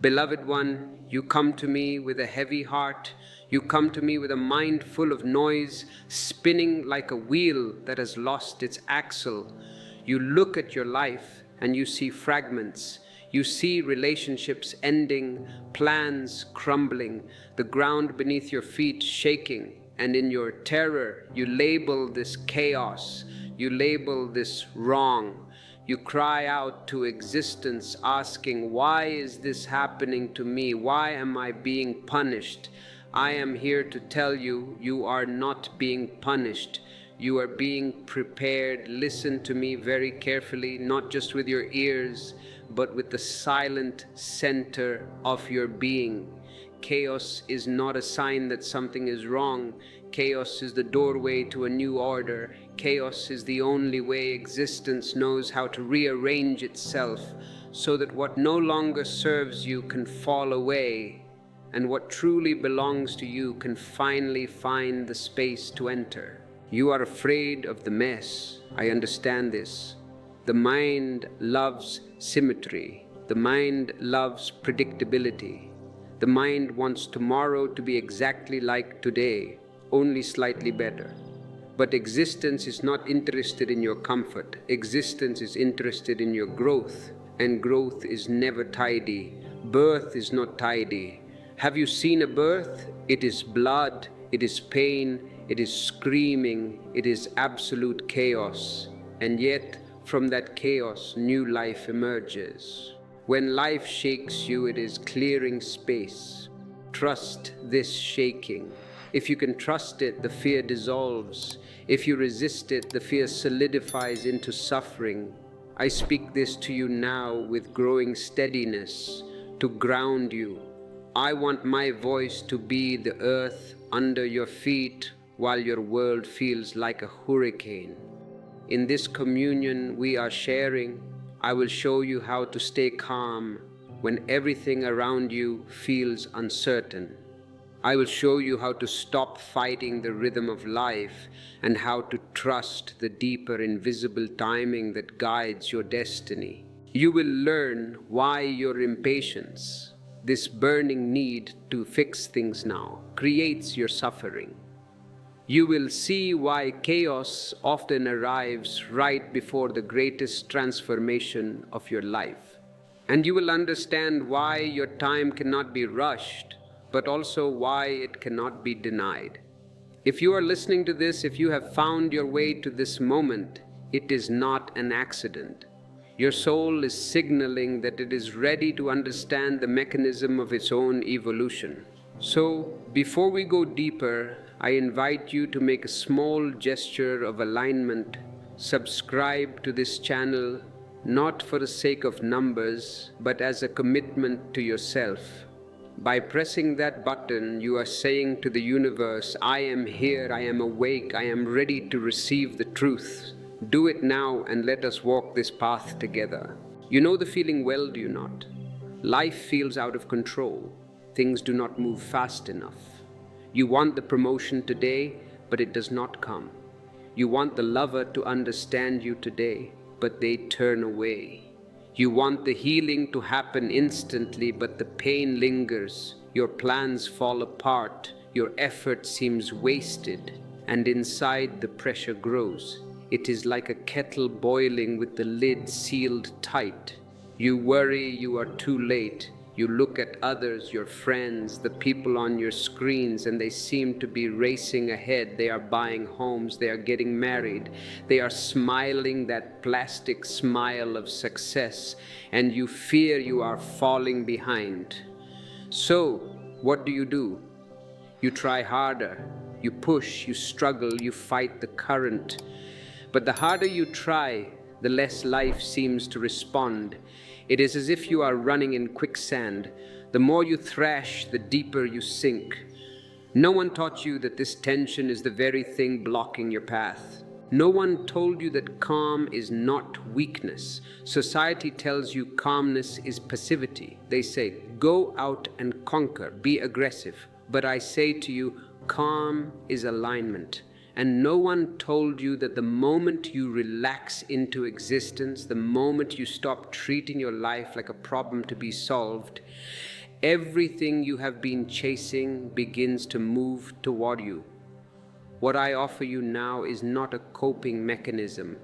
Beloved one, you come to me with a heavy heart. You come to me with a mind full of noise, spinning like a wheel that has lost its axle. You look at your life and you see fragments. You see relationships ending, plans crumbling, the ground beneath your feet shaking, and in your terror you label this chaos, you label this wrong. You cry out to existence asking, why is this happening to me? Why am I being punished? I am here to tell you, you are not being punished. You are being prepared. Listen to me very carefully, not just with your ears, but with the silent center of your being. Chaos is not a sign that something is wrong. Chaos is the doorway to a new order. Chaos is the only way existence knows how to rearrange itself so that what no longer serves you can fall away, and what truly belongs to you can finally find the space to enter. You are afraid of the mess. I understand this. The mind loves symmetry. The mind loves predictability. The mind wants tomorrow to be exactly like today, only slightly better. But existence is not interested in your comfort. Existence is interested in your growth, and growth is never tidy. Birth is not tidy. Have you seen a birth? It is blood, it is pain, it is screaming, it is absolute chaos. And yet, from that chaos, new life emerges. When life shakes you, it is clearing space. Trust this shaking. If you can trust it, the fear dissolves. If you resist it, the fear solidifies into suffering. I speak this to you now with growing steadiness, to ground you. I want my voice to be the earth under your feet while your world feels like a hurricane. In this communion we are sharing, I will show you how to stay calm when everything around you feels uncertain. I will show you how to stop fighting the rhythm of life and how to trust the deeper invisible timing that guides your destiny. You will learn why your impatience, this burning need to fix things now, creates your suffering. You will see why chaos often arrives right before the greatest transformation of your life. And you will understand why your time cannot be rushed, but also why it cannot be denied. If you are listening to this, if you have found your way to this moment, it is not an accident. Your soul is signaling that it is ready to understand the mechanism of its own evolution. So, before we go deeper, I invite you to make a small gesture of alignment. Subscribe to this channel, not for the sake of numbers, but as a commitment to yourself. By pressing that button, you are saying to the universe, I am here, I am awake, I am ready to receive the truth. Do it now and let us walk this path together. You know the feeling well, do you not? Life feels out of control. Things do not move fast enough. You want the promotion today, but it does not come. You want the lover to understand you today, but they turn away. You want the healing to happen instantly, but the pain lingers. Your plans fall apart. Your effort seems wasted, and inside the pressure grows. It is like a kettle boiling with the lid sealed tight. You worry you are too late. You look at others, your friends, the people on your screens, and they seem to be racing ahead. They are buying homes, they are getting married, they are smiling that plastic smile of success, and you fear you are falling behind. So, what do? You try harder, you push, you struggle, you fight the current. But the harder you try, the less life seems to respond. It is as if you are running in quicksand. The more you thrash, the deeper you sink. No one taught you that this tension is the very thing blocking your path. No one told you that calm is not weakness. Society tells you calmness is passivity. They say, go out and conquer, be aggressive. But I say to you, calm is alignment. And no one told you that the moment you relax into existence, the moment you stop treating your life like a problem to be solved, Everything you have been chasing begins to move toward you. What I offer you now is not a coping mechanism.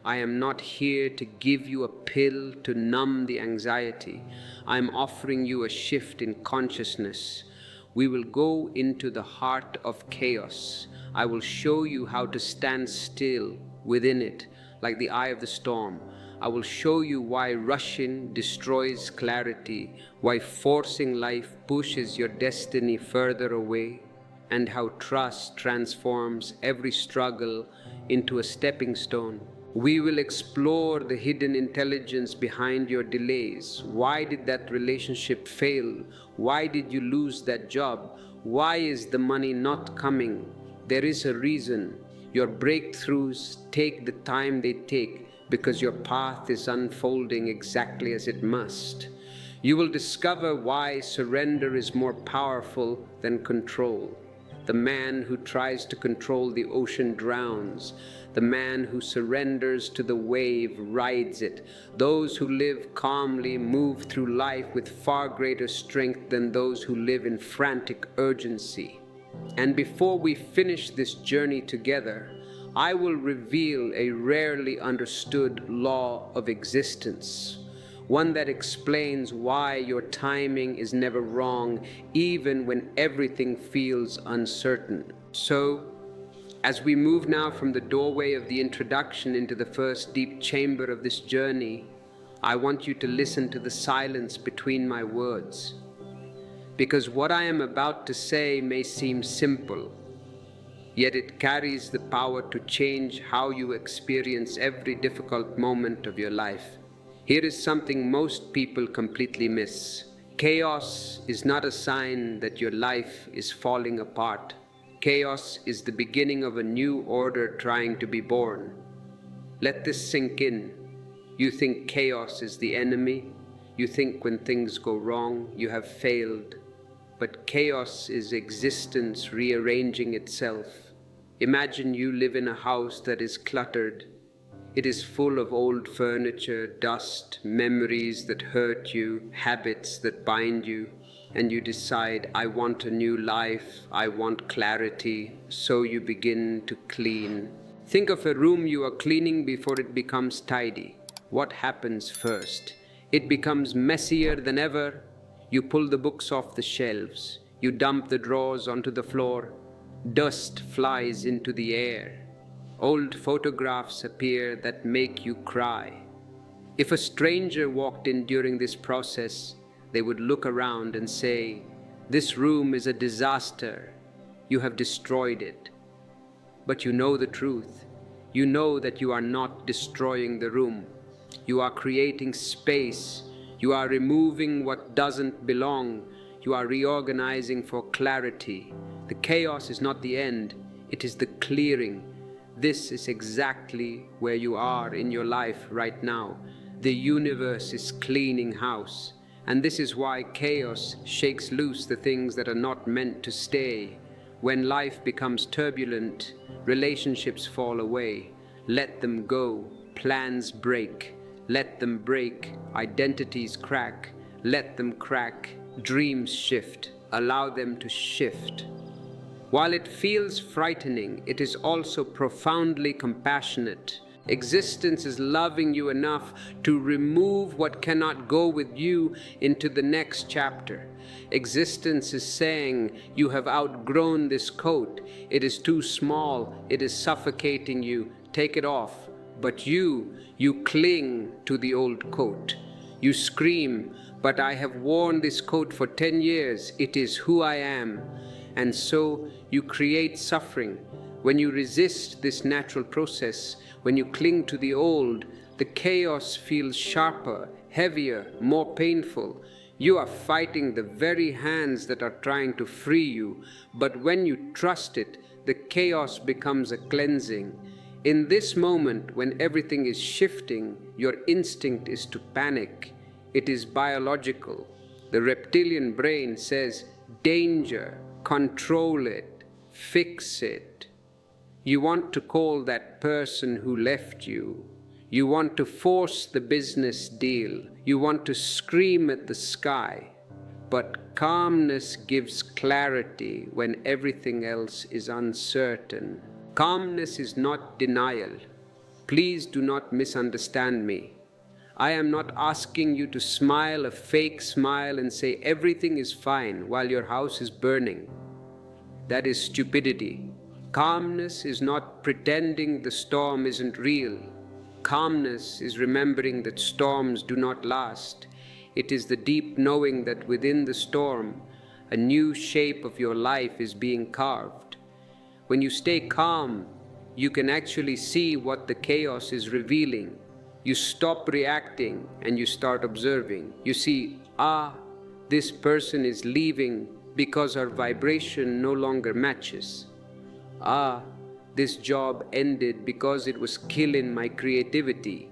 I am not here to give you a pill to numb the anxiety. I am offering you a shift in consciousness. We will go into the heart of chaos. I will show you how to stand still within it, like the eye of the storm. I will show you why rushing destroys clarity, why forcing life pushes your destiny further away, and how trust transforms every struggle into a stepping stone. We will explore the hidden intelligence behind your delays. Why did that relationship fail? Why did you lose that job? Why is the money not coming? There is a reason. Your breakthroughs take the time they take because your path is unfolding exactly as it must. You will discover why surrender is more powerful than control. The man who tries to control the ocean drowns. The man who surrenders to the wave rides it. Those who live calmly move through life with far greater strength than those who live in frantic urgency. And before we finish this journey together, I will reveal a rarely understood law of existence. One that explains why your timing is never wrong, even when everything feels uncertain. So, as we move now from the doorway of the introduction into the first deep chamber of this journey, I want you to listen to the silence between my words. Because what I am about to say may seem simple, yet it carries the power to change how you experience every difficult moment of your life. Here is something most people completely miss. Chaos is not a sign that your life is falling apart. Chaos is the beginning of a new order trying to be born. Let this sink in. You think chaos is the enemy. You think when things go wrong, you have failed. But chaos is existence rearranging itself. Imagine you live in a house that is cluttered. It is full of old furniture, dust, memories that hurt you, habits that bind you, and you decide, I want a new life, I want clarity, so you begin to clean. Think of a room you are cleaning before it becomes tidy. What happens first? It becomes messier than ever. You pull the books off the shelves. You dump the drawers onto the floor. Dust flies into the air. Old photographs appear that make you cry. If a stranger walked in during this process, they would look around and say, "This room is a disaster. You have destroyed it." But you know the truth. You know that you are not destroying the room. You are creating space. You are removing what doesn't belong. You are reorganizing for clarity. The chaos is not the end. It is the clearing. This is exactly where you are in your life right now. The universe is cleaning house. And this is why chaos shakes loose the things that are not meant to stay. When life becomes turbulent, relationships fall away. Let them go. Plans break. Let them break. Identities crack. Let them crack. Dreams shift. Allow them to shift. While it feels frightening, it is also profoundly compassionate. Existence is loving you enough to remove what cannot go with you into the next chapter. Existence is saying, you have outgrown this coat. It is too small. It is suffocating you. Take it off. But you cling to the old coat. You scream, but I have worn this coat for 10 years. It is who I am. And so you create suffering. When you resist this natural process, when you cling to the old, the chaos feels sharper, heavier, more painful. You are fighting the very hands that are trying to free you. But when you trust it, the chaos becomes a cleansing. In this moment, when everything is shifting, your instinct is to panic. It is biological. The reptilian brain says, danger. Control it, fix it. You want to call that person who left you. You want to force the business deal. You want to scream at the sky. But calmness gives clarity when everything else is uncertain. Calmness is not denial. Please do not misunderstand me. I am not asking you to smile a fake smile and say everything is fine while your house is burning. That is stupidity. Calmness is not pretending the storm isn't real. Calmness is remembering that storms do not last. It is the deep knowing that within the storm, a new shape of your life is being carved. When you stay calm, you can actually see what the chaos is revealing. You stop reacting and you start observing. You see, this person is leaving because our vibration no longer matches. This job ended because it was killing my creativity.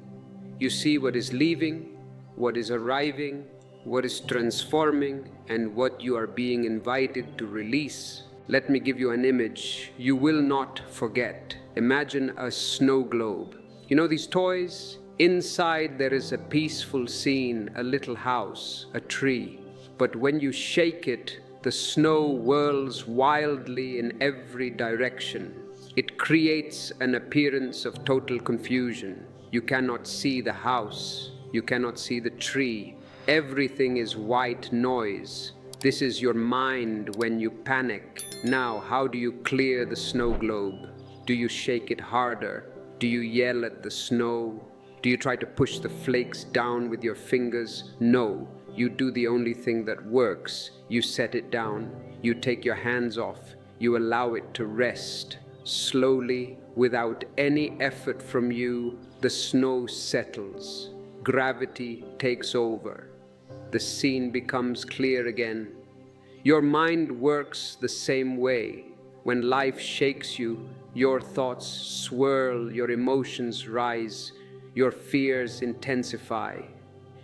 You see what is leaving, what is arriving, what is transforming, and what you are being invited to release. Let me give you an image you will not forget. Imagine a snow globe. You know these toys? Inside there is a peaceful scene, a little house, a tree. But when you shake it, the snow whirls wildly in every direction. It creates an appearance of total confusion. You cannot see the house. You cannot see the tree. Everything is white noise. This is your mind when you panic. Now, how do you clear the snow globe? Do you shake it harder? Do you yell at the snow? Do you try to push the flakes down with your fingers? No. You do the only thing that works. You set it down. You take your hands off. You allow it to rest. Slowly, without any effort from you, the snow settles. Gravity takes over. The scene becomes clear again. Your mind works the same way. When life shakes you, your thoughts swirl, your emotions rise, your fears intensify.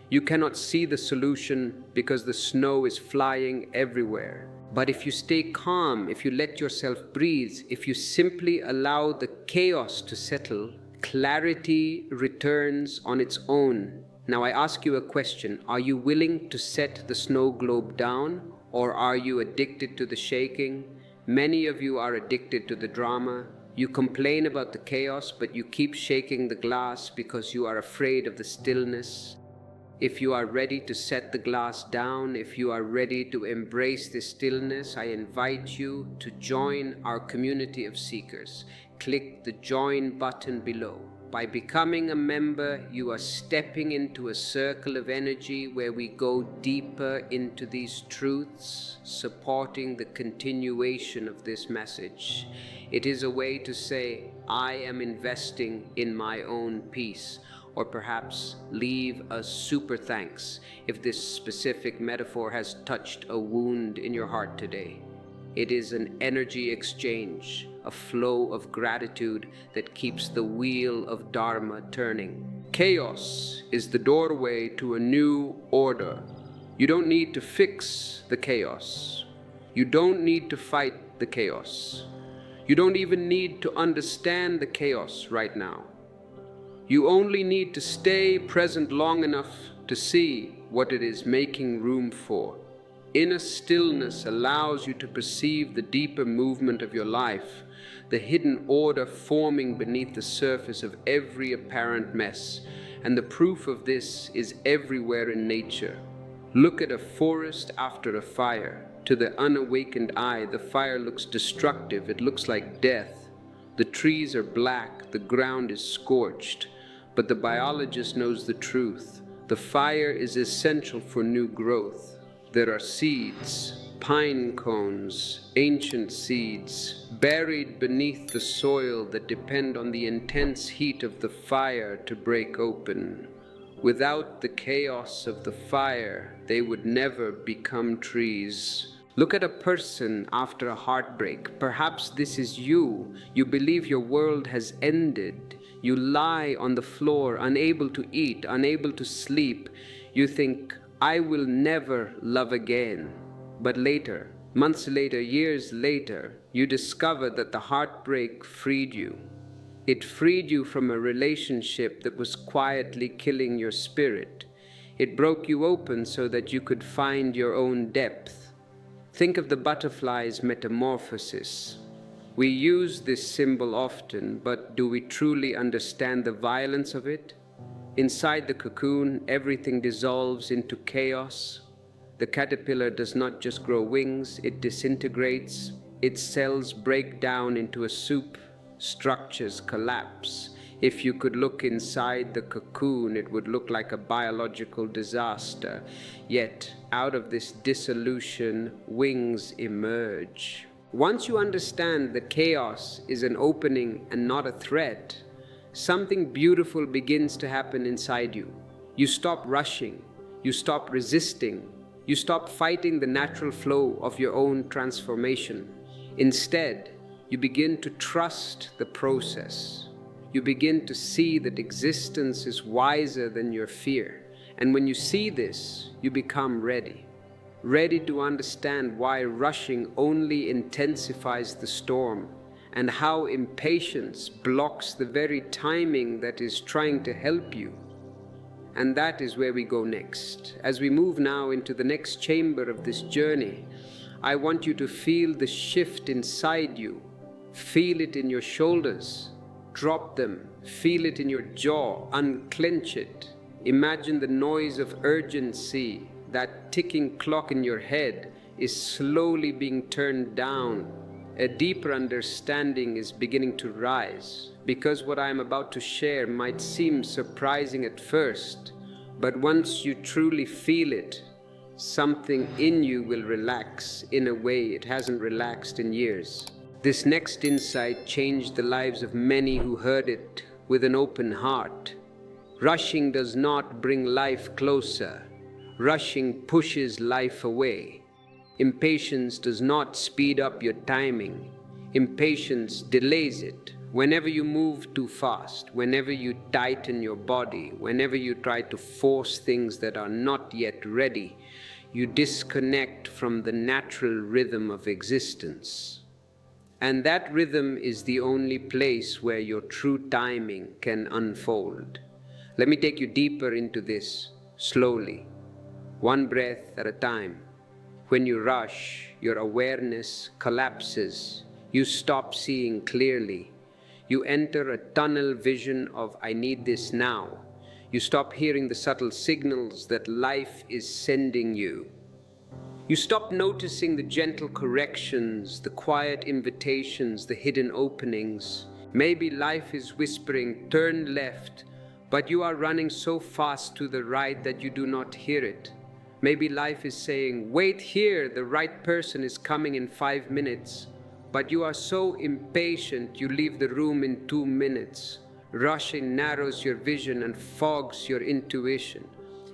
You cannot see the solution because the snow is flying everywhere. But if you stay calm, if you let yourself breathe, if you simply allow the chaos to settle, clarity returns on its own. Now I ask you a question. Are you willing to set the snow globe down, or are you addicted to the shaking? Many of you are addicted to the drama. You complain about the chaos, but you keep shaking the glass because you are afraid of the stillness. If you are ready to set the glass down, if you are ready to embrace this stillness, I invite you to join our community of seekers. Click the join button below. By becoming a member, you are stepping into a circle of energy where we go deeper into these truths, supporting the continuation of this message. It is a way to say, I am investing in my own peace. Or perhaps leave a super thanks if this specific metaphor has touched a wound in your heart today. It is an energy exchange, a flow of gratitude that keeps the wheel of Dharma turning. Chaos is the doorway to a new order. You don't need to fix the chaos. You don't need to fight the chaos. You don't even need to understand the chaos right now. You only need to stay present long enough to see what it is making room for. Inner stillness allows you to perceive the deeper movement of your life, the hidden order forming beneath the surface of every apparent mess, and the proof of this is everywhere in nature. Look at a forest after a fire. To the unawakened eye, the fire looks destructive. It looks like death. The trees are black, the ground is scorched. But the biologist knows the truth. The fire is essential for new growth. There are seeds, pine cones, ancient seeds, buried beneath the soil that depend on the intense heat of the fire to break open. Without the chaos of the fire, they would never become trees. Look at a person after a heartbreak. Perhaps this is you. You believe your world has ended. You lie on the floor, unable to eat, unable to sleep. You think, I will never love again. But later, months later, years later, you discover that the heartbreak freed you. It freed you from a relationship that was quietly killing your spirit. It broke you open so that you could find your own depth. Think of the butterfly's metamorphosis. We use this symbol often, but do we truly understand the violence of it? Inside the cocoon, everything dissolves into chaos. The caterpillar does not just grow wings, it disintegrates. Its cells break down into a soup, structures collapse. If you could look inside the cocoon, it would look like a biological disaster. Yet, out of this dissolution, wings emerge. Once you understand that chaos is an opening and not a threat, something beautiful begins to happen inside you. You stop rushing, you stop resisting, you stop fighting the natural flow of your own transformation. Instead, you begin to trust the process. You begin to see that existence is wiser than your fear. And when you see this, you become ready. Ready to understand why rushing only intensifies the storm, and how impatience blocks the very timing that is trying to help you. And that is where we go next. As we move now into the next chamber of this journey, I want you to feel the shift inside you. Feel it in your shoulders. Drop them. Feel it in your jaw. Unclench it. Imagine the noise of urgency. That ticking clock in your head is slowly being turned down. A deeper understanding is beginning to rise, because what I am about to share might seem surprising at first, but once you truly feel it, something in you will relax in a way it hasn't relaxed in years. This next insight changed the lives of many who heard it with an open heart. Rushing does not bring life closer. Rushing pushes life away. Impatience does not speed up your timing. Impatience delays it. Whenever you move too fast, whenever you tighten your body, whenever you try to force things that are not yet ready, you disconnect from the natural rhythm of existence. And that rhythm is the only place where your true timing can unfold. Let me take you deeper into this, slowly, one breath at a time. When you rush, your awareness collapses. You stop seeing clearly. You enter a tunnel vision of, I need this now. You stop hearing the subtle signals that life is sending you. You stop noticing the gentle corrections, the quiet invitations, the hidden openings. Maybe life is whispering, turn left, but you are running so fast to the right that you do not hear it. Maybe life is saying, wait here, the right person is coming in 5 minutes. But you are so impatient, you leave the room in 2 minutes. Rushing narrows your vision and fogs your intuition.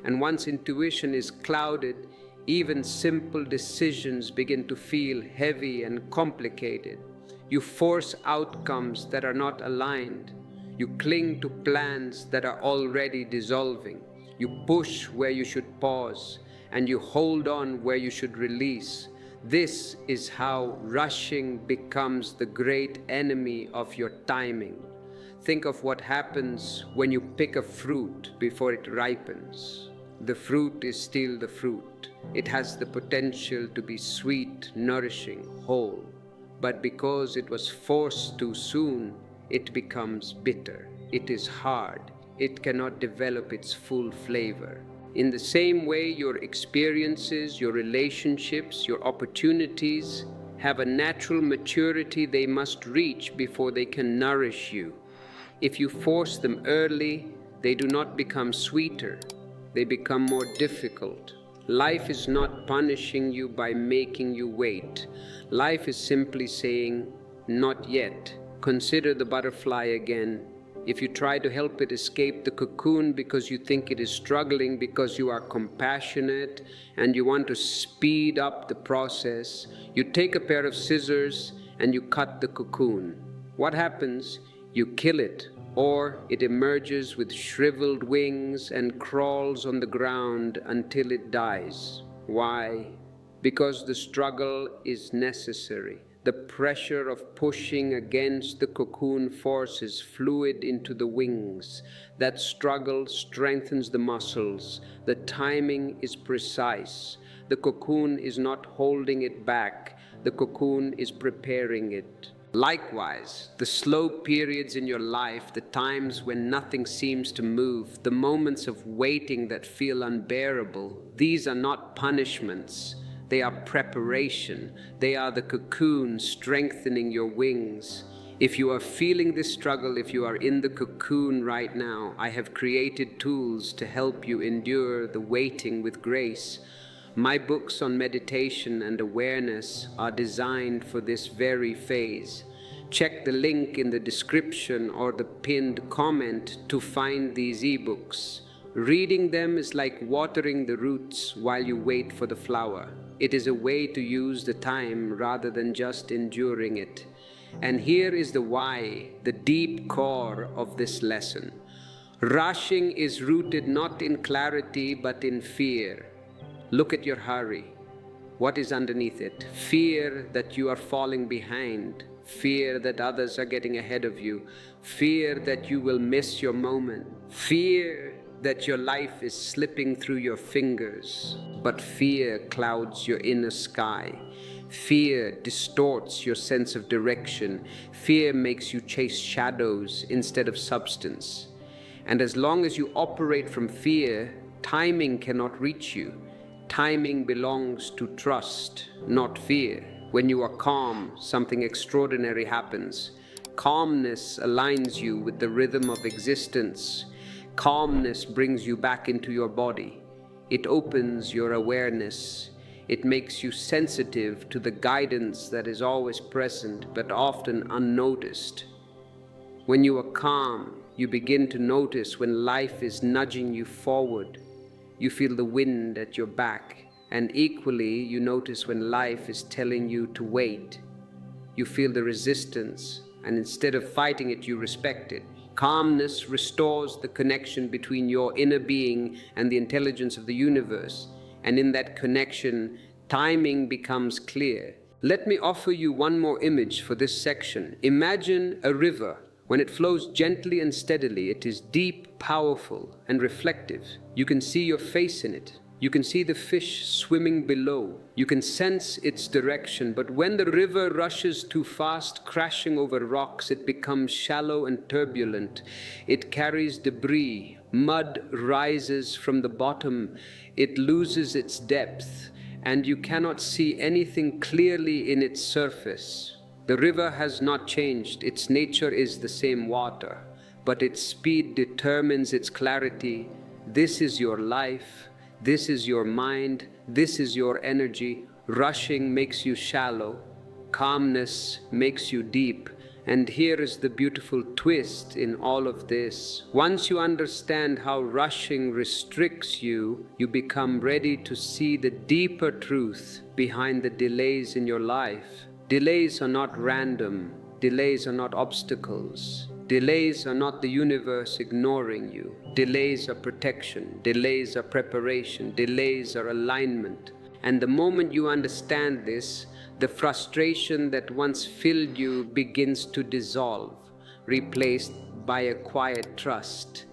And once intuition is clouded, even simple decisions begin to feel heavy and complicated. You force outcomes that are not aligned. You cling to plans that are already dissolving. You push where you should pause, and you hold on where you should release. This is how rushing becomes the great enemy of your timing. Think of what happens when you pick a fruit before it ripens. The fruit is still the fruit. It has the potential to be sweet, nourishing, whole. But because it was forced too soon, it becomes bitter. It is hard. It cannot develop its full flavor. In the same way, your experiences, your relationships, your opportunities have a natural maturity they must reach before they can nourish you. If you force them early, they do not become sweeter. They become more difficult. Life is not punishing you by making you wait. Life is simply saying, not yet. Consider the butterfly again. If you try to help it escape the cocoon because you think it is struggling, because you are compassionate and you want to speed up the process, you take a pair of scissors and you cut the cocoon. What happens? You kill it, or it emerges with shriveled wings and crawls on the ground until it dies. Why? Because the struggle is necessary. The pressure of pushing against the cocoon forces fluid into the wings. That struggle strengthens the muscles. The timing is precise. The cocoon is not holding it back. The cocoon is preparing it. Likewise, the slow periods in your life, the times when nothing seems to move, the moments of waiting that feel unbearable, these are not punishments. They are preparation. They are the cocoon strengthening your wings. If you are feeling this struggle, if you are in the cocoon right now, I have created tools to help you endure the waiting with grace. My books on meditation and awareness are designed for this very phase. Check the link in the description or the pinned comment to find these ebooks. Reading them is like watering the roots while you wait for the flower. It is a way to use the time rather than just enduring it. And here is the why, the deep core of this lesson. Rushing is rooted not in clarity but in fear. Look at your hurry. What is underneath it? Fear that you are falling behind. Fear that others are getting ahead of you. Fear that you will miss your moment. Fear that your life is slipping through your fingers. But fear clouds your inner sky. Fear distorts your sense of direction. Fear makes you chase shadows instead of substance. And as long as you operate from fear, timing cannot reach you. Timing belongs to trust, not fear. When you are calm, something extraordinary happens. Calmness aligns you with the rhythm of existence. Calmness brings you back into your body. It opens your awareness. It makes you sensitive to the guidance that is always present but often unnoticed. When you are calm, you begin to notice when life is nudging you forward. You feel the wind at your back, and equally you notice when life is telling you to wait. You feel the resistance, and instead of fighting it, you respect it. Calmness restores the connection between your inner being and the intelligence of the universe, and in that connection, timing becomes clear. Let me offer you one more image for this section. Imagine a river. When it flows gently and steadily, it is deep, powerful, and reflective. You can see your face in it. You can see the fish swimming below. You can sense its direction. But when the river rushes too fast, crashing over rocks, it becomes shallow and turbulent. It carries debris. Mud rises from the bottom. It loses its depth, and you cannot see anything clearly in its surface. The river has not changed. Its nature is the same water, but its speed determines its clarity. This is your life. This is your mind. This is your energy. Rushing makes you shallow. Calmness makes you deep. And here is the beautiful twist in all of this. Once you understand how rushing restricts you, you become ready to see the deeper truth behind the delays in your life. Delays are not random. Delays are not obstacles. Delays are not the universe ignoring you. Delays are protection. Delays are preparation. Delays are alignment. And the moment you understand this, the frustration that once filled you begins to dissolve, replaced by a quiet trust.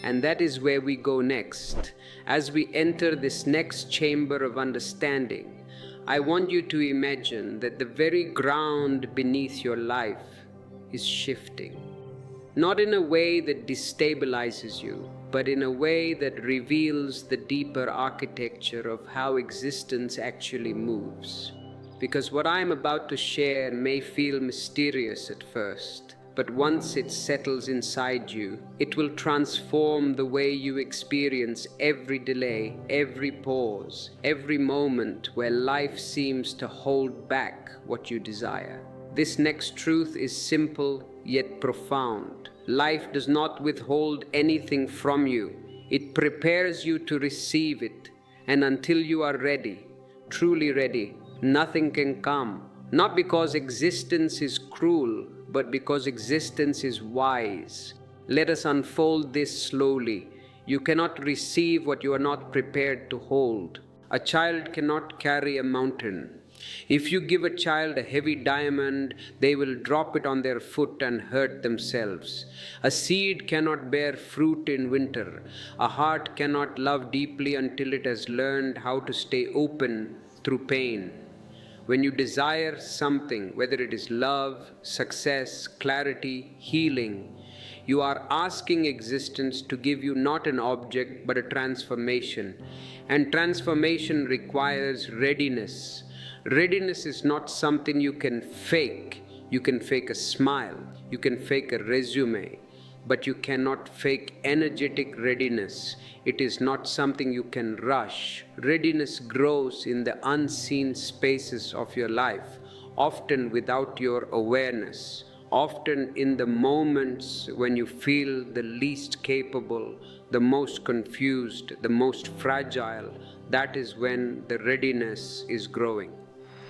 And that is where we go next. As we enter this next chamber of understanding, I want you to imagine that the very ground beneath your life is shifting. Not in a way that destabilizes you, but in a way that reveals the deeper architecture of how existence actually moves. Because what I am about to share may feel mysterious at first, but once it settles inside you, it will transform the way you experience every delay, every pause, every moment where life seems to hold back what you desire. This next truth is simple yet profound. Life does not withhold anything from you. It prepares you to receive it. And until you are ready, truly ready, nothing can come. Not because existence is cruel, but because existence is wise. Let us unfold this slowly. You cannot receive what you are not prepared to hold. A child cannot carry a mountain. If you give a child a heavy diamond, they will drop it on their foot and hurt themselves. A seed cannot bear fruit in winter. A heart cannot love deeply until it has learned how to stay open through pain. When you desire something, whether it is love, success, clarity, healing, you are asking existence to give you not an object but a transformation. And transformation requires readiness. Readiness is not something you can fake. You can fake a smile, you can fake a resume, but you cannot fake energetic readiness. It is not something you can rush. Readiness grows in the unseen spaces of your life, often without your awareness, often in the moments when you feel the least capable, the most confused, the most fragile. That is when the readiness is growing.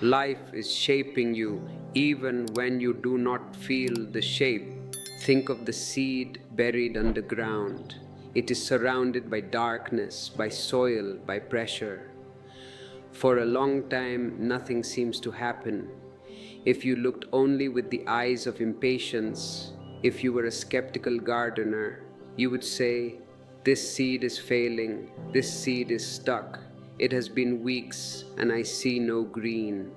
Life is shaping you even when you do not feel the shape. Think of the seed buried underground. It is surrounded by darkness, by soil, by pressure. For a long time, nothing seems to happen. If you looked only with the eyes of impatience, if you were a skeptical gardener, you would say, "This seed is failing, this seed is stuck. It has been weeks and I see no green."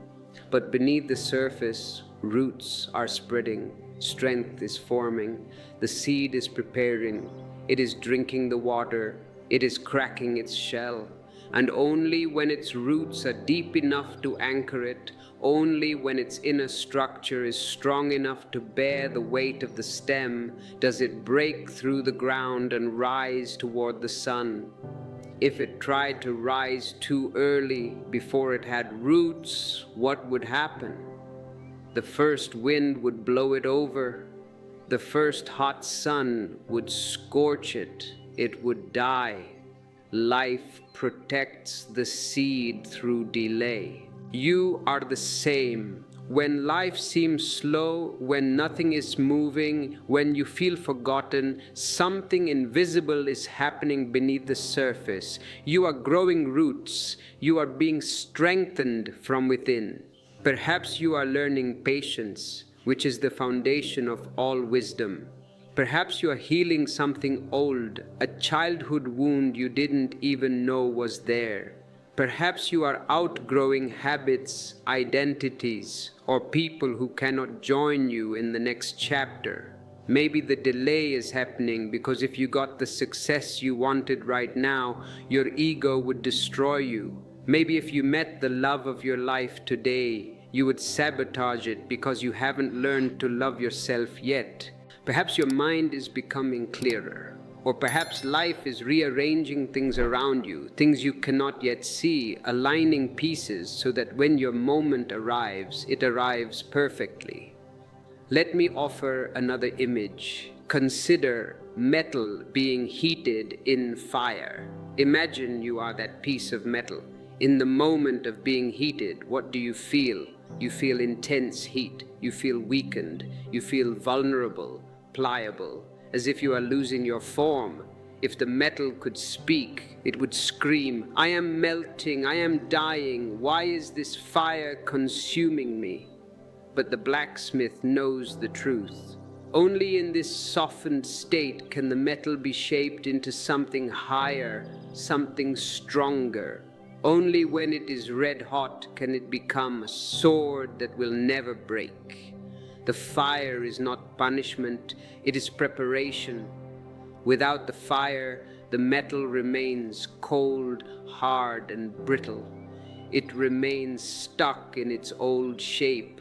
But beneath the surface, roots are spreading, strength is forming, the seed is preparing, it is drinking the water, it is cracking its shell. And only when its roots are deep enough to anchor it, only when its inner structure is strong enough to bear the weight of the stem, does it break through the ground and rise toward the sun. If it tried to rise too early before it had roots, what would happen? The first wind would blow it over. The first hot sun would scorch it. It would die. Life protects the seed through delay. You are the same. When life seems slow, when nothing is moving, when you feel forgotten, something invisible is happening beneath the surface. You are growing roots. You are being strengthened from within. Perhaps you are learning patience, which is the foundation of all wisdom. Perhaps you are healing something old, a childhood wound you didn't even know was there. Perhaps you are outgrowing habits, identities, or people who cannot join you in the next chapter. Maybe the delay is happening because if you got the success you wanted right now, your ego would destroy you. Maybe if you met the love of your life today, you would sabotage it because you haven't learned to love yourself yet. Perhaps your mind is becoming clearer. Or perhaps life is rearranging things around you, things you cannot yet see, aligning pieces so that when your moment arrives, it arrives perfectly. Let me offer another image. Consider metal being heated in fire. Imagine you are that piece of metal. In the moment of being heated, what do you feel? You feel intense heat. You feel weakened. You feel vulnerable, pliable, as if you are losing your form. If the metal could speak, it would scream, "I am melting, I am dying, why is this fire consuming me?" But the blacksmith knows the truth. Only in this softened state can the metal be shaped into something higher, something stronger. Only when it is red hot can it become a sword that will never break. The fire is not punishment, it is preparation. Without the fire, the metal remains cold, hard, and brittle. It remains stuck in its old shape,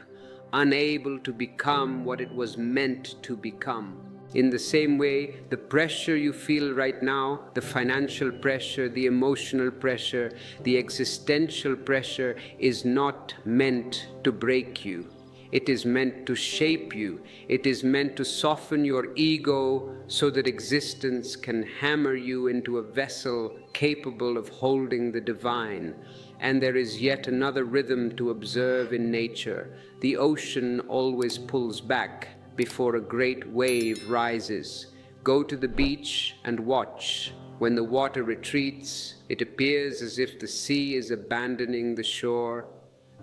unable to become what it was meant to become. In the same way, the pressure you feel right now, the financial pressure, the emotional pressure, the existential pressure, is not meant to break you. It is meant to shape you. It is meant to soften your ego so that existence can hammer you into a vessel capable of holding the divine. And there is yet another rhythm to observe in nature. The ocean always pulls back before a great wave rises. Go to the beach and watch. When the water retreats, it appears as if the sea is abandoning the shore.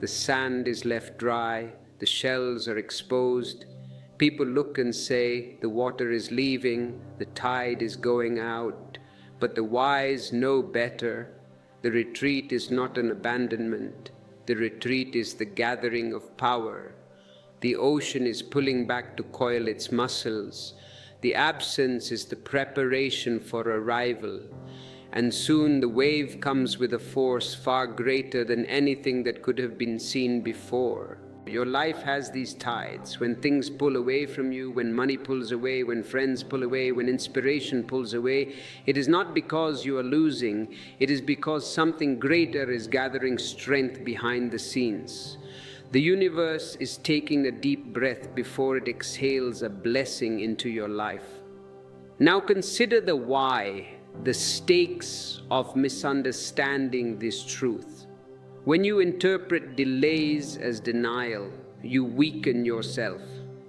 The sand is left dry, the shells are exposed. People look and say, the water is leaving, the tide is going out. But the wise know better. The retreat is not an abandonment. The retreat is the gathering of power. The ocean is pulling back to coil its muscles. The absence is the preparation for arrival. And soon the wave comes with a force far greater than anything that could have been seen before. Your life has these tides. When things pull away from you, when money pulls away, when friends pull away, when inspiration pulls away, it is not because you are losing, it is because something greater is gathering strength behind the scenes. The universe is taking a deep breath before it exhales a blessing into your life. Now consider the why, the stakes of misunderstanding this truth. When you interpret delays as denial, you weaken yourself.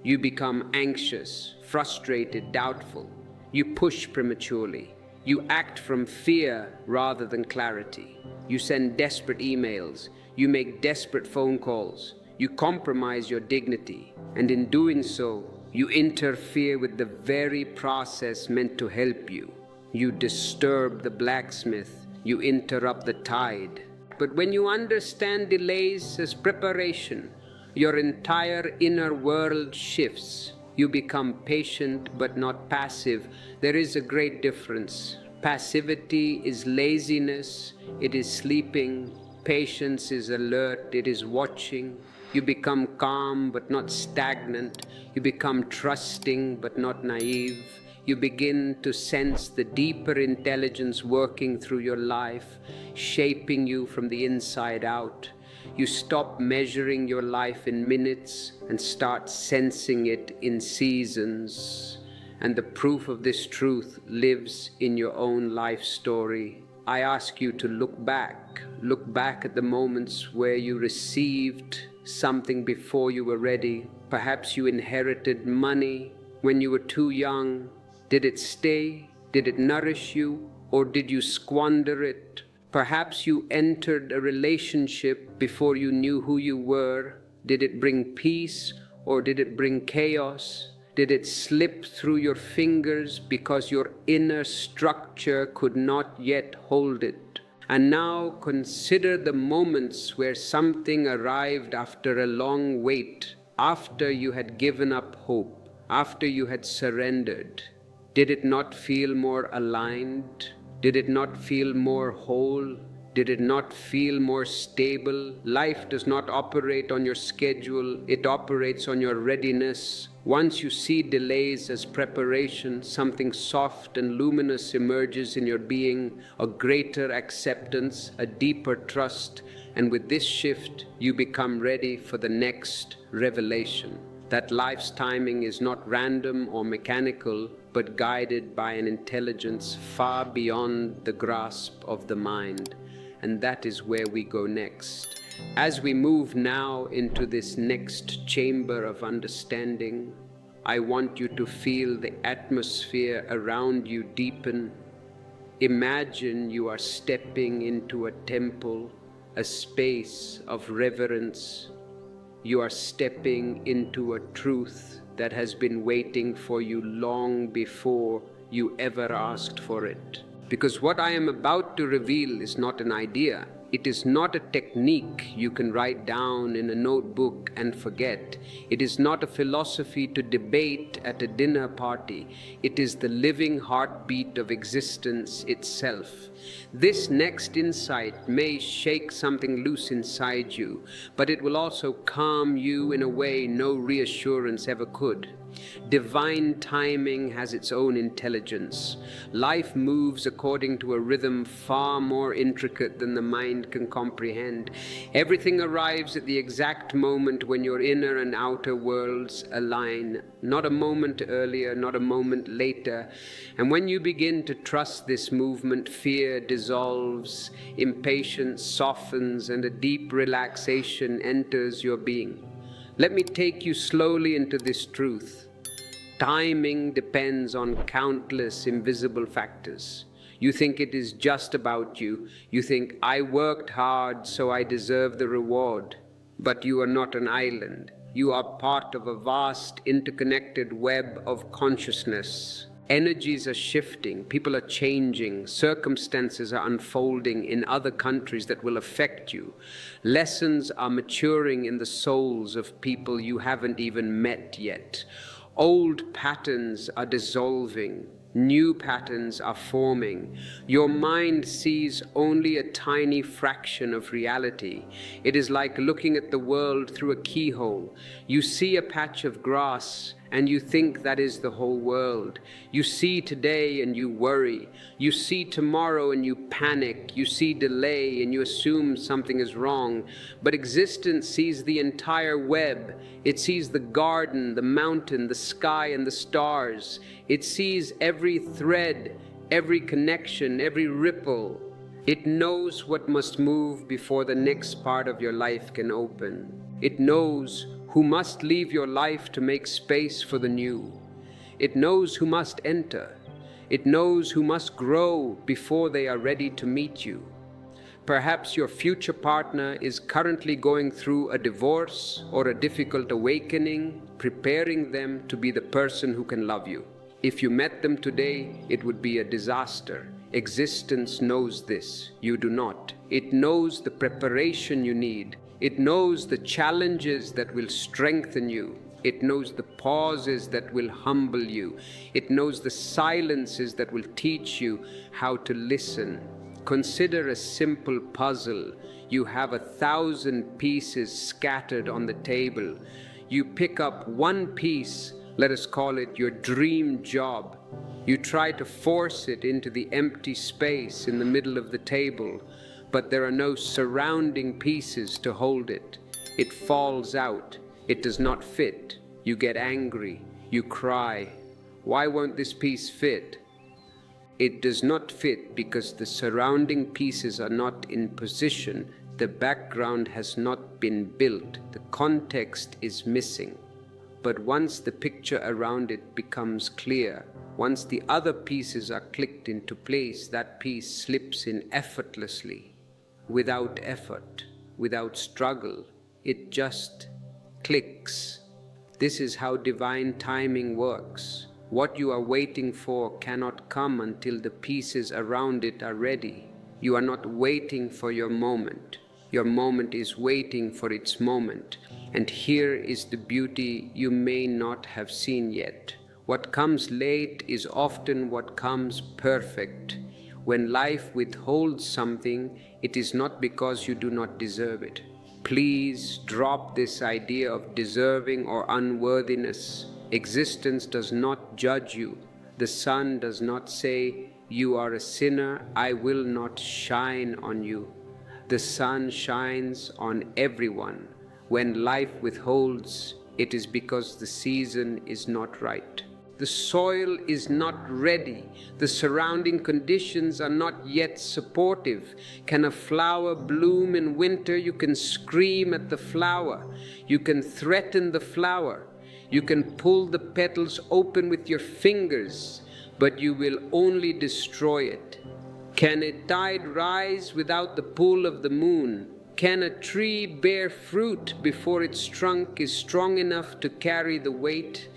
You become anxious, frustrated, doubtful. You push prematurely. You act from fear rather than clarity. You send desperate emails. You make desperate phone calls. You compromise your dignity. And in doing so, you interfere with the very process meant to help you. You disturb the blacksmith. You interrupt the tide. But when you understand delays as preparation, your entire inner world shifts. You become patient but not passive. There is a great difference. Passivity is laziness, it is sleeping. Patience is alert, it is watching. You become calm but not stagnant. You become trusting but not naive. You begin to sense the deeper intelligence working through your life, shaping you from the inside out. You stop measuring your life in minutes and start sensing it in seasons. And the proof of this truth lives in your own life story. I ask you to look back at the moments where you received something before you were ready. Perhaps you inherited money when you were too young. Did it stay? Did it nourish you? Or did you squander it? Perhaps you entered a relationship before you knew who you were. Did it bring peace or did it bring chaos? Did it slip through your fingers because your inner structure could not yet hold it? And now consider the moments where something arrived after a long wait, after you had given up hope, after you had surrendered. Did it not feel more aligned? Did it not feel more whole? Did it not feel more stable? Life does not operate on your schedule, it operates on your readiness. Once you see delays as preparation, something soft and luminous emerges in your being, a greater acceptance, a deeper trust, and with this shift, you become ready for the next revelation. That life's timing is not random or mechanical, but guided by an intelligence far beyond the grasp of the mind. And that is where we go next. As we move now into this next chamber of understanding, I want you to feel the atmosphere around you deepen. Imagine you are stepping into a temple, a space of reverence. You are stepping into a truth that has been waiting for you long before you ever asked for it. Because what I am about to reveal is not an idea. It is not a technique you can write down in a notebook and forget. It is not a philosophy to debate at a dinner party. It is the living heartbeat of existence itself. This next insight may shake something loose inside you, but it will also calm you in a way no reassurance ever could. Divine timing has its own intelligence. Life moves according to a rhythm far more intricate than the mind can comprehend. Everything arrives at the exact moment when your inner and outer worlds align, not a moment earlier, not a moment later. And when you begin to trust this movement, fear dissolves, impatience softens, and a deep relaxation enters your being. Let me take you slowly into this truth. Timing depends on countless invisible factors. You think it is just about you. You think, I worked hard, so I deserve the reward. But you are not an island. You are part of a vast interconnected web of consciousness. Energies are shifting, people are changing, circumstances are unfolding in other countries that will affect you. Lessons are maturing in the souls of people you haven't even met yet. Old patterns are dissolving. New patterns are forming. Your mind sees only a tiny fraction of reality. It is like looking at the world through a keyhole. You see a patch of grass and you think that is the whole world. You see today and you worry. You see tomorrow and you panic. You see delay and you assume something is wrong. But existence sees the entire web. It sees the garden, the mountain, the sky, and the stars. It sees every thread, every connection, every ripple. It knows what must move before the next part of your life can open. It knows who must leave your life to make space for the new. It knows who must enter. It knows who must grow before they are ready to meet you. Perhaps your future partner is currently going through a divorce or a difficult awakening, preparing them to be the person who can love you. If you met them today, it would be a disaster. Existence knows this. You do not. It knows the preparation you need. It knows the challenges that will strengthen you. It knows the pauses that will humble you. It knows the silences that will teach you how to listen. Consider a simple puzzle. You have 1,000 pieces scattered on the table. You pick up one piece, let us call it your dream job. You try to force it into the empty space in the middle of the table, but there are no surrounding pieces to hold it. It falls out. It does not fit. You get angry. You cry. Why won't this piece fit? It does not fit because the surrounding pieces are not in position. The background has not been built. The context is missing. But once the picture around it becomes clear, once the other pieces are clicked into place, that piece slips in effortlessly, without effort, without struggle. It just clicks. This is how divine timing works. What you are waiting for cannot come until the pieces around it are ready. You are not waiting for your moment. Your moment is waiting for its moment. And here is the beauty you may not have seen yet. What comes late is often what comes perfect. When life withholds something, it is not because you do not deserve it. Please drop this idea of deserving or unworthiness. Existence does not judge you. The sun does not say, "You are a sinner, I will not shine on you." The sun shines on everyone. When life withholds, it is because the season is not right. The soil is not ready. The surrounding conditions are not yet supportive. Can a flower bloom in winter? You can scream at the flower. You can threaten the flower. You can pull the petals open with your fingers, but you will only destroy it. Can a tide rise without the pull of the moon? Can a tree bear fruit before its trunk is strong enough to carry the weight?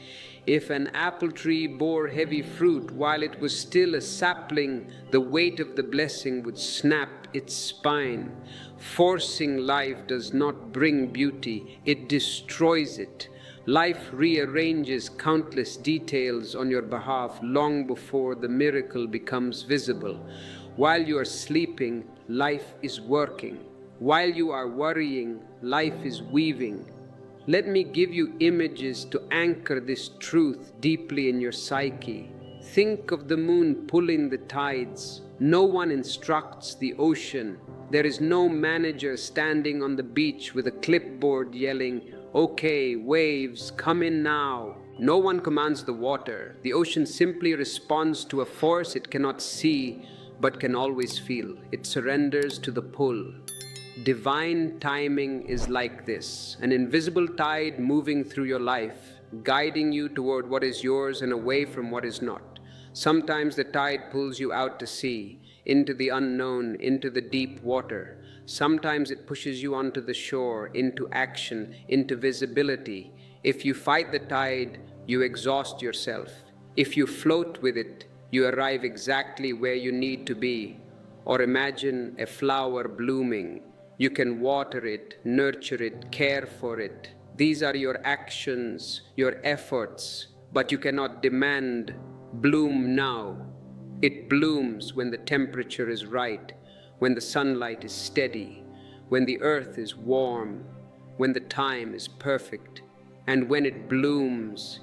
If an apple tree bore heavy fruit while it was still a sapling, the weight of the blessing would snap its spine. Forcing life does not bring beauty, it destroys it. Life rearranges countless details on your behalf long before the miracle becomes visible. While you are sleeping, life is working. While you are worrying, life is weaving. Let me give you images to anchor this truth deeply in your psyche. Think of the moon pulling the tides. No one instructs the ocean. There is no manager standing on the beach with a clipboard yelling, "Okay, waves, come in now." No one commands the water. The ocean simply responds to a force it cannot see but can always feel. It surrenders to the pull. Divine timing is like this, an invisible tide moving through your life, guiding you toward what is yours and away from what is not. Sometimes the tide pulls you out to sea, into the unknown, into the deep water. Sometimes it pushes you onto the shore, into action, into visibility. If you fight the tide, you exhaust yourself. If you float with it, you arrive exactly where you need to be. Or imagine a flower blooming. You can water it, nurture it, care for it. These are your actions, your efforts, but you cannot demand bloom now. It blooms when the temperature is right, when the sunlight is steady, when the earth is warm, when the time is perfect. And when it blooms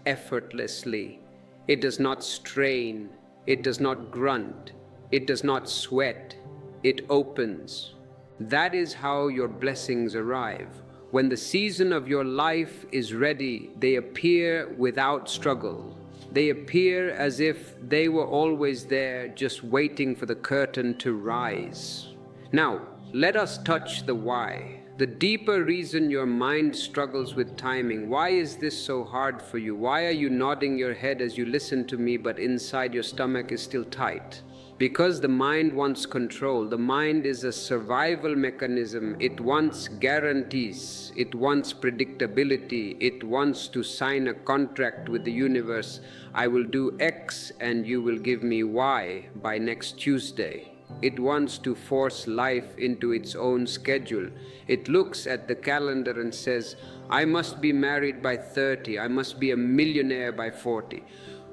effortlessly. It does not strain, it does not grunt, it does not sweat, it opens. That is how your blessings arrive. When the season of your life is ready, they appear without struggle. They appear as if they were always there, just waiting for the curtain to rise. Now, let us touch the why. The deeper reason your mind struggles with timing. Why is this so hard for you? Why are you nodding your head as you listen to me, but inside your stomach is still tight? Because the mind wants control. The mind is a survival mechanism. It wants guarantees. It wants predictability. It wants to sign a contract with the universe. I will do X and you will give me Y by next Tuesday. It wants to force life into its own schedule. It looks at the calendar and says, I must be married by 30. I must be a millionaire by 40.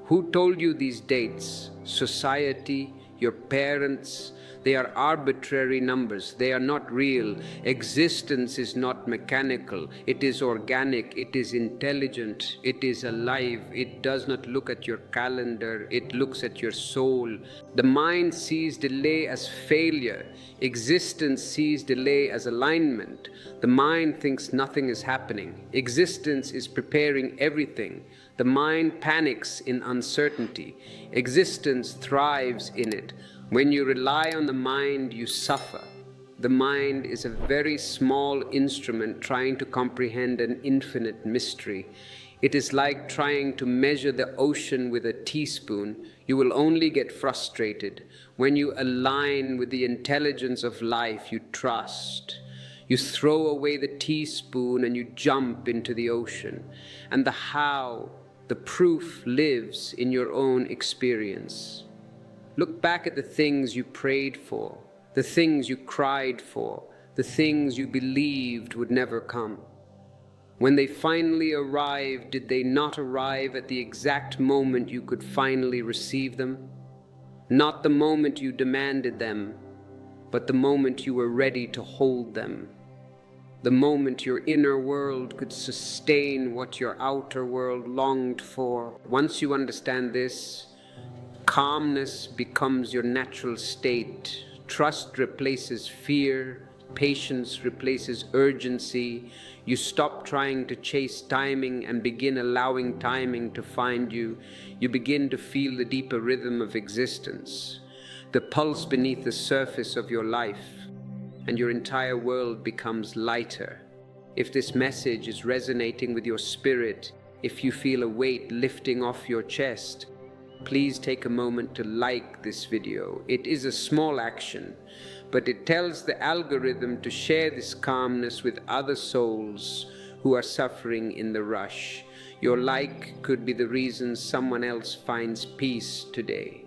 Who told you these dates? Society? Your parents? They are arbitrary numbers. They are not real. Existence is not mechanical. It is organic. It is intelligent. It is alive. It does not look at your calendar. It looks at your soul. The mind sees delay as failure. Existence sees delay as alignment. The mind thinks nothing is happening. Existence is preparing everything. The mind panics in uncertainty. Existence thrives in it. When you rely on the mind, you suffer. The mind is a very small instrument trying to comprehend an infinite mystery. It is like trying to measure the ocean with a teaspoon. You will only get frustrated. When you align with the intelligence of life, you trust. You throw away the teaspoon and you jump into the ocean. And the how, the proof lives in your own experience. Look back at the things you prayed for, the things you cried for, the things you believed would never come. When they finally arrived, did they not arrive at the exact moment you could finally receive them? Not the moment you demanded them, but the moment you were ready to hold them. The moment your inner world could sustain what your outer world longed for. Once you understand this, calmness becomes your natural state. Trust replaces fear. Patience replaces urgency. You stop trying to chase timing and begin allowing timing to find you. You begin to feel the deeper rhythm of existence, the pulse beneath the surface of your life, and your entire world becomes lighter. If this message is resonating with your spirit, if you feel a weight lifting off your chest, please take a moment to like this video. It is a small action, but it tells the algorithm to share this calmness with other souls who are suffering in the rush. Your like could be the reason someone else finds peace today.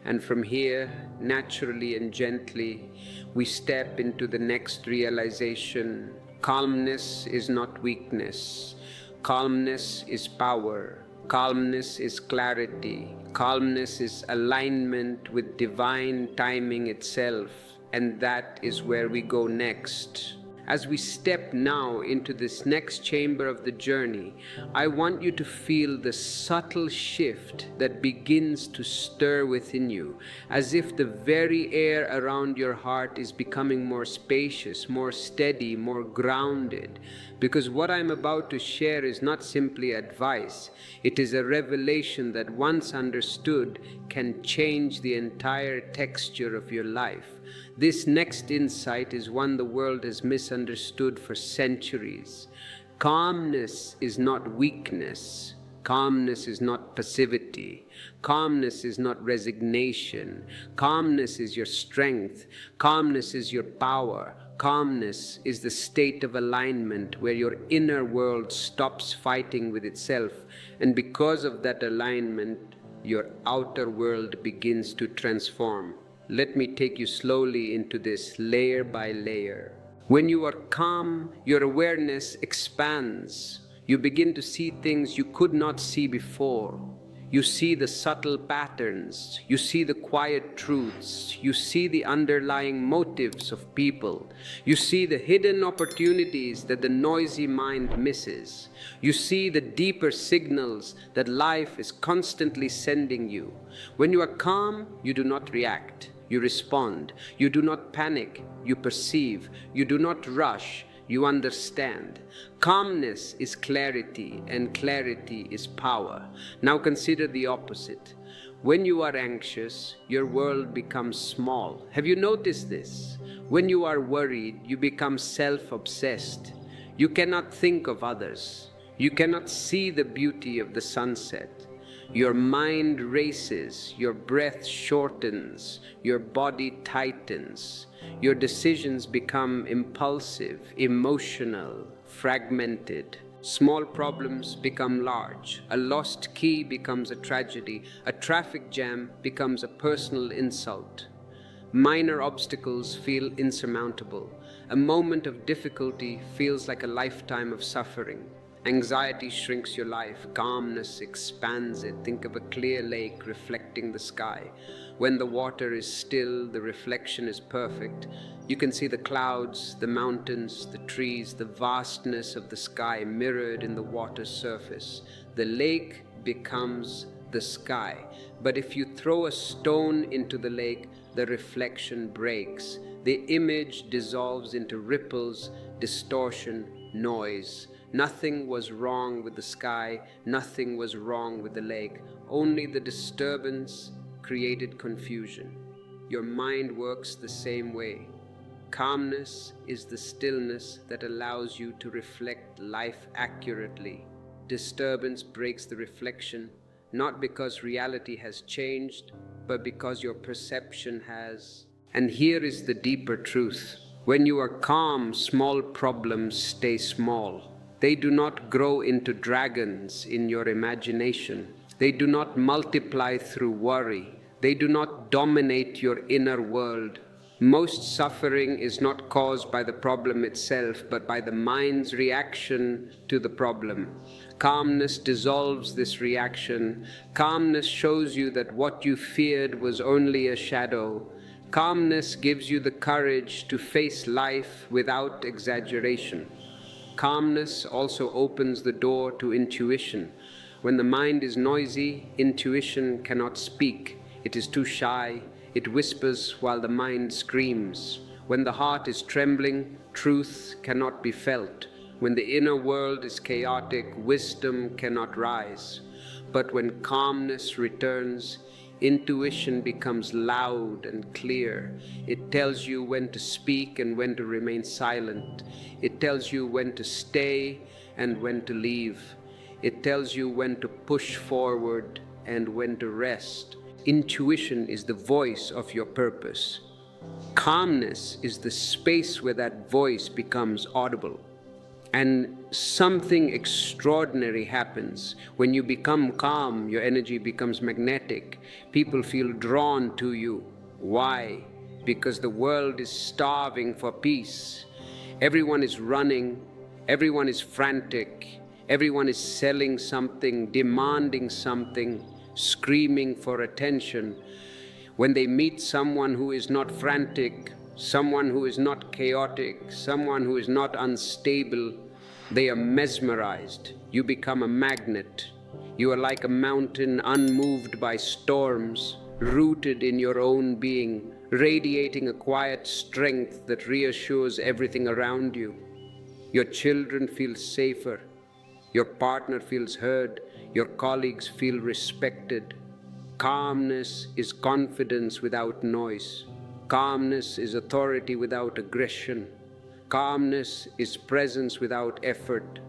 And from here, naturally and gently, we step into the next realization. Calmness is not weakness. Calmness is power. Calmness is clarity. Calmness is alignment with divine timing itself. And that is where we go next. As we step now into this next chamber of the journey, I want you to feel the subtle shift that begins to stir within you, as if the very air around your heart is becoming more spacious, more steady, more grounded. Because what I'm about to share is not simply advice. It is a revelation that once understood can change the entire texture of your life. This next insight is one the world has misunderstood for centuries. Calmness is not weakness. Calmness is not passivity. Calmness is not resignation. Calmness is your strength. Calmness is your power. Calmness is the state of alignment where your inner world stops fighting with itself, and because of that alignment, your outer world begins to transform. Let me take you slowly into this layer by layer. When you are calm, your awareness expands. You begin to see things you could not see before. You see the subtle patterns. You see the quiet truths. You see the underlying motives of people. You see the hidden opportunities that the noisy mind misses. You see the deeper signals that life is constantly sending you. When you are calm, you do not react. You respond. You do not panic. You perceive. You do not rush. You understand. Calmness is clarity, and clarity is power. Now consider the opposite. When you are anxious, your world becomes small. Have you noticed this? When you are worried, you become self-obsessed. You cannot think of others. You cannot see the beauty of the sunset. Your mind races, your breath shortens, your body tightens. Your decisions become impulsive, emotional, fragmented. Small problems become large. A lost key becomes a tragedy. A traffic jam becomes a personal insult. Minor obstacles feel insurmountable. A moment of difficulty feels like a lifetime of suffering. Anxiety shrinks your life. Calmness expands it. Think of a clear lake reflecting the sky. When the water is still, the reflection is perfect. You can see the clouds, the mountains, the trees, the vastness of the sky mirrored in the water's surface. The lake becomes the sky. But if you throw a stone into the lake, the reflection breaks. The image dissolves into ripples, distortion, noise. Nothing was wrong with the sky, nothing was wrong with the lake. Only the disturbance created confusion. Your mind works the same way. Calmness is the stillness that allows you to reflect life accurately. Disturbance breaks the reflection, not because reality has changed, but because your perception has. And here is the deeper truth. When you are calm, small problems stay small. They do not grow into dragons in your imagination. They do not multiply through worry. They do not dominate your inner world. Most suffering is not caused by the problem itself, but by the mind's reaction to the problem. Calmness dissolves this reaction. Calmness shows you that what you feared was only a shadow. Calmness gives you the courage to face life without exaggeration. Calmness also opens the door to intuition. When the mind is noisy, intuition cannot speak. It is too shy. It whispers while the mind screams. When the heart is trembling, truth cannot be felt. When the inner world is chaotic, wisdom cannot rise. But when calmness returns, intuition becomes loud and clear. It tells you when to speak and when to remain silent. It tells you when to stay and when to leave. It tells you when to push forward and when to rest. Intuition is the voice of your purpose. Calmness is the space where that voice becomes audible. And something extraordinary happens. When you become calm, your energy becomes magnetic. People feel drawn to you. Why? Because the world is starving for peace. Everyone is running. Everyone is frantic. Everyone is selling something, demanding something, screaming for attention. When they meet someone who is not frantic, someone who is not chaotic, someone who is not unstable, they are mesmerized. You become a magnet. You are like a mountain unmoved by storms, rooted in your own being, radiating a quiet strength that reassures everything around you. Your children feel safer. Your partner feels heard. Your colleagues feel respected. Calmness is confidence without noise. Calmness is authority without aggression. Calmness is presence without effort.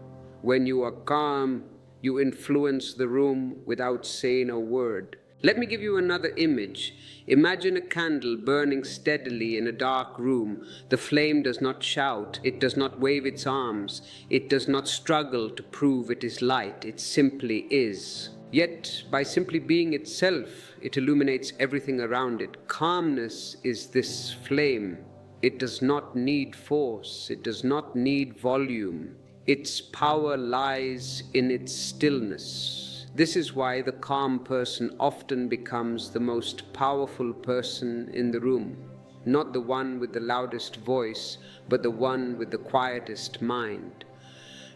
When you are calm, You influence the room without saying a word. Let me give you another image. Imagine a candle burning steadily in a dark room. The flame does not shout, it does not wave its arms, it does not struggle to prove it is light, it simply is. Yet, by simply being itself, it illuminates everything around it. Calmness is this flame. It does not need force, it does not need volume. Its power lies in its stillness. This is why the calm person often becomes the most powerful person in the room. Not the one with the loudest voice, but the one with the quietest mind.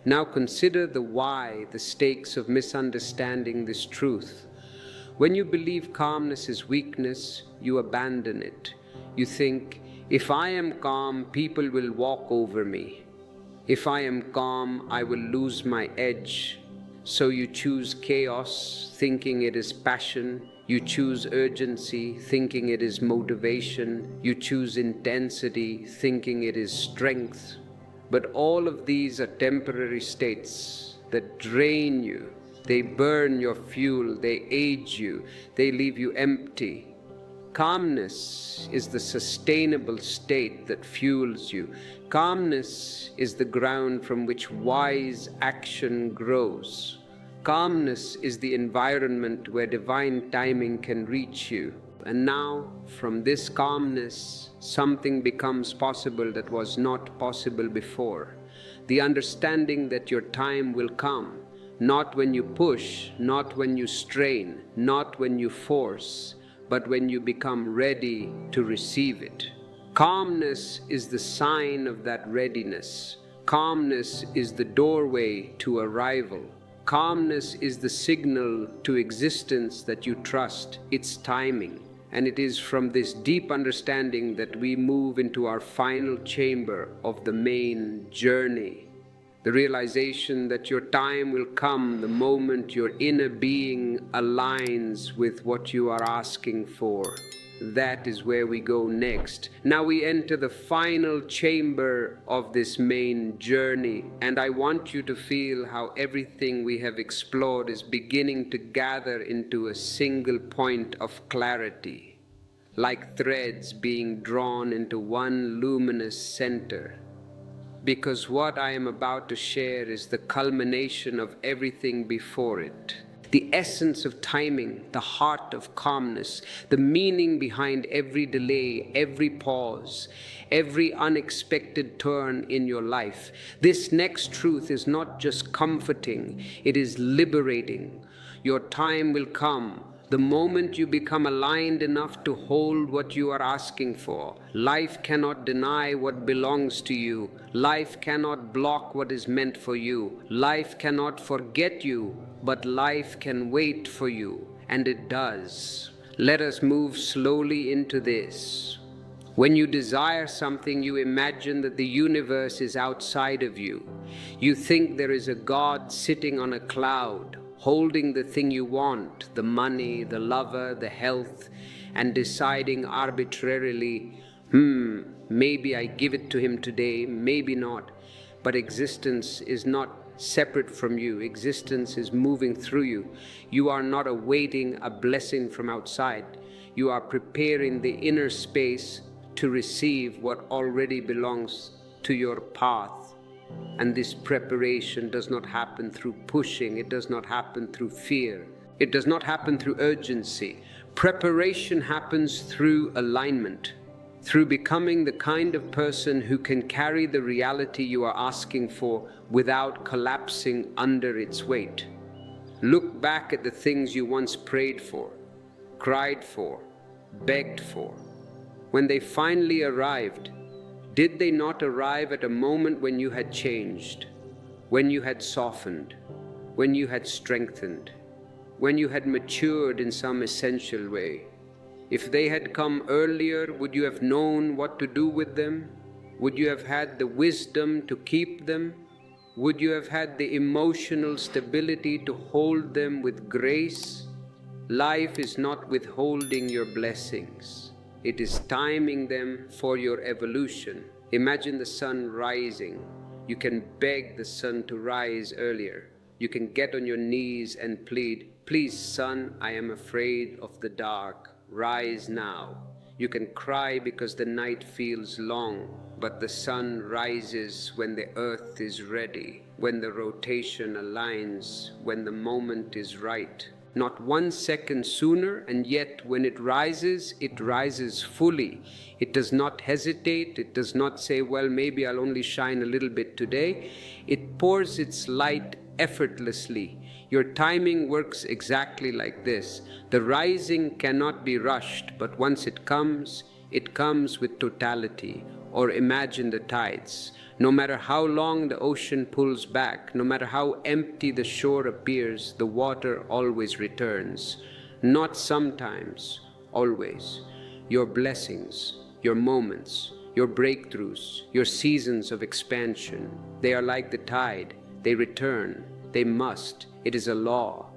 Now consider the why, the stakes of misunderstanding this truth. When you believe calmness is weakness, you abandon it. You think, if I am calm, people will walk over me. If I am calm, I will lose my edge. So you choose chaos, thinking it is passion. You choose urgency, thinking it is motivation. You choose intensity, thinking it is strength. But all of these are temporary states that drain you. They burn your fuel, they age you, they leave you empty. Calmness is the sustainable state that fuels you. Calmness is the ground from which wise action grows. Calmness is the environment where divine timing can reach you. And now, from this calmness, something becomes possible that was not possible before. The understanding that your time will come, not when you push, not when you strain, not when you force, but when you become ready to receive it. Calmness is the sign of that readiness. Calmness is the doorway to arrival. Calmness is the signal to existence that you trust its timing. And it is from this deep understanding that we move into our final chamber of the main journey. The realization that your time will come the moment your inner being aligns with what you are asking for. That is where we go next. Now we enter the final chamber of this main journey, and I want you to feel how everything we have explored is beginning to gather into a single point of clarity, like threads being drawn into one luminous center. Because what I am about to share is the culmination of everything before it. The essence of timing, the heart of calmness, the meaning behind every delay, every pause, every unexpected turn in your life. This next truth is not just comforting, it is liberating. Your time will come. The moment you become aligned enough to hold what you are asking for. Life cannot deny what belongs to you. Life cannot block what is meant for you. Life cannot forget you, but life can wait for you, and it does. Let us move slowly into this. When you desire something, you imagine that the universe is outside of you. You think there is a God sitting on a cloud, holding the thing you want, the money, the lover, the health, and deciding arbitrarily, maybe I give it to him today, maybe not. But existence is not separate from you. Existence is moving through you. You are not awaiting a blessing from outside. You are preparing the inner space to receive what already belongs to your path. And this preparation does not happen through pushing. It does not happen through fear. It does not happen through urgency. Preparation happens through alignment, through becoming the kind of person who can carry the reality you are asking for without collapsing under its weight. Look back at the things you once prayed for, cried for, begged for. When they finally arrived, did they not arrive at a moment when you had changed, when you had softened, when you had strengthened, when you had matured in some essential way? If they had come earlier, would you have known what to do with them? Would you have had the wisdom to keep them? Would you have had the emotional stability to hold them with grace? Life is not withholding your blessings. It is timing them for your evolution. Imagine the sun rising. You can beg the sun to rise earlier, You can get on your knees and plead, "Please, sun, I am afraid of the dark. Rise now." You can cry because the night feels long, but the sun rises when the earth is ready, when the rotation aligns, when the moment is right. Not 1 second sooner, and yet when it rises fully. It does not hesitate, it does not say, "Well, maybe I'll only shine a little bit today." It pours its light effortlessly. Your timing works exactly like this. The rising cannot be rushed, but once it comes with totality. Or imagine the tides. No matter how long the ocean pulls back, no matter how empty the shore appears, the water always returns. Not sometimes, always. Your blessings, your moments, your breakthroughs, your seasons of expansion, they are like the tide. They return. They must. It is a law.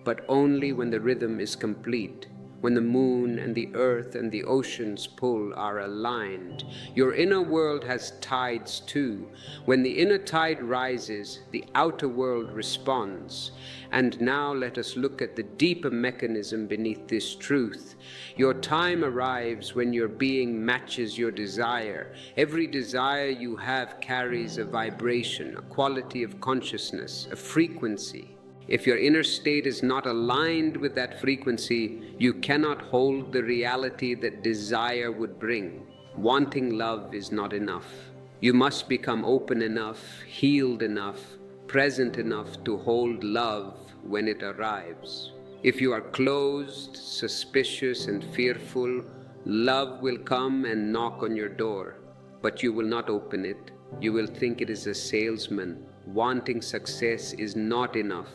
But only when the rhythm is complete, when the moon and the earth and the ocean's pull are aligned. Your inner world has tides too. When the inner tide rises, the outer world responds. And now let us look at the deeper mechanism beneath this truth. Your time arrives when your being matches your desire. Every desire you have carries a vibration, a quality of consciousness, a frequency. If your inner state is not aligned with that frequency, you cannot hold the reality that desire would bring. Wanting love is not enough. You must become open enough, healed enough, present enough to hold love when it arrives. If you are closed, suspicious, and fearful, love will come and knock on your door, but you will not open it. You will think it is a salesman. Wanting success is not enough.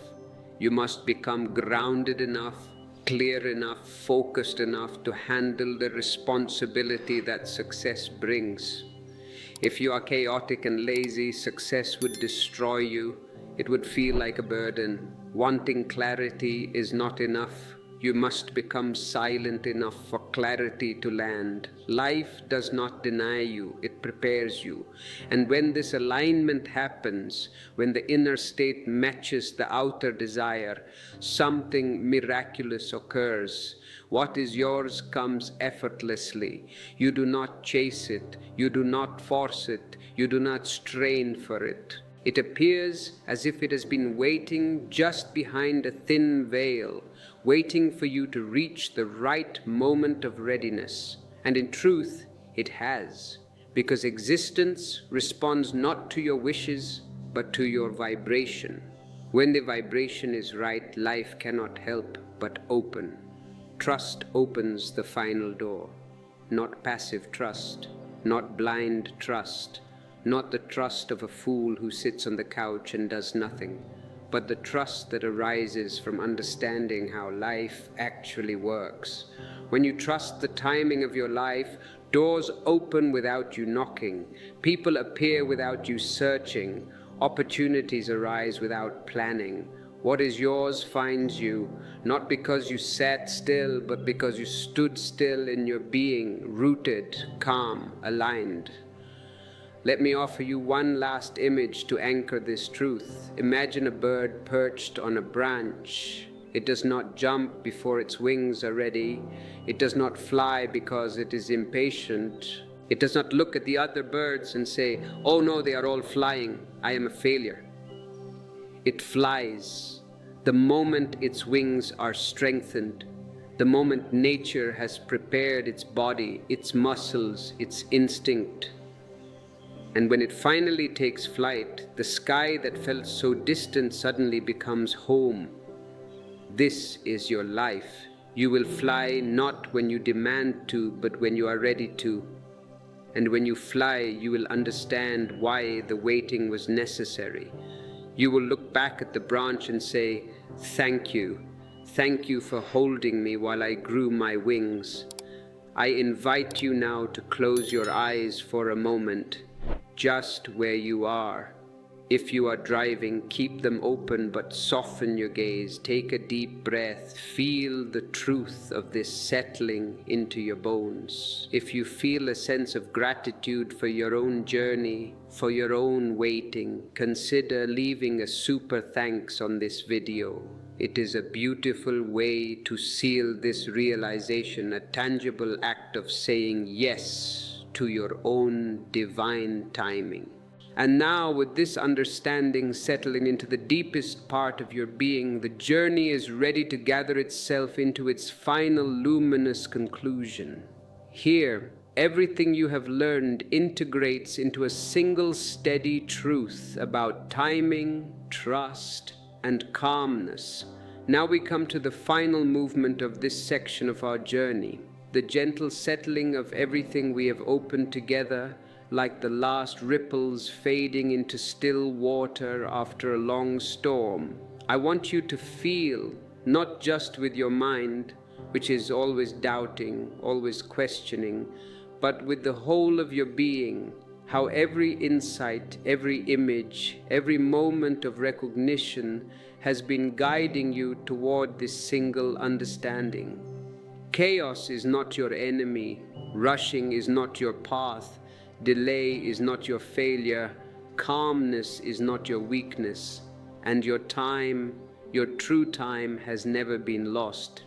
You must become grounded enough, clear enough, focused enough to handle the responsibility that success brings. If you are chaotic and lazy, success would destroy you. It would feel like a burden. Wanting clarity is not enough. You must become silent enough for clarity to land. Life does not deny you, it prepares you. And when this alignment happens, when the inner state matches the outer desire, something miraculous occurs. What is yours comes effortlessly. You do not chase it, you do not force it, you do not strain for it. It appears as if it has been waiting just behind a thin veil, waiting for you to reach the right moment of readiness. And in truth, it has, because existence responds not to your wishes, but to your vibration. When the vibration is right, life cannot help but open. Trust opens the final door, not passive trust, not blind trust, not the trust of a fool who sits on the couch and does nothing, but the trust that arises from understanding how life actually works. When you trust the timing of your life, doors open without you knocking, people appear without you searching, opportunities arise without planning. What is yours finds you, not because you sat still, but because you stood still in your being, rooted, calm, aligned. Let me offer you one last image to anchor this truth. Imagine a bird perched on a branch. It does not jump before its wings are ready. It does not fly because it is impatient. It does not look at the other birds and say, "Oh no, they are all flying. I am a failure." It flies the moment its wings are strengthened, the moment nature has prepared its body, its muscles, its instinct. And when it finally takes flight, the sky that felt so distant suddenly becomes home. This is your life. You will fly not when you demand to, but when you are ready to. And when you fly, you will understand why the waiting was necessary. You will look back at the branch and say, "Thank you. Thank you for holding me while I grew my wings." I invite you now to close your eyes for a moment, just where you are. If you are driving, keep them open but soften your gaze. Take a deep breath. Feel the truth of this settling into your bones. If you feel a sense of gratitude for your own journey, for your own waiting, consider leaving a super thanks on this video. It is a beautiful way to seal this realization, a tangible act of saying yes to your own divine timing. And now, with this understanding settling into the deepest part of your being, the journey is ready to gather itself into its final luminous conclusion. Here, everything you have learned integrates into a single steady truth about timing, trust, and calmness. Now we come to the final movement of this section of our journey, the gentle settling of everything we have opened together, like the last ripples fading into still water after a long storm. I want you to feel, not just with your mind, which is always doubting, always questioning, but with the whole of your being, how every insight, every image, every moment of recognition has been guiding you toward this single understanding. Chaos is not your enemy, rushing is not your path, delay is not your failure, calmness is not your weakness, and your time, your true time, has never been lost.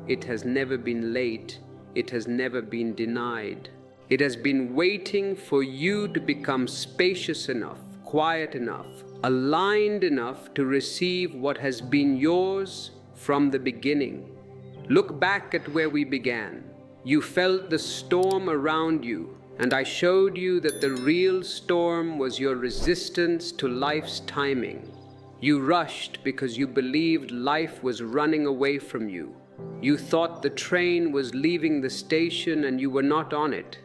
It has never been late. It has never been denied. It has been waiting for you to become spacious enough, quiet enough, aligned enough to receive what has been yours from the beginning. Look back at where we began. You felt the storm around you, and I showed you that the real storm was your resistance to life's timing. You rushed because you believed life was running away from you. You thought the train was leaving the station and you were not on it.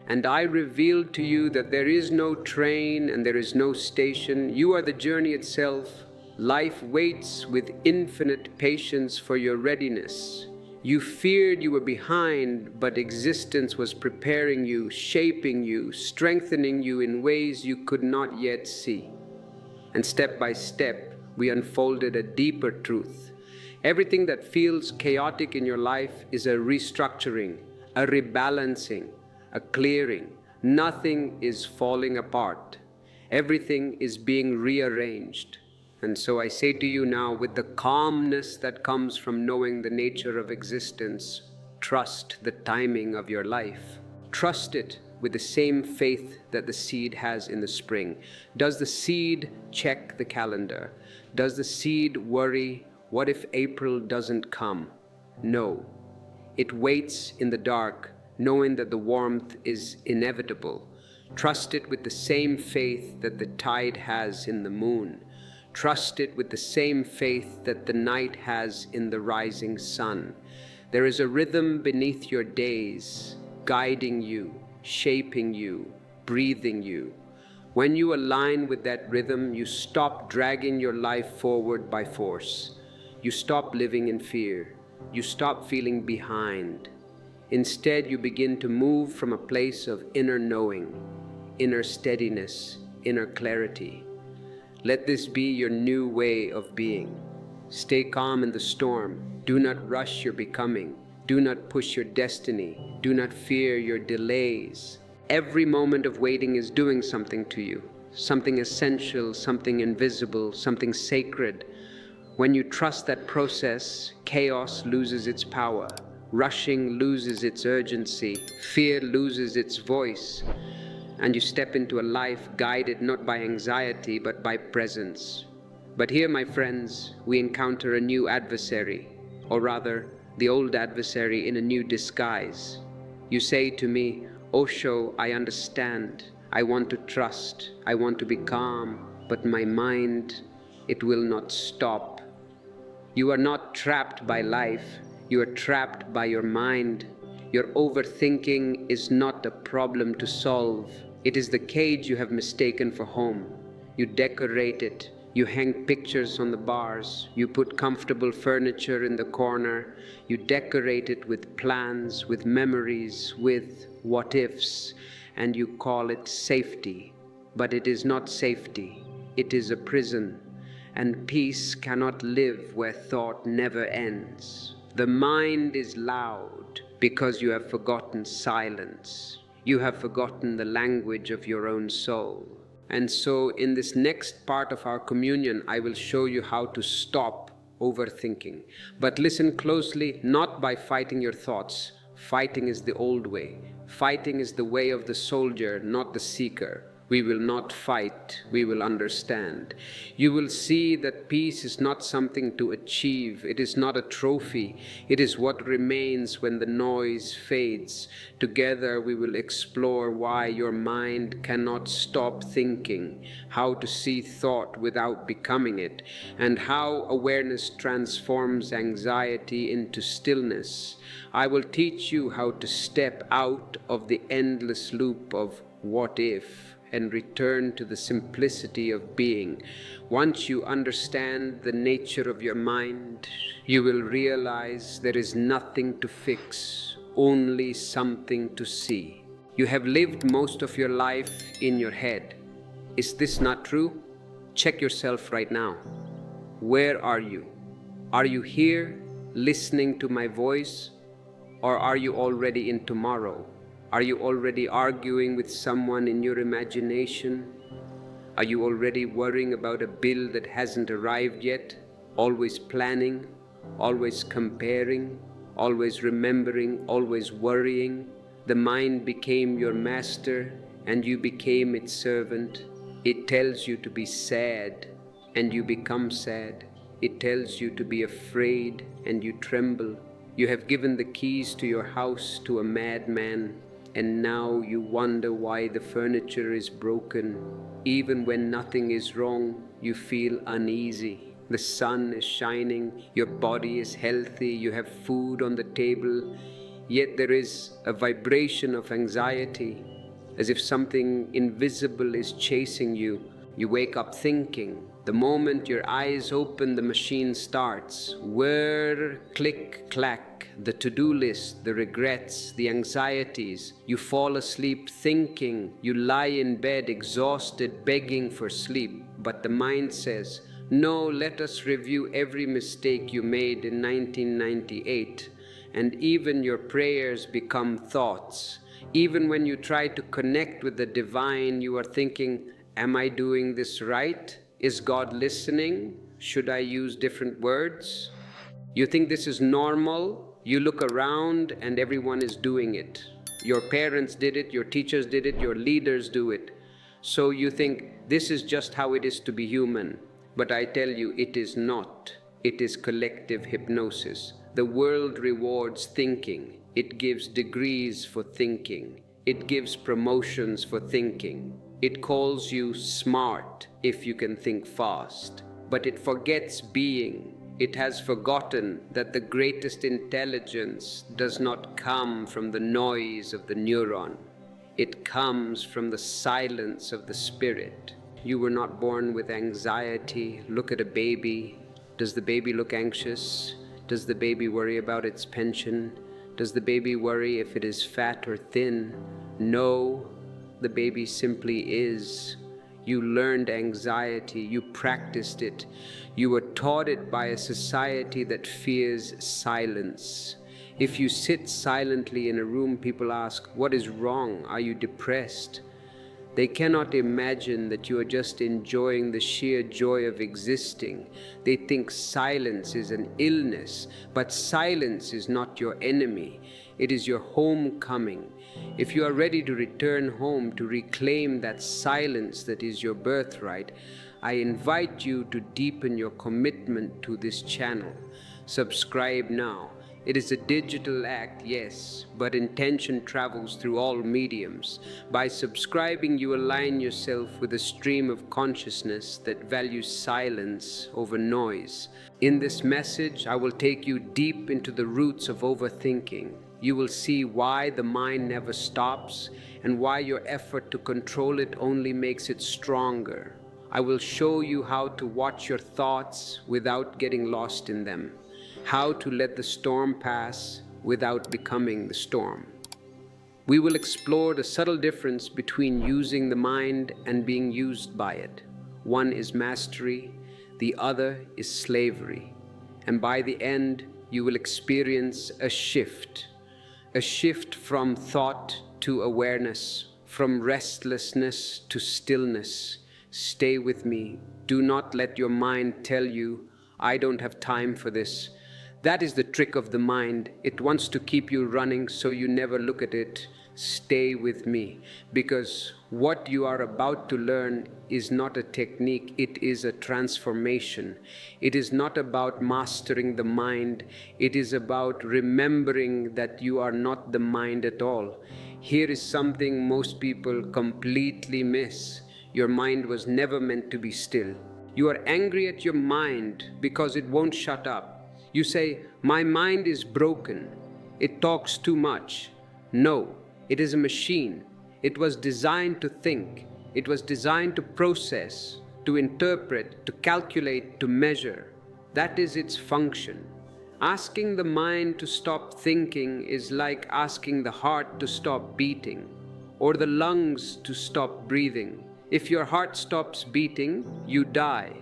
And I revealed to you that there is no train and there is no station. You are the journey itself. Life waits with infinite patience for your readiness. You feared you were behind, but existence was preparing you, shaping you, strengthening you in ways you could not yet see. And step by step, we unfolded a deeper truth. Everything that feels chaotic in your life is a restructuring, a rebalancing, a clearing. Nothing is falling apart. Everything is being rearranged. And so I say to you now, with the calmness that comes from knowing the nature of existence, trust the timing of your life. Trust it with the same faith that the seed has in the spring. Does the seed check the calendar? Does the seed worry, what if April doesn't come? No. It waits in the dark, knowing that the warmth is inevitable. Trust it with the same faith that the tide has in the moon. Trust it with the same faith that the night has in the rising sun. There is a rhythm beneath your days, guiding you, shaping you, breathing you. When you align with that rhythm, you stop dragging your life forward by force. You stop living in fear. You stop feeling behind. Instead, you begin to move from a place of inner knowing, inner steadiness, inner clarity. Let this be your new way of being. Stay calm in the storm. Do not rush your becoming. Do not push your destiny. Do not fear your delays. Every moment of waiting is doing something to you, something essential, something invisible, something sacred. When you trust that process, chaos loses its power. Rushing loses its urgency. Fear loses its voice. And you step into a life guided not by anxiety but by presence. But here, my friends, we encounter a new adversary, or rather, the old adversary in a new disguise. You say to me, Osho, I understand. I want to trust. I want to be calm. But my mind, it will not stop. You are not trapped by life. You are trapped by your mind. Your overthinking is not a problem to solve. It is the cage you have mistaken for home. You decorate it. You hang pictures on the bars. You put comfortable furniture in the corner. You decorate it with plans, with memories, with what-ifs, and you call it safety. But it is not safety. it is a prison, and peace cannot live where thought never ends. The mind is loud because you have forgotten silence. You have forgotten the language of your own soul. And so in this next part of our communion, I will show you how to stop overthinking. But listen closely, not by fighting your thoughts. Fighting is the old way. Fighting is the way of the soldier, not the seeker. We will not fight, we will understand. You will see that peace is not something to achieve, it is not a trophy, it is what remains when the noise fades. Together we will explore why your mind cannot stop thinking, how to see thought without becoming it, and how awareness transforms anxiety into stillness. I will teach you how to step out of the endless loop of what if and return to the simplicity of being. Once you understand the nature of your mind, you will realize there is nothing to fix, only something to see. You have lived most of your life in your head. Is this not true? Check yourself right now. Where are you? Are you here, listening to my voice? Or are you already in tomorrow? Are you already arguing with someone in your imagination? Are you already worrying about a bill that hasn't arrived yet? Always planning, always comparing, always remembering, always worrying. The mind became your master and you became its servant. It tells you to be sad and you become sad. It tells you to be afraid and you tremble. You have given the keys to your house to a madman, and now you wonder why the furniture is broken. Even when nothing is wrong, you feel uneasy. The sun is shining, your body is healthy, you have food on the table, yet there is a vibration of anxiety, as if something invisible is chasing you. You wake up thinking. The moment your eyes open, the machine starts. Whir, click, clack, the to-do list, the regrets, the anxieties. You fall asleep thinking. You lie in bed exhausted, begging for sleep. But the mind says, no, let us review every mistake you made in 1998. And even your prayers become thoughts. Even when you try to connect with the divine, you are thinking, am I doing this right? Is God listening? Should I use different words? You think this is normal? You look around and everyone is doing it. Your parents did it, your teachers did it, your leaders do it. So you think this is just how it is to be human. But I tell you, it is not. It is collective hypnosis. The world rewards thinking. It gives degrees for thinking. It gives promotions for thinking. It calls you smart if you can think fast, but it forgets being. It has forgotten that the greatest intelligence does not come from the noise of the neuron. It comes from the silence of the spirit. You were not born with anxiety. Look at a baby. Does the baby look anxious? Does the baby worry about its pension? Does the baby worry if it is fat or thin? No. The baby simply is. You learned anxiety, you practiced it. You were taught it by a society that fears silence. If you sit silently in a room, people ask, what is wrong? Are you depressed? They cannot imagine that you are just enjoying the sheer joy of existing. They think silence is an illness, but silence is not your enemy. It is your homecoming. If you are ready to return home to reclaim that silence that is your birthright, I invite you to deepen your commitment to this channel. Subscribe now. It is a digital act, yes, but intention travels through all mediums. By subscribing, you align yourself with a stream of consciousness that values silence over noise. In this message, I will take you deep into the roots of overthinking. You will see why the mind never stops and why your effort to control it only makes it stronger. I will show you how to watch your thoughts without getting lost in them. How to let the storm pass without becoming the storm. We will explore the subtle difference between using the mind and being used by it. One is mastery, the other is slavery. And by the end, you will experience a shift from thought to awareness, from restlessness to stillness. Stay with me. Do not let your mind tell you, I don't have time for this. That is the trick of the mind. It wants to keep you running so you never look at it. Stay with me, because what you are about to learn is not a technique, it is a transformation. It is not about mastering the mind, it is about remembering that you are not the mind at all. Here is something most people completely miss. Your mind was never meant to be still. You are angry at your mind because it won't shut up. You say, my mind is broken, it talks too much. No, it is a machine. It was designed to think. It was designed to process, to interpret, to calculate, to measure. That is its function. Asking the mind to stop thinking is like asking the heart to stop beating, or the lungs to stop breathing. If your heart stops beating, you die.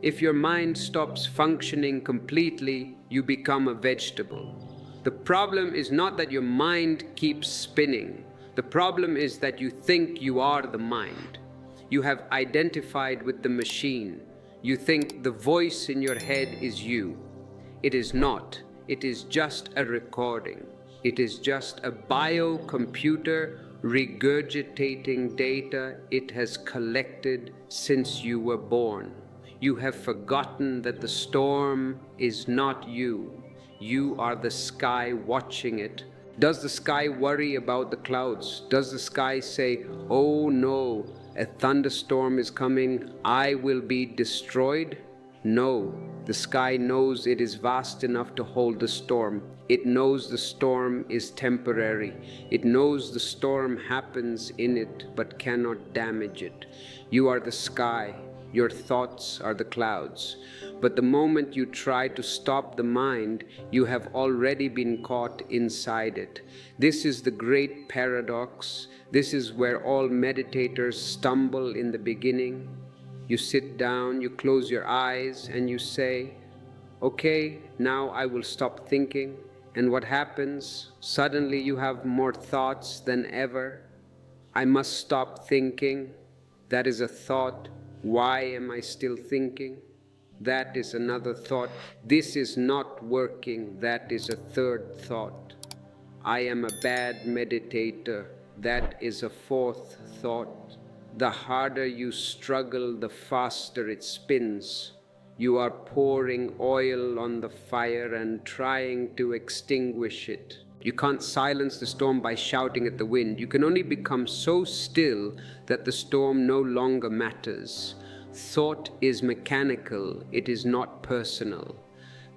If your mind stops functioning completely, you become a vegetable. The problem is not that your mind keeps spinning. The problem is that you think you are the mind. You have identified with the machine. You think the voice in your head is you. It is not. It is just a recording. It is just a biocomputer regurgitating data it has collected since you were born. You have forgotten that the storm is not you. You are the sky watching it. Does the sky worry about the clouds? Does the sky say, oh no, a thunderstorm is coming, I will be destroyed? No, the sky knows it is vast enough to hold the storm. It knows the storm is temporary. It knows the storm happens in it but cannot damage it. You are the sky. Your thoughts are the clouds. But the moment you try to stop the mind, you have already been caught inside it. This is the great paradox. This is where all meditators stumble in the beginning. You sit down, you close your eyes, and you say, okay, now I will stop thinking. And what happens? Suddenly you have more thoughts than ever. I must stop thinking. That is a thought. Why am I still thinking? That is another thought. This is not working. That is a third thought. I am a bad meditator. That is a fourth thought. The harder you struggle, the faster it spins. You are pouring oil on the fire and trying to extinguish it. You can't silence the storm by shouting at the wind. You can only become so still that the storm no longer matters. Thought is mechanical, it is not personal.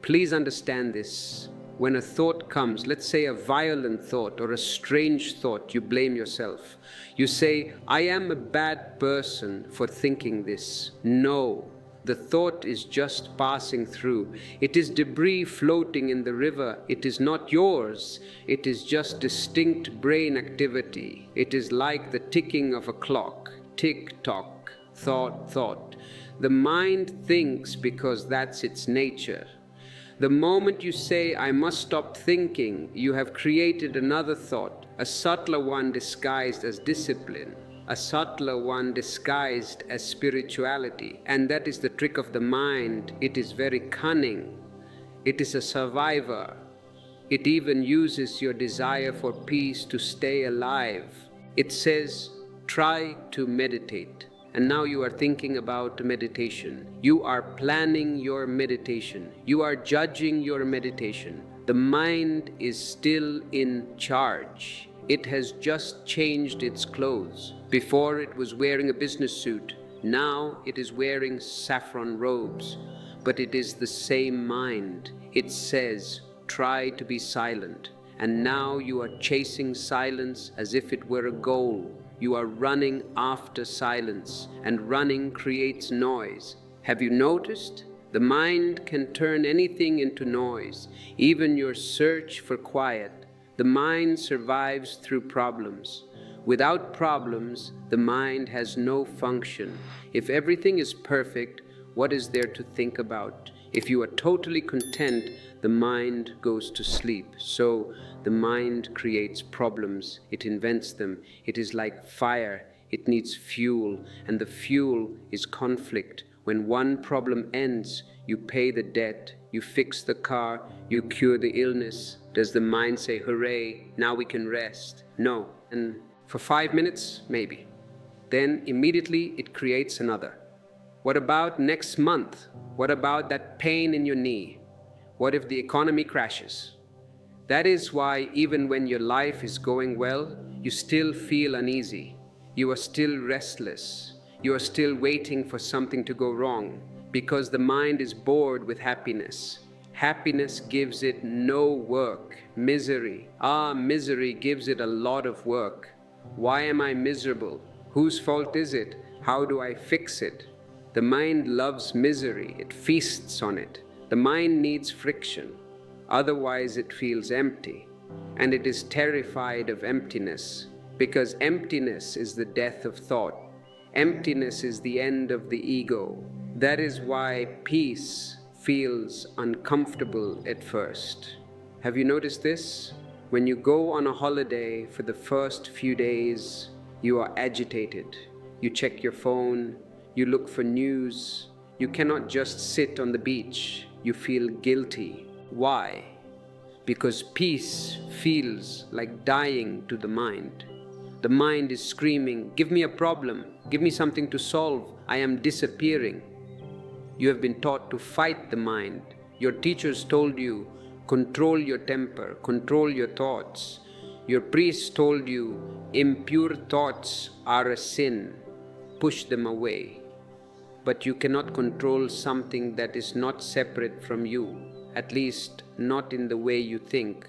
Please understand this. When a thought comes, let's say a violent thought or a strange thought, you blame yourself. You say, I am a bad person for thinking this. No. The thought is just passing through. It is debris floating in the river. It is not yours. It is just distinct brain activity. It is like the ticking of a clock. Tick-tock, thought. The mind thinks because that's its nature. The moment you say, I must stop thinking, you have created another thought, a subtler one disguised as discipline. A subtler one disguised as spirituality. And that is the trick of the mind. It is very cunning. It is a survivor. It even uses your desire for peace to stay alive. It says, try to meditate. And now you are thinking about meditation. You are planning your meditation. You are judging your meditation. The mind is still in charge. It has just changed its clothes. Before it was wearing a business suit. Now it is wearing saffron robes. But it is the same mind. It says, try to be silent. And now you are chasing silence as if it were a goal. You are running after silence. And running creates noise. Have you noticed? The mind can turn anything into noise. Even your search for quiet. The mind survives through problems. Without problems, the mind has no function. If everything is perfect, what is there to think about? If you are totally content, the mind goes to sleep. So the mind creates problems, it invents them. It is like fire, it needs fuel, and the fuel is conflict. When one problem ends, you pay the debt, you fix the car, you cure the illness. Does the mind say, hooray, now we can rest? No. And for 5 minutes, maybe. Then immediately it creates another. What about next month? What about that pain in your knee? What if the economy crashes? That is why even when your life is going well, you still feel uneasy. You are still restless. You are still waiting for something to go wrong because the mind is bored with happiness. Happiness gives it no work. Misery. Misery gives it a lot of work. Why am I miserable? Whose fault is it? How do I fix it? The mind loves misery. It feasts on it. The mind needs friction. Otherwise it feels empty. And it is terrified of emptiness because emptiness is the death of thought. Emptiness is the end of the ego. That is why peace feels uncomfortable at first. Have you noticed this? When you go on a holiday for the first few days, you are agitated. You check your phone, you look for news. You cannot just sit on the beach. You feel guilty. Why? Because peace feels like dying to the mind. The mind is screaming, give me a problem, give me something to solve, I am disappearing. You have been taught to fight the mind. Your teachers told you, control your temper, control your thoughts. Your priest told you, impure thoughts are a sin, push them away. But you cannot control something that is not separate from you, at least not in the way you think.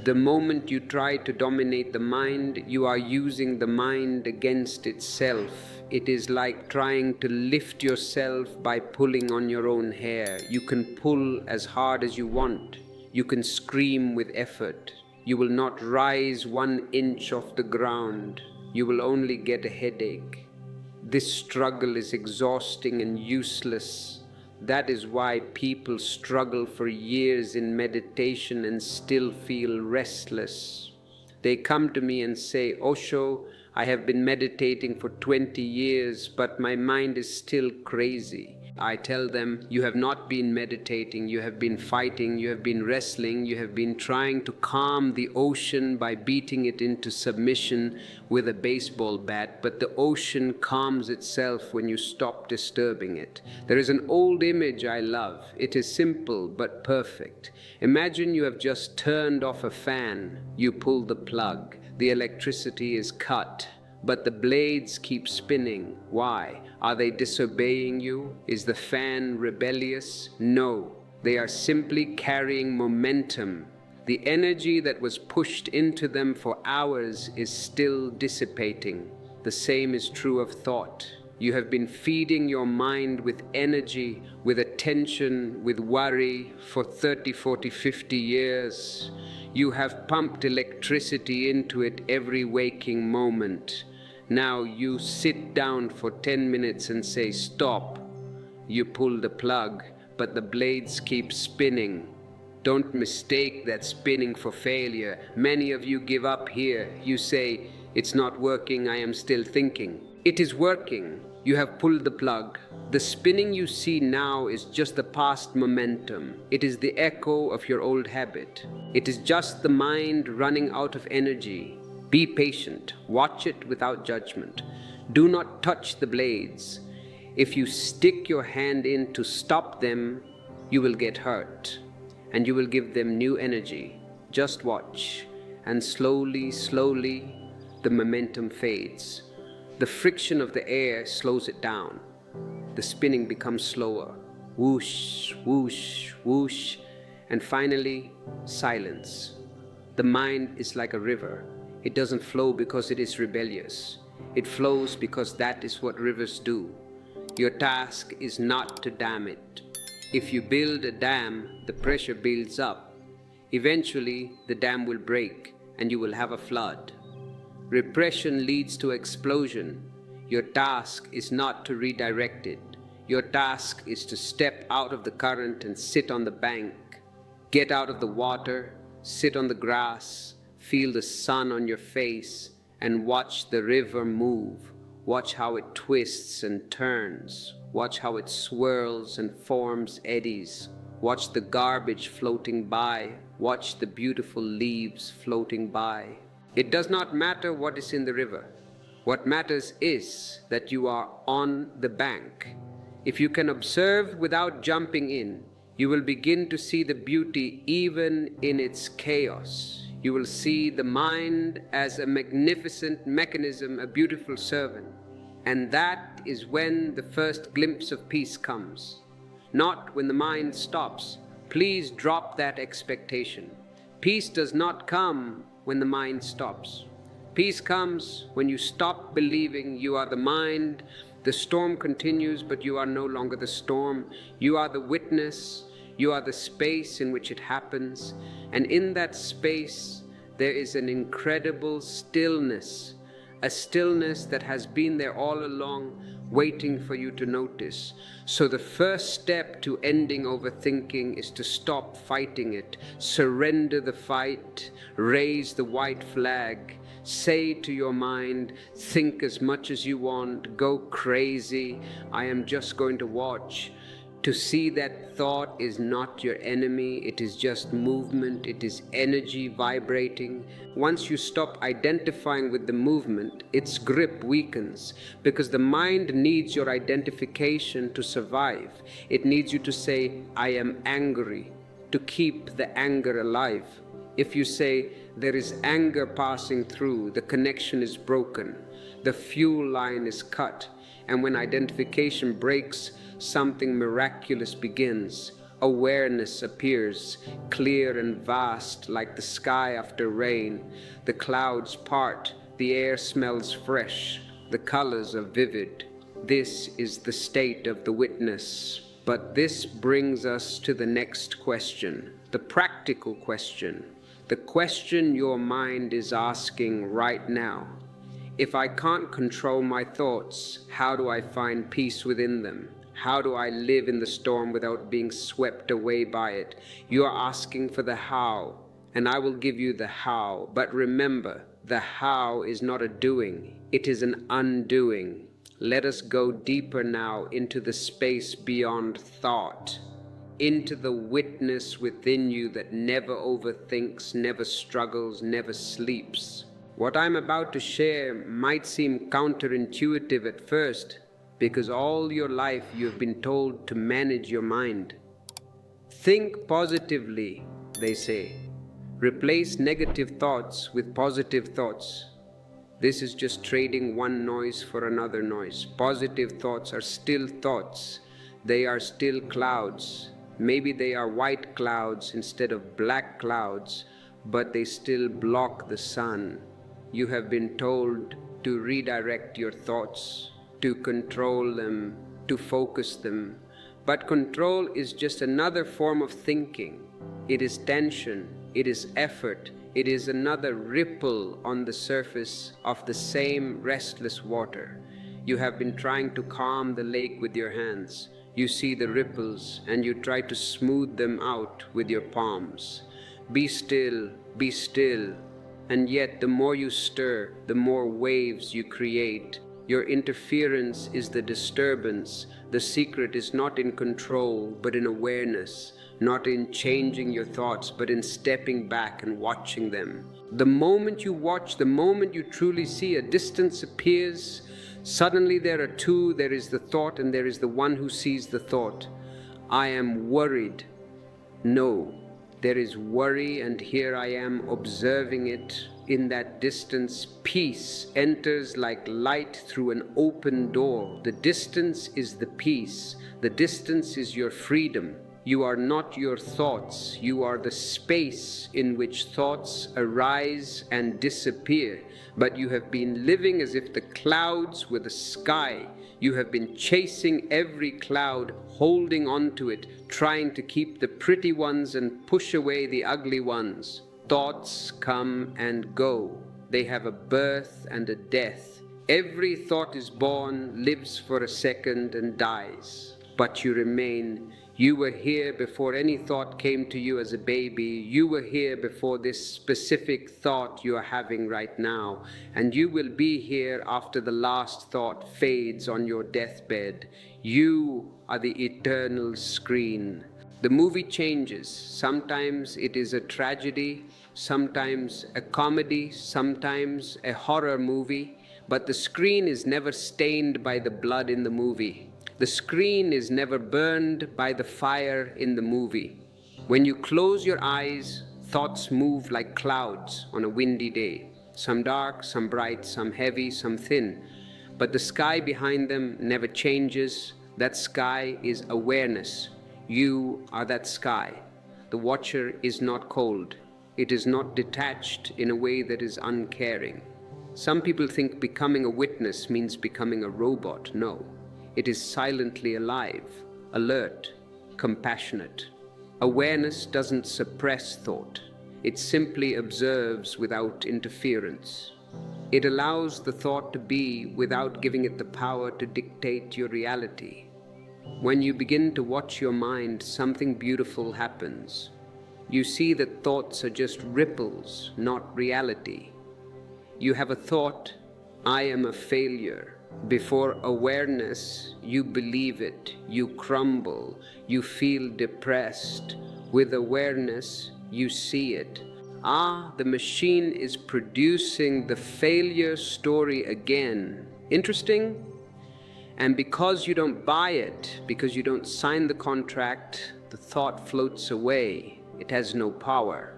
The moment you try to dominate the mind, you are using the mind against itself. It is like trying to lift yourself by pulling on your own hair. You can pull as hard as you want. You can scream with effort. You will not rise 1 inch off the ground. You will only get a headache. This struggle is exhausting and useless. That is why people struggle for years in meditation and still feel restless. They come to me and say, Osho, I have been meditating for 20 years, but my mind is still crazy. I tell them, you have not been meditating, you have been fighting, you have been wrestling, you have been trying to calm the ocean by beating it into submission with a baseball bat, but the ocean calms itself when you stop disturbing it. There is an old image I love. It is simple but perfect. Imagine you have just turned off a fan. You pull the plug. The electricity is cut, but the blades keep spinning. Why? Are they disobeying you? Is the fan rebellious? No, they are simply carrying momentum. The energy that was pushed into them for hours is still dissipating. The same is true of thought. You have been feeding your mind with energy, with attention, with worry for 30, 40, 50 years. You have pumped electricity into it every waking moment. Now you sit down for 10 minutes and say, stop. You pull the plug, but the blades keep spinning. Don't mistake that spinning for failure. Many of you give up here. You say, it's not working, I am still thinking. It is working. You have pulled the plug. The spinning you see now is just the past momentum. It is the echo of your old habit. It is just the mind running out of energy. Be patient. Watch it without judgment. Do not touch the blades. If you stick your hand in to stop them, you will get hurt, and you will give them new energy. Just watch, and slowly, slowly, the momentum fades. The friction of the air slows it down. The spinning becomes slower. Whoosh, whoosh, whoosh, and finally, silence. The mind is like a river. It doesn't flow because it is rebellious. It flows because that is what rivers do. Your task is not to dam it. If you build a dam, the pressure builds up. Eventually, the dam will break and you will have a flood. Repression leads to explosion. Your task is not to redirect it. Your task is to step out of the current and sit on the bank. Get out of the water, sit on the grass, feel the sun on your face, and watch the river move. Watch how it twists and turns. Watch how it swirls and forms eddies. Watch the garbage floating by. Watch the beautiful leaves floating by. It does not matter what is in the river. What matters is that you are on the bank. If you can observe without jumping in, you will begin to see the beauty even in its chaos. You will see the mind as a magnificent mechanism, a beautiful servant. And that is when the first glimpse of peace comes. Not when the mind stops. Please drop that expectation. Peace does not come when the mind stops. Peace comes when you stop believing you are the mind. The storm continues, but you are no longer the storm. You are the witness. You are the space in which it happens. And in that space, there is an incredible stillness, a stillness that has been there all along, waiting for you to notice. So the first step to ending overthinking is to stop fighting it, surrender the fight, raise the white flag, say to your mind, think as much as you want, go crazy, I am just going to watch. To see that thought is not your enemy, it is just movement, it is energy vibrating. Once you stop identifying with the movement, its grip weakens, because the mind needs your identification to survive. It needs you to say, I am angry, to keep the anger alive. If you say, there is anger passing through, the connection is broken, the fuel line is cut, and when identification breaks, something miraculous begins. Awareness appears, clear and vast like the sky after rain. The clouds part, the air smells fresh, the colors are vivid. This is the state of the witness. But this brings us to the next question, the practical question, the question your mind is asking right now. If I can't control my thoughts, how do I find peace within them? How do I live in the storm without being swept away by it? You are asking for the how, and I will give you the how. But remember, the how is not a doing, it is an undoing. Let us go deeper now into the space beyond thought, into the witness within you that never overthinks, never struggles, never sleeps. What I'm about to share might seem counterintuitive at first, because all your life you have been told to manage your mind. Think positively, they say. Replace negative thoughts with positive thoughts. This is just trading one noise for another noise. Positive thoughts are still thoughts. They are still clouds. Maybe they are white clouds instead of black clouds, but they still block the sun. You have been told to redirect your thoughts, to control them, to focus them. But control is just another form of thinking. It is tension, it is effort, it is another ripple on the surface of the same restless water. You have been trying to calm the lake with your hands. You see the ripples and you try to smooth them out with your palms. Be still, be still. And yet the more you stir, the more waves you create. Your interference is the disturbance. The secret is not in control, but in awareness. Not in changing your thoughts, but in stepping back and watching them. The moment you watch, the moment you truly see, a distance appears. Suddenly there are two. There is the thought and there is the one who sees the thought. I am worried. No, there is worry, and here I am observing it. In that distance, peace enters like light through an open door. The distance is the peace. The distance is your freedom. You are not your thoughts. You are the space in which thoughts arise and disappear. But you have been living as if the clouds were the sky. You have been chasing every cloud, holding on to it, trying to keep the pretty ones and push away the ugly ones. Thoughts come and go. They have a birth and a death. Every thought is born, lives for a second, and dies. But you remain. You were here before any thought came to you as a baby. You were here before this specific thought you are having right now. And you will be here after the last thought fades on your deathbed. You are the eternal screen. The movie changes. Sometimes it is a tragedy, sometimes a comedy, sometimes a horror movie. But the screen is never stained by the blood in the movie. The screen is never burned by the fire in the movie. When you close your eyes, thoughts move like clouds on a windy day. Some dark, some bright, some heavy, some thin. But the sky behind them never changes. That sky is awareness. You are that sky. The watcher is not cold. It is not detached in a way that is uncaring. Some people think becoming a witness means becoming a robot. No, it is silently alive, alert, compassionate. Awareness doesn't suppress thought. It simply observes without interference. It allows the thought to be without giving it the power to dictate your reality. When you begin to watch your mind, something beautiful happens. You see that thoughts are just ripples, not reality. You have a thought, I am a failure. Before awareness, you believe it, you crumble, you feel depressed. With awareness, you see it. The machine is producing the failure story again. Interesting? And because you don't buy it, because you don't sign the contract, the thought floats away. It has no power.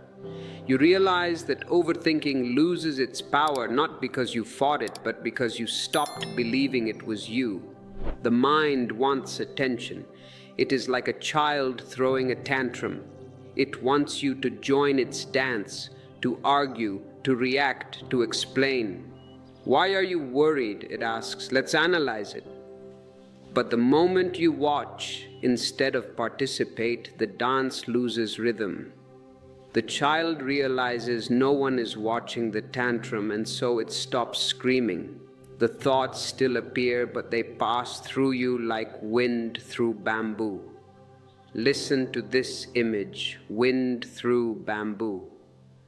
You realize that overthinking loses its power not because you fought it, but because you stopped believing it was you. The mind wants attention. It is like a child throwing a tantrum. It wants you to join its dance, to argue, to react, to explain. Why are you worried? It asks. Let's analyze it. But the moment you watch instead of participate, the dance loses rhythm. The child realizes no one is watching the tantrum, and so it stops screaming. The thoughts still appear, but they pass through you like wind through bamboo. Listen to this image, wind through bamboo.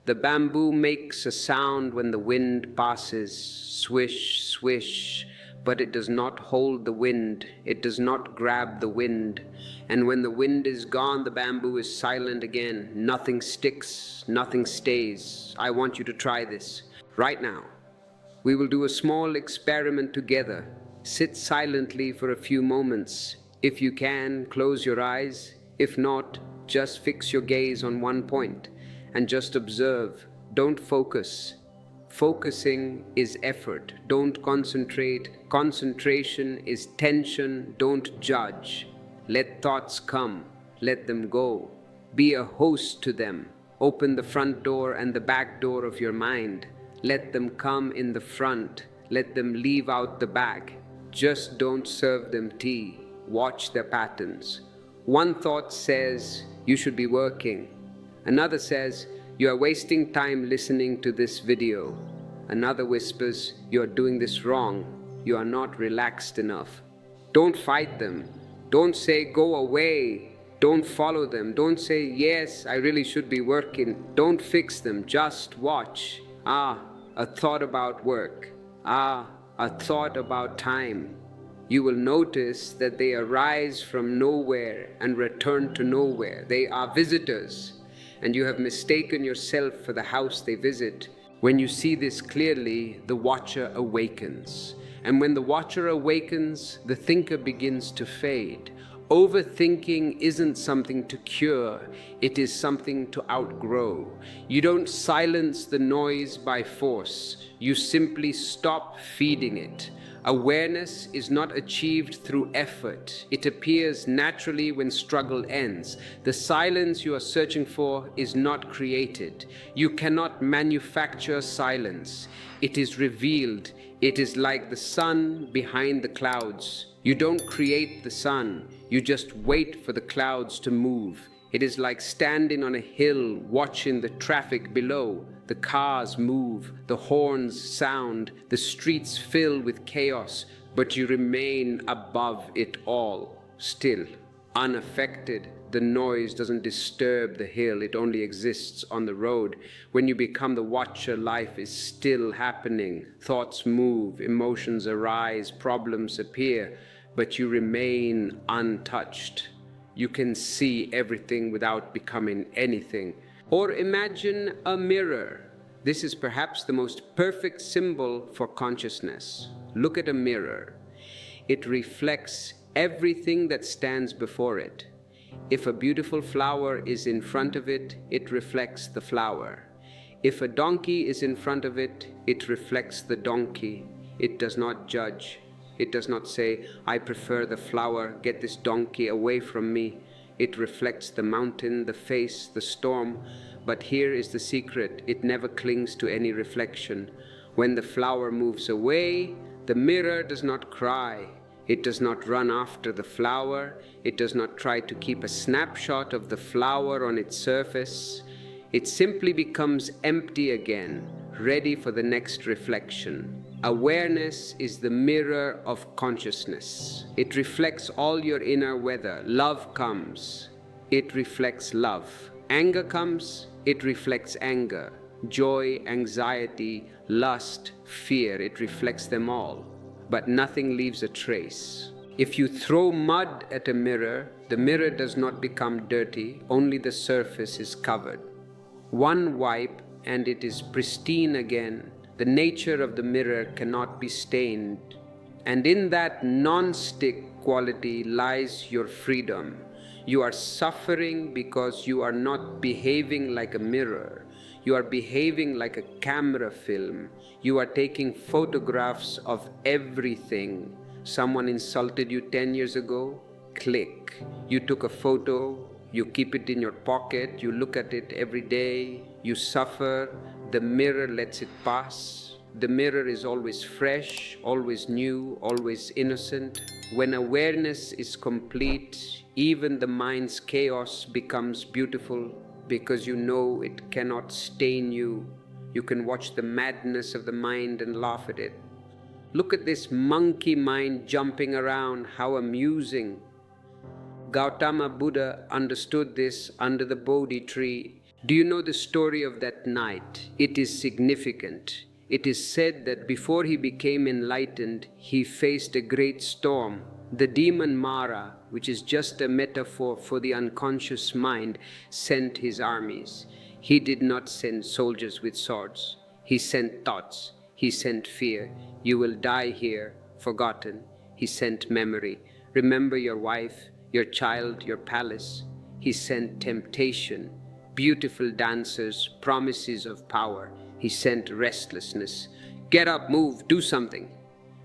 The bamboo makes a sound when the wind passes, swish, swish, but it does not hold the wind, it does not grab the wind. And when the wind is gone, the bamboo is silent again. Nothing sticks, nothing stays. I want you to try this right now. We will do a small experiment together. Sit silently for a few moments. If you can, close your eyes. If not, just fix your gaze on one point and just observe. Don't focus. Focusing is effort. Don't concentrate. Concentration is tension. Don't judge. Let thoughts come. Let them go. Be a host to them. Open the front door and the back door of your mind. Let them come in the front. Let them leave out the back. Just don't serve them tea. Watch their patterns. One thought says, you should be working. Another says, you are wasting time listening to this video. Another whispers, you are doing this wrong. You are not relaxed enough. Don't fight them. Don't say, go away. Don't follow them. Don't say, yes, I really should be working. Don't fix them. Just watch. A thought about work. A thought about time. You will notice that they arise from nowhere and return to nowhere. They are visitors, and you have mistaken yourself for the house they visit. When you see this clearly, the watcher awakens. And when the watcher awakens, the thinker begins to fade. Overthinking isn't something to cure, it is something to outgrow. You don't silence the noise by force, you simply stop feeding it. Awareness is not achieved through effort. It appears naturally when struggle ends. The silence you are searching for is not created. You cannot manufacture silence. It is revealed. It is like the sun behind the clouds. You don't create the sun. You just wait for the clouds to move. It is like standing on a hill watching the traffic below. The cars move, the horns sound, the streets fill with chaos, but you remain above it all, still, unaffected. The noise doesn't disturb the hill, it only exists on the road. When you become the watcher, life is still happening. Thoughts move, emotions arise, problems appear, but you remain untouched. You can see everything without becoming anything. Or imagine a mirror. This is perhaps the most perfect symbol for consciousness. Look at a mirror. It reflects everything that stands before it. If a beautiful flower is in front of it, it reflects the flower. If a donkey is in front of it, it reflects the donkey. It does not judge. It does not say, I prefer the flower, get this donkey away from me. It reflects the mountain, the face, the storm. But here is the secret, it never clings to any reflection. When the flower moves away, the mirror does not cry. It does not run after the flower. It does not try to keep a snapshot of the flower on its surface. It simply becomes empty again, ready for the next reflection. Awareness is the mirror of consciousness. It reflects all your inner weather. Love comes, it reflects love. Anger comes, it reflects anger. Joy, anxiety, lust, fear, it reflects them all. But nothing leaves a trace. If you throw mud at a mirror, the mirror does not become dirty, only the surface is covered. One wipe and it is pristine again. The nature of the mirror cannot be stained. And in that non-stick quality lies your freedom. You are suffering because you are not behaving like a mirror. You are behaving like a camera film. You are taking photographs of everything. Someone insulted you 10 years ago? Click. You took a photo, you keep it in your pocket, you look at it every day, you suffer, the mirror lets it pass. The mirror is always fresh, always new, always innocent. When awareness is complete, even the mind's chaos becomes beautiful because you know it cannot stain you. You can watch the madness of the mind and laugh at it. Look at this monkey mind jumping around, how amusing. Gautama Buddha understood this under the Bodhi tree. Do you know the story of that night? It is significant. It is said that before he became enlightened, he faced a great storm. The demon Mara, which is just a metaphor for the unconscious mind, sent his armies. He did not send soldiers with swords. He sent thoughts. He sent fear. You will die here, forgotten. He sent memory. Remember your wife, your child, your palace. He sent temptation, beautiful dancers, promises of power. He sent restlessness. Get up, move, do something.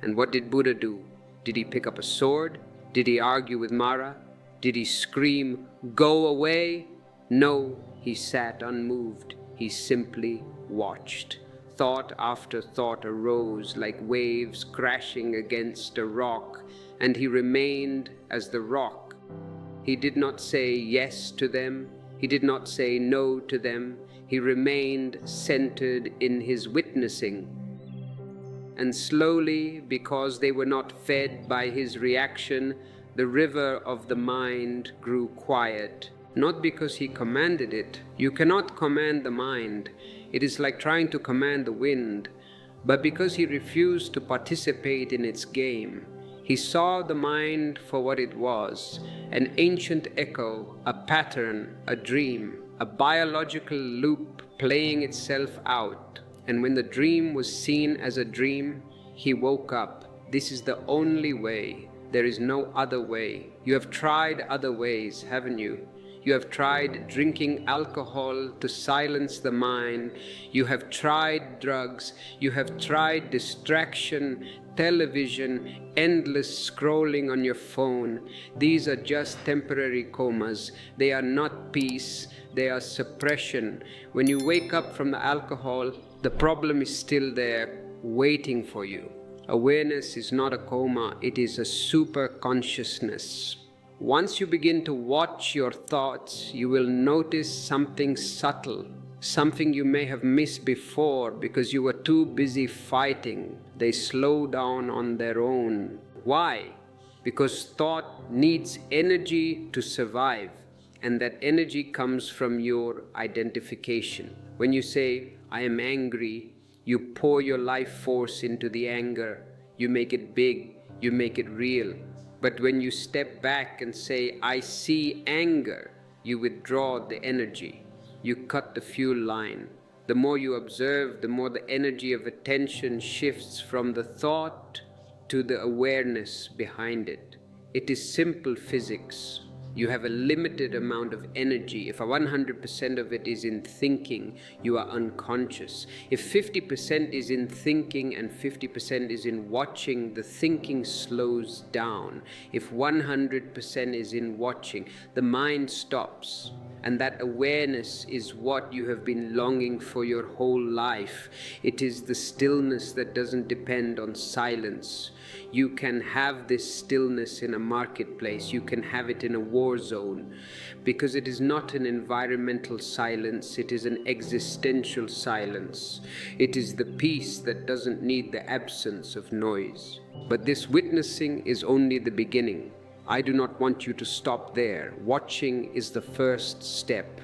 And what did Buddha do? Did he pick up a sword? Did he argue with Mara? Did he scream, go away? No, he sat unmoved. He simply watched. Thought after thought arose like waves crashing against a rock, and he remained as the rock. He did not say yes to them. He did not say no to them. He remained centered in his witnessing. And slowly, because they were not fed by his reaction, the river of the mind grew quiet. Not because he commanded it. You cannot command the mind. It is like trying to command the wind. But because he refused to participate in its game. He saw the mind for what it was, an ancient echo, a pattern, a dream, a biological loop playing itself out. And when the dream was seen as a dream, he woke up. This is the only way. There is no other way. You have tried other ways, haven't you? You have tried drinking alcohol to silence the mind. You have tried drugs. You have tried distraction, television, endless scrolling on your phone. These are just temporary comas. They are not peace. They are suppression. When you wake up from the alcohol, the problem is still there, waiting for you. Awareness is not a coma. It is a super consciousness. Once you begin to watch your thoughts, you will notice something subtle, something you may have missed before because you were too busy fighting. They slow down on their own. Why? Because thought needs energy to survive, and that energy comes from your identification. When you say, I am angry, you pour your life force into the anger, you make it big, you make it real. But when you step back and say, I see anger, you withdraw the energy. You cut the fuel line. The more you observe, the more the energy of attention shifts from the thought to the awareness behind it. It is simple physics. You have a limited amount of energy. If 100% of it is in thinking, you are unconscious. If 50% is in thinking and 50% is in watching, the thinking slows down. If 100% is in watching, the mind stops. And that awareness is what you have been longing for your whole life. It is the stillness that doesn't depend on silence. You can have this stillness in a marketplace. You can have it in a war zone, because it is not an environmental silence. It is an existential silence. It is the peace that doesn't need the absence of noise. But this witnessing is only the beginning. I do not want you to stop there. Watching is the first step.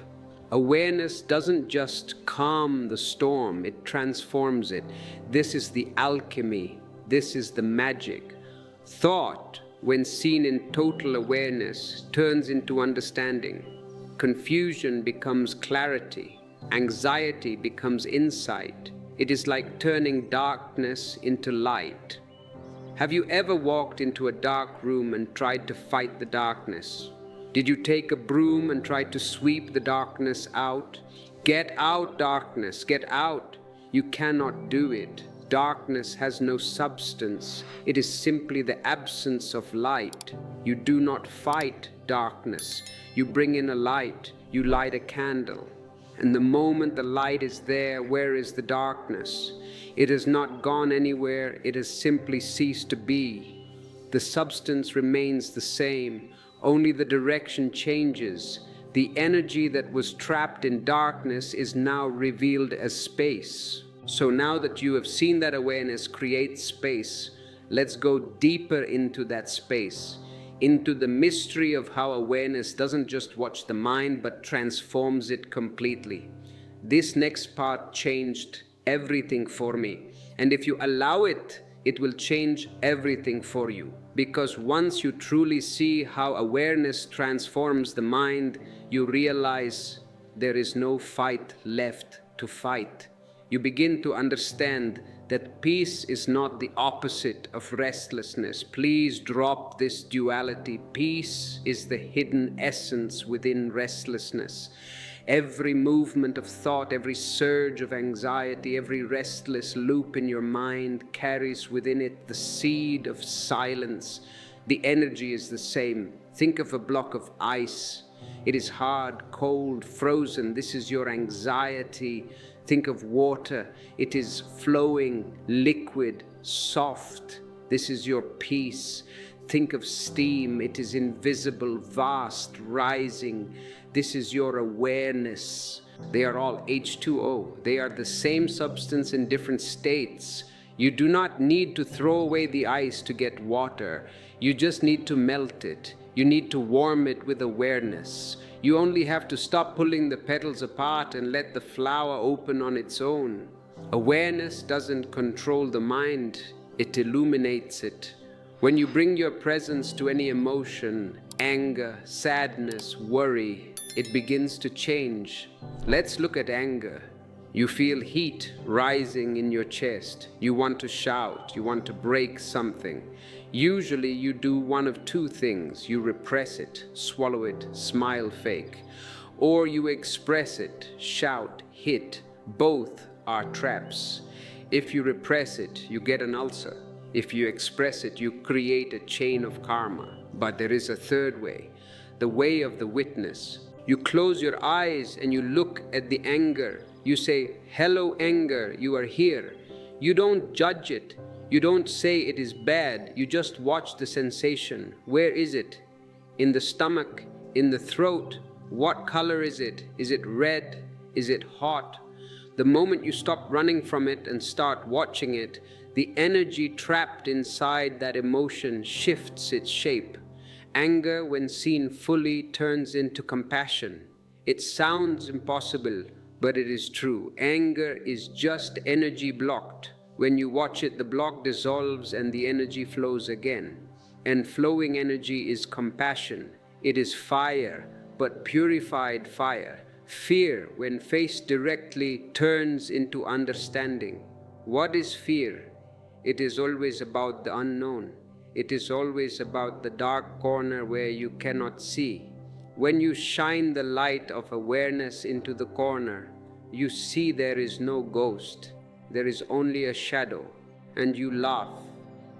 Awareness doesn't just calm the storm, it transforms it. This is the alchemy. This is the magic. Thought, when seen in total awareness, turns into understanding. Confusion becomes clarity. Anxiety becomes insight. It is like turning darkness into light. Have you ever walked into a dark room and tried to fight the darkness? Did you take a broom and try to sweep the darkness out? Get out, darkness, get out. You cannot do it. Darkness has no substance. It is simply the absence of light. You do not fight darkness. You bring in a light. You light a candle. And the moment the light is there, where is the darkness? It has not gone anywhere. It has simply ceased to be. The substance remains the same. Only the direction changes. The energy that was trapped in darkness is now revealed as space. So now that you have seen that awareness create space, let's go deeper into that space, into the mystery of how awareness doesn't just watch the mind but transforms it completely. This next part changed everything for me, and if you allow it, it will change everything for you. Because once you truly see how awareness transforms the mind, you realize there is no fight left to fight. You begin to understand that peace is not the opposite of restlessness. Please drop this duality. Peace is the hidden essence within restlessness. Every movement of thought, every surge of anxiety, every restless loop in your mind carries within it the seed of silence. The energy is the same. Think of a block of ice. It is hard, cold, frozen. This is your anxiety. Think of water. It is flowing, liquid, soft. This is your peace. Think of steam. It is invisible, vast, rising. This is your awareness. They are all H2O. They are the same substance in different states. You do not need to throw away the ice to get water. You just need to melt it. You need to warm it with awareness. You only have to stop pulling the petals apart and let the flower open on its own. Awareness doesn't control the mind, it illuminates it. When you bring your presence to any emotion, anger, sadness, worry, it begins to change. Let's look at anger. You feel heat rising in your chest. You want to shout. You want to break something. Usually you do one of two things. You repress it, swallow it, smile fake. Or you express it, shout, hit. Both are traps. If you repress it, you get an ulcer. If you express it, you create a chain of karma. But there is a third way, the way of the witness. You close your eyes and you look at the anger. You say, hello anger, you are here. You don't judge it. You don't say it is bad. You just watch the sensation. Where is it? in the stomach, in the throat. What color is it? Is it red? Is it hot? The moment you stop running from it and start watching it, the energy trapped inside that emotion shifts its shape. Anger, when seen fully, turns into compassion. It sounds impossible, but it is true. Anger is just energy blocked. When you watch it, the block dissolves and the energy flows again. And flowing energy is compassion. It is fire, but purified fire. Fear, when faced directly, turns into understanding. What is fear? It is always about the unknown. It is always about the dark corner where you cannot see. When you shine the light of awareness into the corner, you see there is no ghost. There is only a shadow, and you laugh.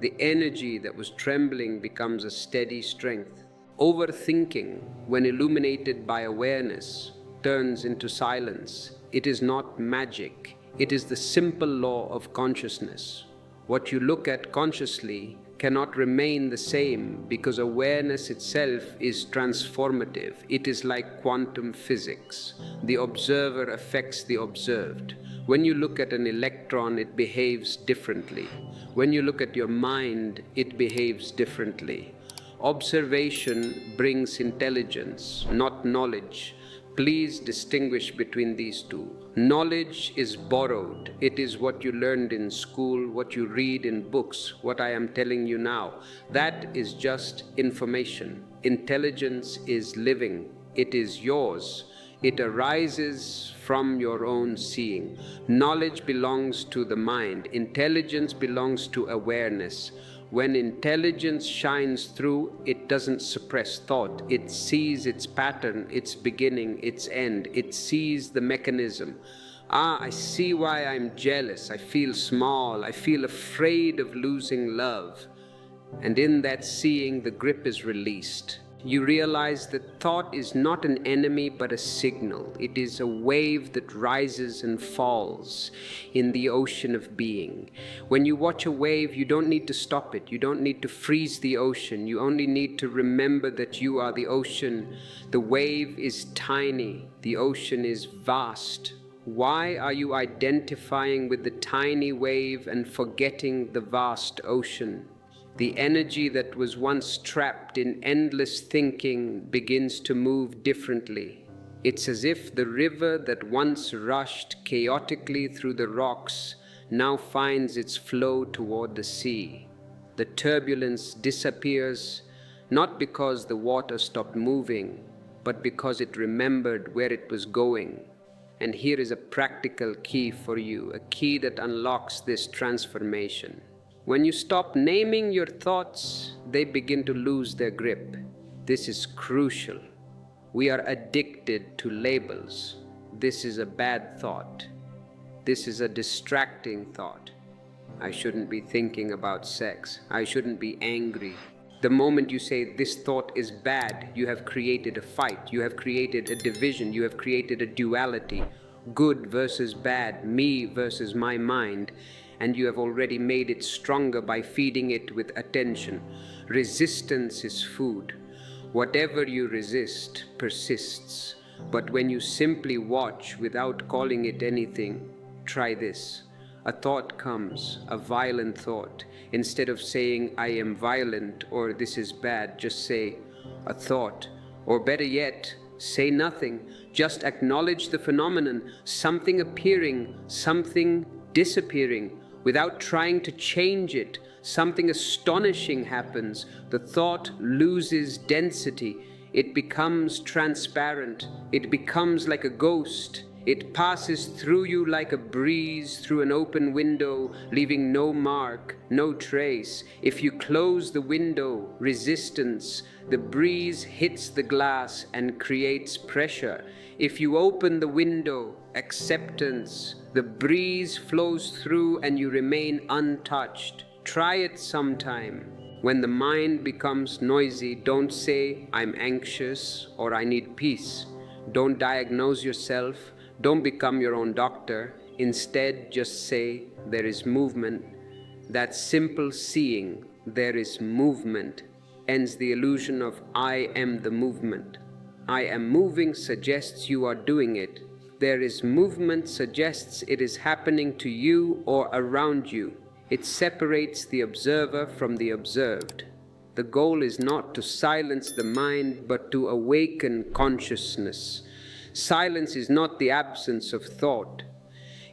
The energy that was trembling becomes a steady strength. Overthinking, when illuminated by awareness, turns into silence. It is not magic. It is the simple law of consciousness. What you look at consciously cannot remain the same because awareness itself is transformative. It is like quantum physics. The observer affects the observed. When you look at an electron, it behaves differently. When you look at your mind, it behaves differently. Observation brings intelligence, not knowledge. Please distinguish between these two. Knowledge is borrowed. It is what you learned in school, what you read in books, what I am telling you now. That is just information. Intelligence is living. It is yours. It arises from your own seeing. Knowledge belongs to the mind. Intelligence belongs to awareness. When intelligence shines through, it doesn't suppress thought. It sees its pattern, its beginning, its end. It sees the mechanism. I see why I'm jealous. I feel small. I feel afraid of losing love. And in that seeing, the grip is released. You realize that thought is not an enemy but a signal. It is a wave that rises and falls in the ocean of being. When you watch a wave, you don't need to stop it. You don't need to freeze the ocean. You only need to remember that you are the ocean. The wave is tiny. The ocean is vast. Why are you identifying with the tiny wave and forgetting the vast ocean? The energy that was once trapped in endless thinking begins to move differently. It's as if the river that once rushed chaotically through the rocks now finds its flow toward the sea. The turbulence disappears, not because the water stopped moving, but because it remembered where it was going. And here is a practical key for you, a key that unlocks this transformation. When you stop naming your thoughts, they begin to lose their grip. This is crucial. We are addicted to labels. This is a bad thought. This is a distracting thought. I shouldn't be thinking about sex. I shouldn't be angry. The moment you say this thought is bad, you have created a fight. You have created a division. You have created a duality. Good versus bad, me versus my mind. And you have already made it stronger by feeding it with attention. Resistance is food. Whatever you resist persists. But when you simply watch without calling it anything, try this. A thought comes, a violent thought. Instead of saying, I am violent or this is bad, just say, a thought. Or better yet, say nothing. Just acknowledge the phenomenon, something appearing, something disappearing. Without trying to change it, something astonishing happens. The thought loses density. It becomes transparent. It becomes like a ghost. It passes through you like a breeze through an open window, leaving no mark, no trace. If you close the window, resistance, the breeze hits the glass and creates pressure. If you open the window, acceptance, the breeze flows through and you remain untouched. Try it sometime. When the mind becomes noisy, don't say, I'm anxious or I need peace. Don't diagnose yourself. Don't become your own doctor. Instead, just say, there is movement. That simple seeing, there is movement, ends the illusion of I am the movement. I am moving suggests you are doing it. There is movement suggests it is happening to you or around you. It separates the observer from the observed. The goal is not to silence the mind, but to awaken consciousness. Silence is not the absence of thought.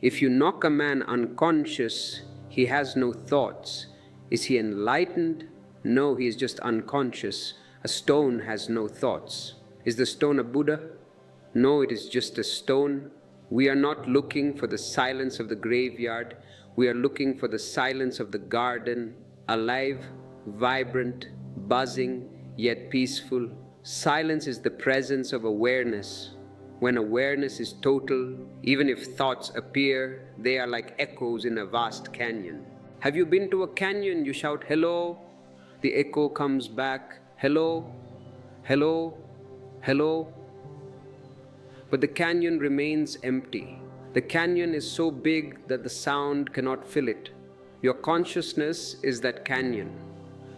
If you knock a man unconscious, he has no thoughts. Is he enlightened? No, he is just unconscious. A stone has no thoughts. Is the stone a Buddha? No, it is just a stone. We are not looking for the silence of the graveyard. We are looking for the silence of the garden, alive, vibrant, buzzing, yet peaceful. Silence is the presence of awareness. When awareness is total, even if thoughts appear, they are like echoes in a vast canyon. Have you been to a canyon? You shout, hello. The echo comes back, hello, hello, hello. But the canyon remains empty. The canyon is so big that the sound cannot fill it. Your consciousness is that canyon.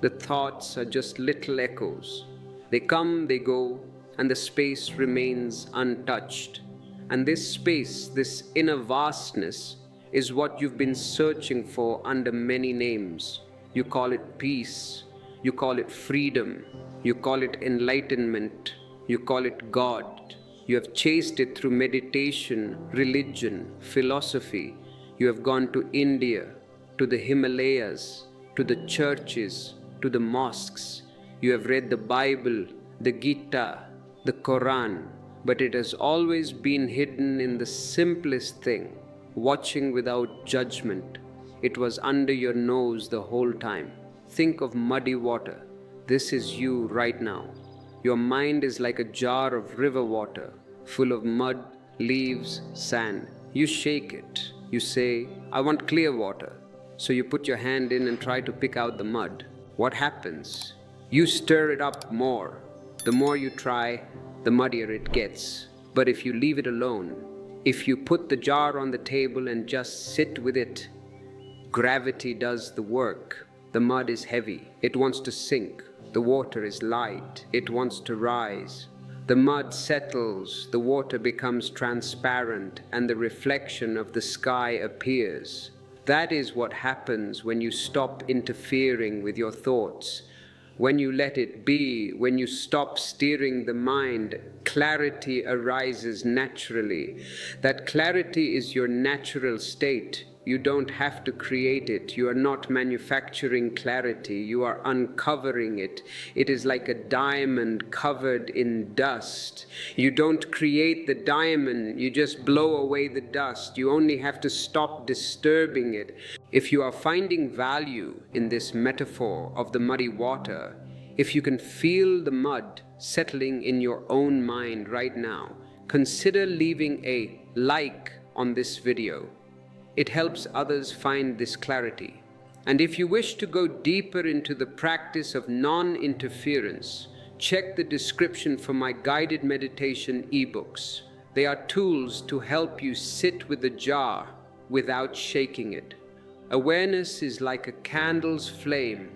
The thoughts are just little echoes. They come, they go, and the space remains untouched. And this space, this inner vastness, is what you've been searching for under many names. You call it peace, you call it freedom, you call it enlightenment, you call it God. You have chased it through meditation, religion, philosophy. You have gone to India, to the Himalayas, to the churches, to the mosques. You have read the Bible, the Gita, the Quran, but it has always been hidden in the simplest thing, watching without judgment. It was under your nose the whole time. Think of muddy water. This is you right now. Your mind is like a jar of river water, full of mud, leaves, sand. You shake it. You say, I want clear water. So you put your hand in and try to pick out the mud. What happens? You stir it up more. The more you try, the muddier it gets. But if you leave it alone, if you put the jar on the table and just sit with it, gravity does the work. The mud is heavy. It wants to sink. The water is light. It wants to rise. The mud settles. The water becomes transparent, and the reflection of the sky appears. That is what happens when you stop interfering with your thoughts. When you let it be, when you stop steering the mind, clarity arises naturally. That clarity is your natural state. You don't have to create it. You are not manufacturing clarity. You are uncovering it. It is like a diamond covered in dust. You don't create the diamond. You just blow away the dust. You only have to stop disturbing it. If you are finding value in this metaphor of the muddy water, if you can feel the mud settling in your own mind right now, consider leaving a like on this video. It helps others find this clarity. And if you wish to go deeper into the practice of non-interference, check the description for my guided meditation ebooks. They are tools to help you sit with the jar without shaking it. Awareness is like a candle's flame.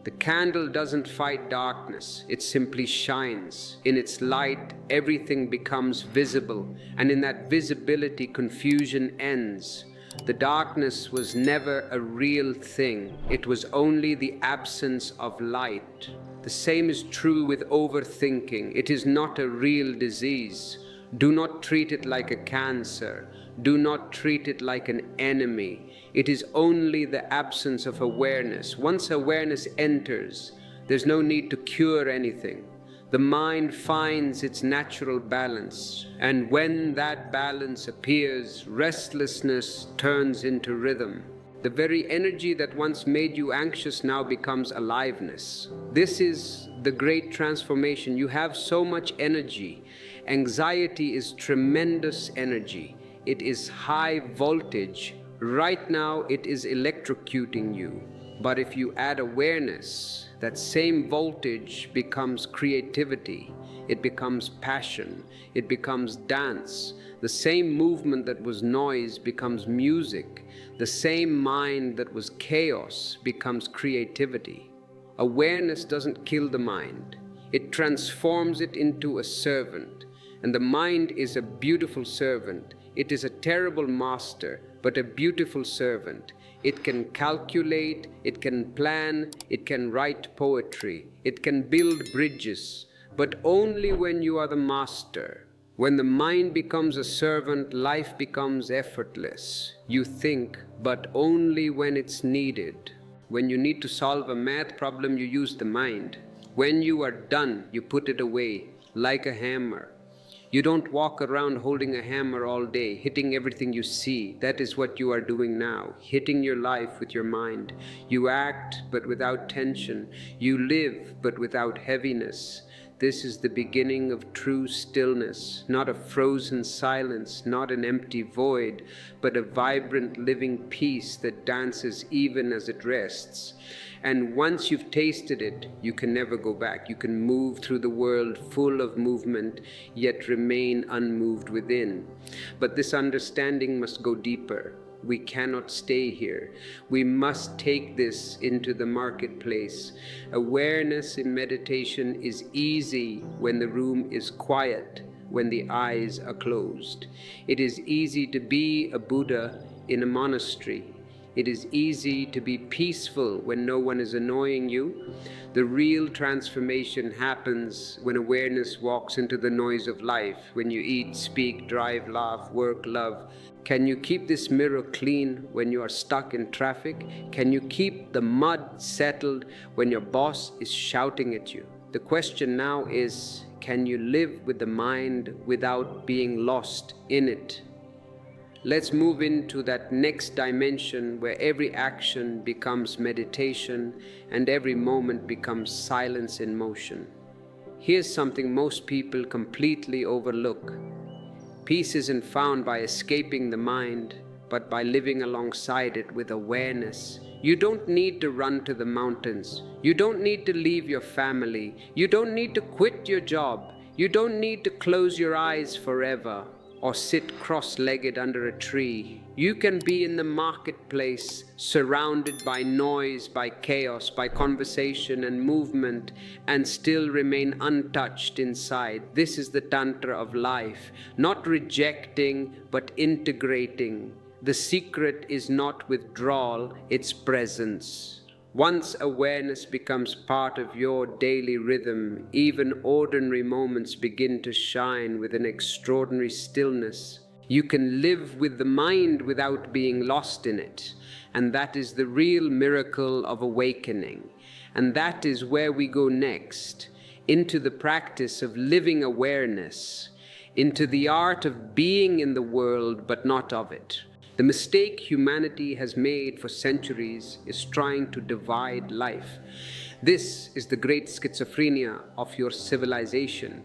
The candle doesn't fight darkness, it simply shines. In its light, everything becomes visible, and in that visibility, confusion ends. The darkness was never a real thing. It was only the absence of light. The same is true with overthinking. It is not a real disease. Do not treat it like a cancer. Do not treat it like an enemy. It is only the absence of awareness. Once awareness enters, there's no need to cure anything. The mind finds its natural balance, and when that balance appears, restlessness turns into rhythm. The very energy that once made you anxious now becomes aliveness. This is the great transformation. You have so much energy. Anxiety is tremendous energy. It is high voltage. Right now it is electrocuting you. But if you add awareness, that same voltage becomes creativity, it becomes passion, it becomes dance. The same movement that was noise becomes music. The same mind that was chaos becomes creativity. Awareness doesn't kill the mind. It transforms it into a servant. And the mind is a beautiful servant. It is a terrible master, but a beautiful servant. It can calculate, it can plan, it can write poetry, it can build bridges, but only when you are the master. When the mind becomes a servant, life becomes effortless. You think, but only when it's needed. When you need to solve a math problem, you use the mind. When you are done, you put it away, like a hammer. You don't walk around holding a hammer all day, hitting everything you see. That is what you are doing now, hitting your life with your mind. You act, but without tension. You live, but without heaviness. This is the beginning of true stillness, not a frozen silence, not an empty void, but a vibrant living peace that dances even as it rests. And once you've tasted it, you can never go back. You can move through the world full of movement, yet remain unmoved within. But this understanding must go deeper. We cannot stay here. We must take this into the marketplace. Awareness in meditation is easy when the room is quiet, when the eyes are closed. It is easy to be a Buddha in a monastery. It is easy to be peaceful when no one is annoying you. The real transformation happens when awareness walks into the noise of life, when you eat, speak, drive, laugh, work, love. Can you keep this mirror clean when you are stuck in traffic? Can you keep the mud settled when your boss is shouting at you? The question now is, can you live with the mind without being lost in it? Let's move into that next dimension where every action becomes meditation and every moment becomes silence in motion. Here's something most people completely overlook. Peace isn't found by escaping the mind, but by living alongside it with awareness. You don't need to run to the mountains. You don't need to leave your family. You don't need to quit your job. You don't need to close your eyes forever or sit cross-legged under a tree. You can be in the marketplace, surrounded by noise, by chaos, by conversation and movement, and still remain untouched inside. This is the tantra of life, not rejecting, but integrating. The secret is not withdrawal, it's presence. Once awareness becomes part of your daily rhythm, even ordinary moments begin to shine with an extraordinary stillness. You can live with the mind without being lost in it. And that is the real miracle of awakening. And that is where we go next, into the practice of living awareness, into the art of being in the world but not of it. The mistake humanity has made for centuries is trying to divide life. This is the great schizophrenia of your civilization.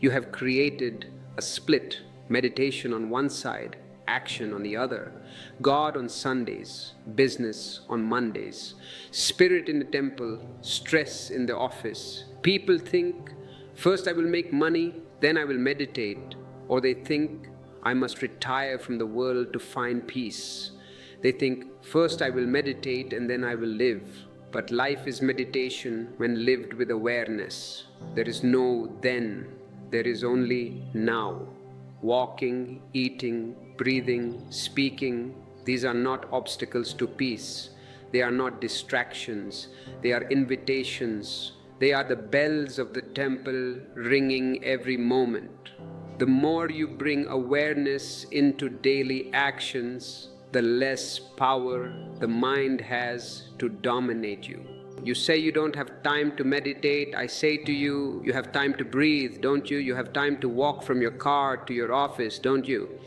You have created a split, meditation on one side, action on the other, God on Sundays, business on Mondays, spirit in the temple, stress in the office. People think, first I will make money, then I will meditate, or they think, I must retire from the world to find peace. They think, first I will meditate and then I will live. But life is meditation when lived with awareness. There is no then, there is only now. Walking, eating, breathing, speaking, these are not obstacles to peace. They are not distractions. They are invitations. They are the bells of the temple ringing every moment. The more you bring awareness into daily actions, the less power the mind has to dominate you. You say you don't have time to meditate. I say to you, you have time to breathe, don't you? You have time to walk from your car to your office, don't you?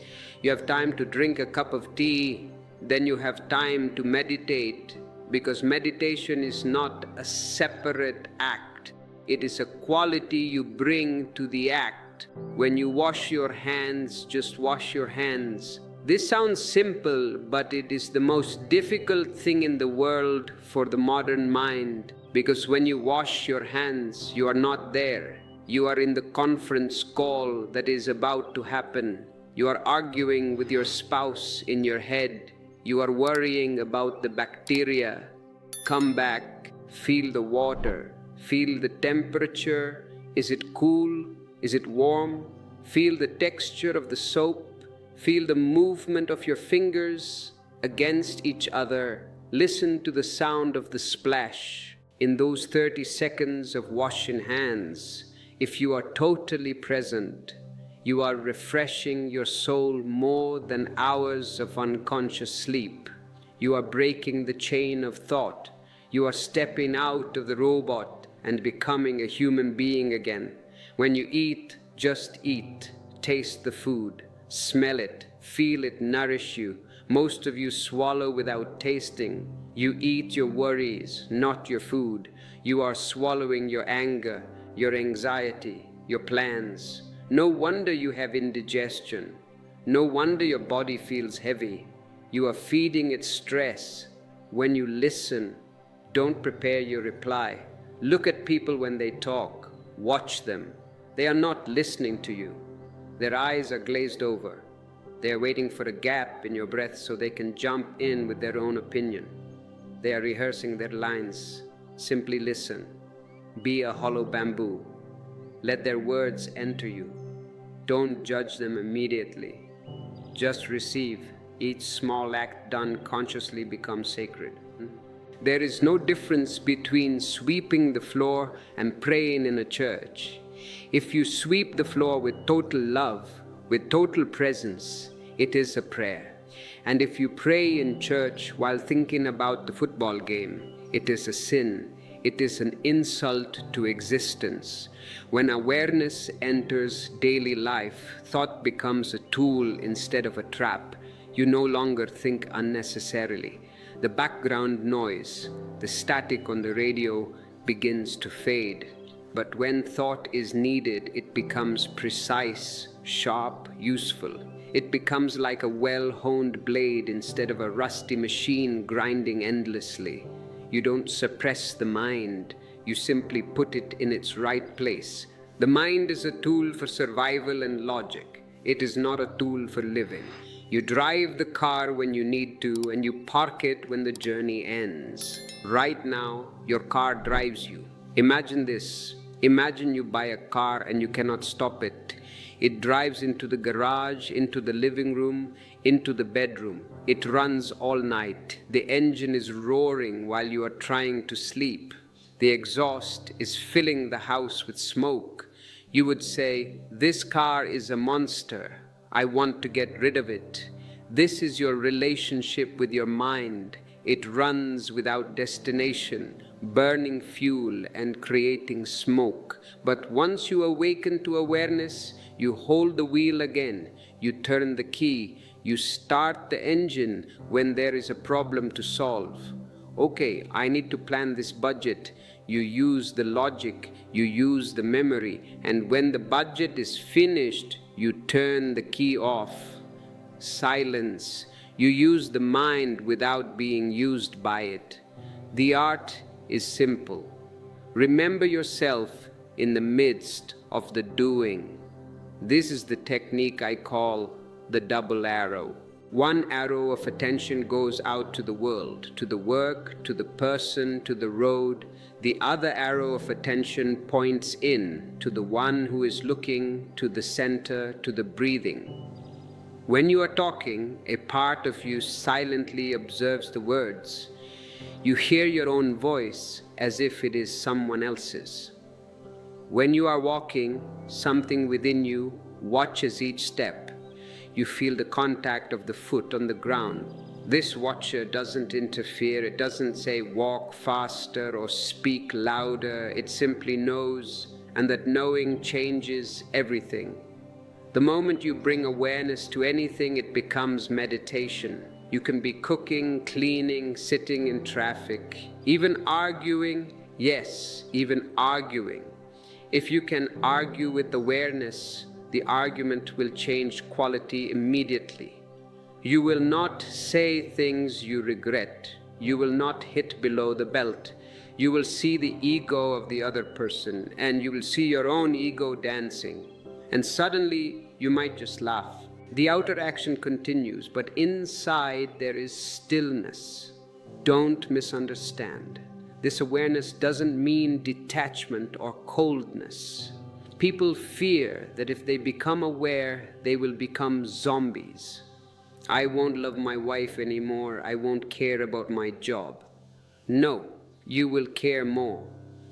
You have time to drink a cup of tea, then you have time to meditate, because meditation is not a separate act. It is a quality you bring to the act. When you wash your hands, just wash your hands. This sounds simple, but it is the most difficult thing in the world for the modern mind, because when you wash your hands, you are not there. You are in the conference call that is about to happen. You are arguing with your spouse in your head. You are worrying about the bacteria. Come back, Feel the water. Feel the temperature. Is it cool? Is it warm? Feel the texture of the soap. Feel the movement of your fingers against each other. Listen to the sound of the splash. In those 30 seconds of washing hands, if you are totally present, you are refreshing your soul more than hours of unconscious sleep. You are breaking the chain of thought. You are stepping out of the robot and becoming a human being again. When you eat, just eat. Taste the food. Smell it. Feel it nourish you. Most of you swallow without tasting. You eat your worries, not your food. You are swallowing your anger, your anxiety, your plans. No wonder you have indigestion. No wonder your body feels heavy. You are feeding it stress. When you listen, don't prepare your reply. Look at people when they talk. Watch them. They are not listening to you. Their eyes are glazed over. They are waiting for a gap in your breath so they can jump in with their own opinion. They are rehearsing their lines. Simply listen. Be a hollow bamboo. Let their words enter you. Don't judge them immediately. Just receive. Each small act done consciously becomes sacred. There is no difference between sweeping the floor and praying in a church. If you sweep the floor with total love, with total presence, it is a prayer. And if you pray in church while thinking about the football game, it is a sin. It is an insult to existence. When awareness enters daily life, thought becomes a tool instead of a trap. You no longer think unnecessarily. The background noise, the static on the radio begins to fade. But when thought is needed, it becomes precise, sharp, useful. It becomes like a well-honed blade instead of a rusty machine grinding endlessly. You don't suppress the mind, you simply put it in its right place. The mind is a tool for survival and logic. It is not a tool for living. You drive the car when you need to, and you park it when the journey ends. Right now, your car drives you. Imagine this. Imagine you buy a car and you cannot stop it. It drives into the garage, into the living room, into the bedroom. It runs all night. The engine is roaring while you are trying to sleep. The exhaust is filling the house with smoke. You would say, "This car is a monster. I want to get rid of it." This is your relationship with your mind. It runs without destination, burning fuel and creating smoke. But once you awaken to awareness, you hold the wheel again, you turn the key, you start the engine when there is a problem to solve. Okay, I need to plan this budget. You use the logic, you use the memory, and when the budget is finished, you turn the key off. Silence. You use the mind without being used by it. The art is simple. Remember yourself in the midst of the doing. This is the technique I call the double arrow. One arrow of attention goes out to the world, to the work, to the person, to the road. The other arrow of attention points in to the one who is looking, to the center, to the breathing. When you are talking, a part of you silently observes the words. You hear your own voice as if it is someone else's. When you are walking, something within you watches each step. You feel the contact of the foot on the ground. This watcher doesn't interfere. It doesn't say walk faster or speak louder. It simply knows, and that knowing changes everything. The moment you bring awareness to anything, it becomes meditation. You can be cooking, cleaning, sitting in traffic, even arguing. Yes, even arguing. If you can argue with awareness, the argument will change quality immediately. You will not say things you regret. You will not hit below the belt. You will see the ego of the other person, and you will see your own ego dancing. And suddenly, you might just laugh. The outer action continues, but inside there is stillness. Don't misunderstand. This awareness doesn't mean detachment or coldness. People fear that if they become aware, they will become zombies. I won't love my wife anymore. I won't care about my job. No, you will care more,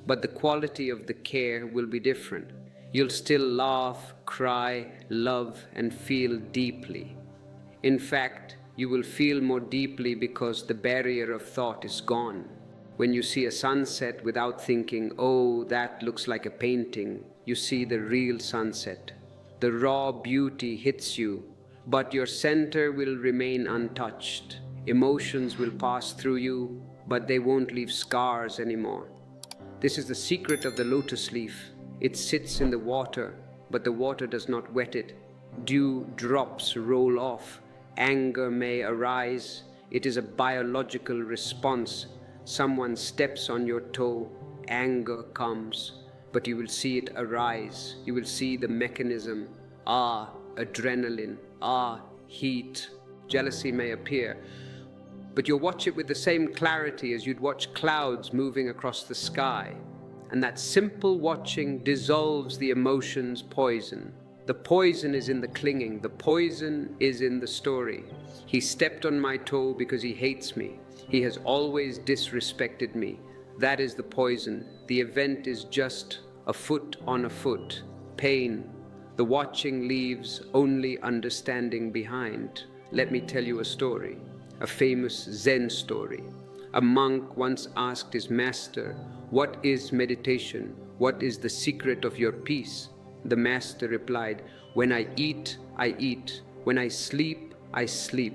but the quality of the care will be different. You'll still laugh, cry, love, and feel deeply. In fact, you will feel more deeply because the barrier of thought is gone. When you see a sunset without thinking, oh, that looks like a painting, you see the real sunset. The raw beauty hits you, but your center will remain untouched. Emotions will pass through you, but they won't leave scars anymore. This is the secret of the lotus leaf. It sits in the water, but the water does not wet it. Dew drops roll off. Anger may arise. It is a biological response. Someone steps on your toe, anger comes, but you will see it arise. You will see the mechanism. Ah, adrenaline. Ah, heat. Jealousy may appear, but you'll watch it with the same clarity as you'd watch clouds moving across the sky. And that simple watching dissolves the emotion's poison. The poison is in the clinging. The poison is in the story. He stepped on my toe because he hates me. He has always disrespected me. That is the poison. The event is just a foot on a foot. Pain. The watching leaves only understanding behind. Let me tell you a story, a famous Zen story. A monk once asked his master, "What is meditation? What is the secret of your peace?" The master replied, "When I eat, I eat. When I sleep, I sleep."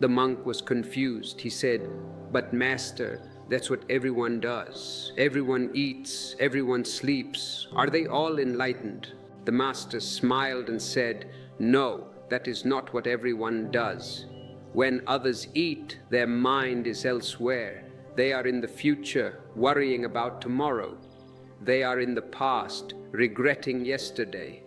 The monk was confused. He said, "But master, that's what everyone does. Everyone eats, everyone sleeps. Are they all enlightened?" The master smiled and said, "No, that is not what everyone does. When others eat, their mind is elsewhere. They are in the future, worrying about tomorrow. They are in the past, regretting yesterday.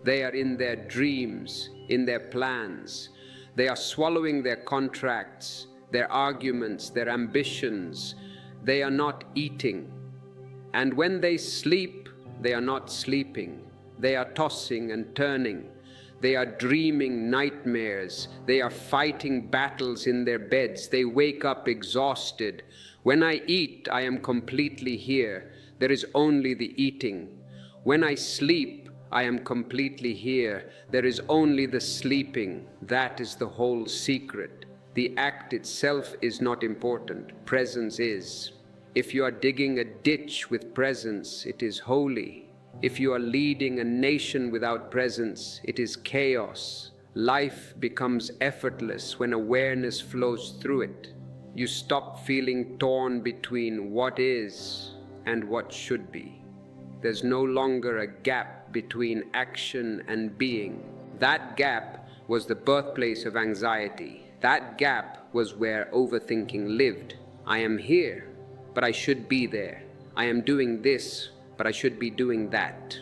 They are in their dreams, in their plans. They are swallowing their contracts, their arguments, their ambitions. They are not eating. And when they sleep, they are not sleeping. They are tossing and turning. They are dreaming nightmares. They are fighting battles in their beds. They wake up exhausted. When I eat, I am completely here. There is only the eating. When I sleep, I am completely here. There is only the sleeping. That is the whole secret. The act itself is not important. Presence is. If you are digging a ditch with presence, it is holy. If you are leading a nation without presence, it is chaos. Life becomes effortless when awareness flows through it. You stop feeling torn between what is and what should be. There's no longer a gap between action and being. That gap was the birthplace of anxiety. That gap was where overthinking lived. I am here, but I should be there. I am doing this, but I should be doing that.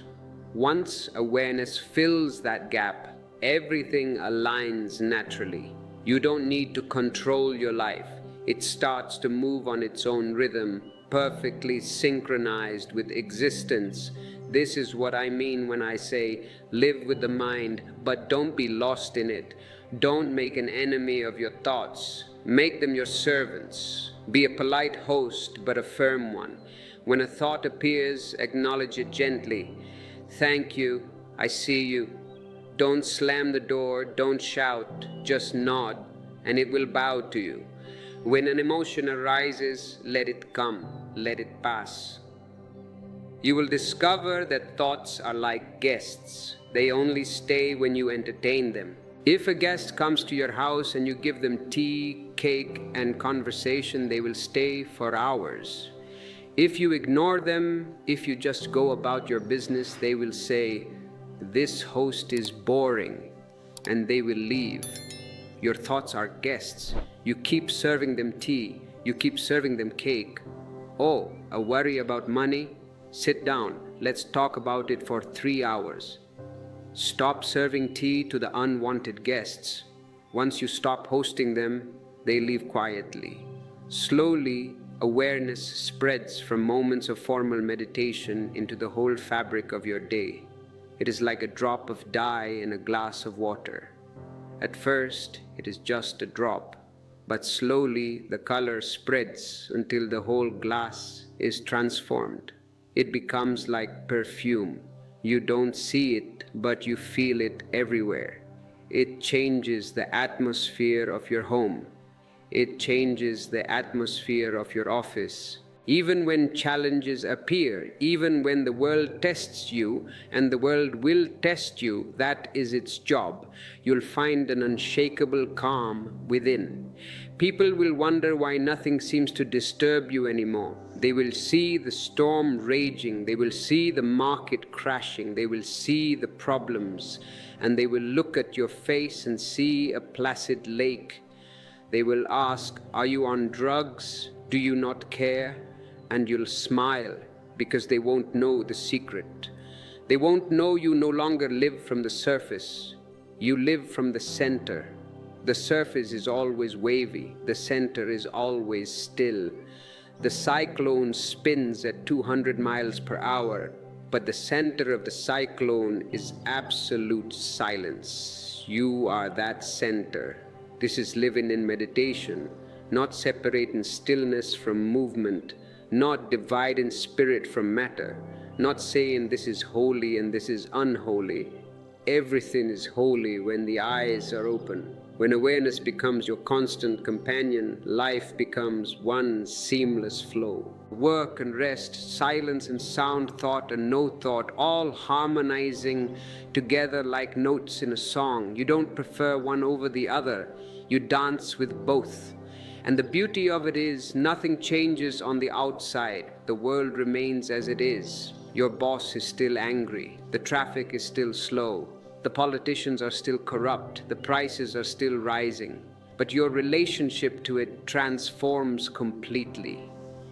Once awareness fills that gap, everything aligns naturally. You don't need to control your life. It starts to move on its own rhythm, perfectly synchronized with existence. This is what I mean when I say, live with the mind, but don't be lost in it. Don't make an enemy of your thoughts. Make them your servants. Be a polite host, but a firm one. When a thought appears, acknowledge it gently. Thank you, I see you. Don't slam the door, don't shout, just nod, and it will bow to you. When an emotion arises, let it come, let it pass. You will discover that thoughts are like guests. They only stay when you entertain them. If a guest comes to your house and you give them tea, cake, and conversation, they will stay for hours. If you ignore them, if you just go about your business, they will say, "This host is boring," and they will leave. Your thoughts are guests. You keep serving them tea, you keep serving them cake. Oh, a worry about money? Sit down, let's talk about it for 3 hours. Stop serving tea to the unwanted guests. Once you stop hosting them, they leave quietly. Slowly, Awareness spreads from moments of formal meditation into the whole fabric of your day. It is like a drop of dye in a glass of water. At first, it is just a drop, but slowly the color spreads until the whole glass is transformed. It becomes like perfume. You don't see it, but you feel it everywhere. It changes the atmosphere of your home. It changes the atmosphere of your office. Even when challenges appear, even when the world tests you, and the world will test you, that is its job, you'll find an unshakable calm within. People will wonder why nothing seems to disturb you anymore. They will see the storm raging, they will see the market crashing, they will see the problems, and they will look at your face and see a placid lake. They will ask, "Are you on drugs? Do you not care?" And you'll smile because they won't know the secret. They won't know you no longer live from the surface. You live from the center. The surface is always wavy. The center is always still. The cyclone spins at 200 miles per hour, but the center of the cyclone is absolute silence. You are that center. This is living in meditation, not separating stillness from movement, not dividing spirit from matter, not saying this is holy and this is unholy. Everything is holy when the eyes are open. When awareness becomes your constant companion, life becomes one seamless flow. Work and rest, silence and sound, thought and no thought, all harmonizing together like notes in a song. You don't prefer one over the other. You dance with both. And the beauty of it is, nothing changes on the outside. The world remains as it is. Your boss is still angry. The traffic is still slow. The politicians are still corrupt. The prices are still rising. But your relationship to it transforms completely.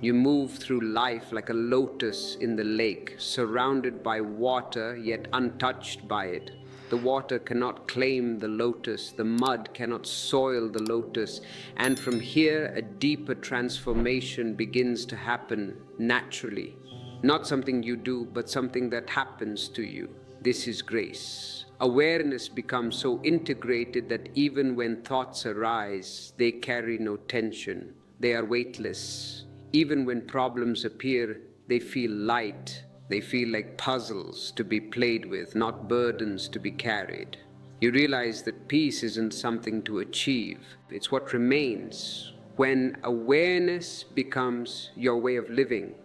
You move through life like a lotus in the lake, surrounded by water, yet untouched by it. The water cannot claim the lotus, the mud cannot soil the lotus, and from here a deeper transformation begins to happen naturally. Not something you do, but something that happens to you. This is grace. Awareness becomes so integrated that even when thoughts arise, they carry no tension. They are weightless. Even when problems appear, they feel light. They feel like puzzles to be played with, not burdens to be carried. You realize that peace isn't something to achieve. It's what remains when awareness becomes your way of living.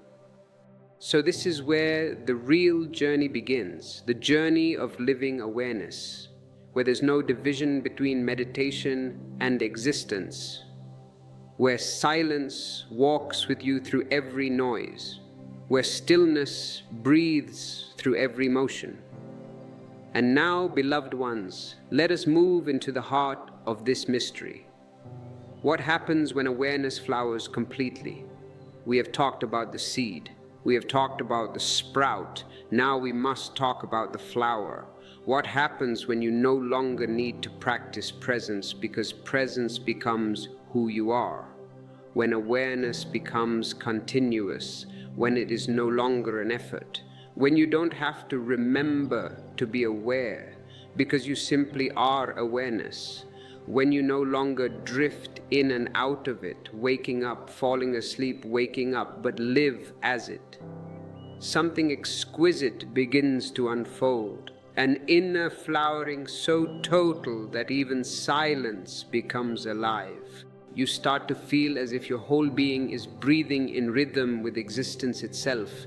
So this is where the real journey begins, the journey of living awareness, where there's no division between meditation and existence, where silence walks with you through every noise, where stillness breathes through every motion. And now, beloved ones, let us move into the heart of this mystery. What happens when awareness flowers completely? We have talked about the seed. We have talked about the sprout. Now we must talk about the flower. What happens when you no longer need to practice presence because presence becomes who you are? When awareness becomes continuous, when it is no longer an effort, when you don't have to remember to be aware because you simply are awareness, when you no longer drift in and out of it, waking up, falling asleep, waking up, but live as it. Something exquisite begins to unfold, an inner flowering so total that even silence becomes alive. You start to feel as if your whole being is breathing in rhythm with existence itself.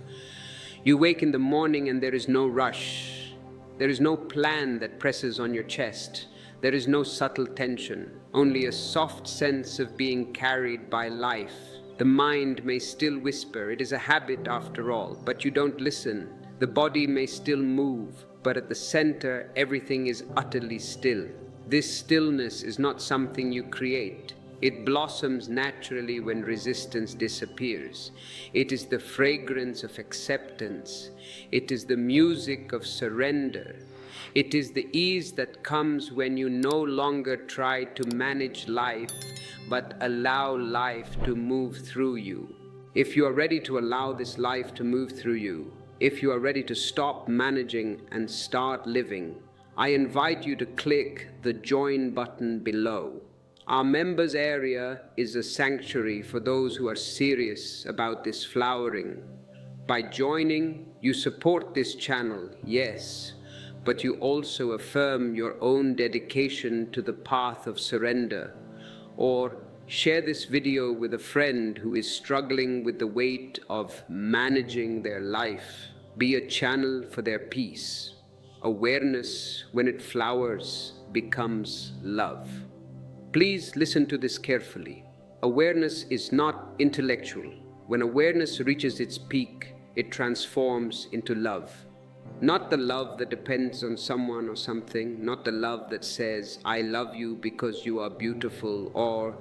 You wake in the morning and there is no rush. There is no plan that presses on your chest. There is no subtle tension, only a soft sense of being carried by life. The mind may still whisper, it is a habit after all, but you don't listen. The body may still move, but at the center, everything is utterly still. This stillness is not something you create. It blossoms naturally when resistance disappears. It is the fragrance of acceptance. It is the music of surrender. It is the ease that comes when you no longer try to manage life, but allow life to move through you. If you are ready to allow this life to move through you, if you are ready to stop managing and start living, I invite you to click the join button below. Our members area is a sanctuary for those who are serious about this flowering. By joining, you support this channel, yes, but you also affirm your own dedication to the path of surrender. Or share this video with a friend who is struggling with the weight of managing their life. Be a channel for their peace. Awareness, when it flowers, becomes love. Please listen to this carefully. Awareness is not intellectual. When awareness reaches its peak, it transforms into love. Not the love that depends on someone or something, not the love that says, I love you because you are beautiful, or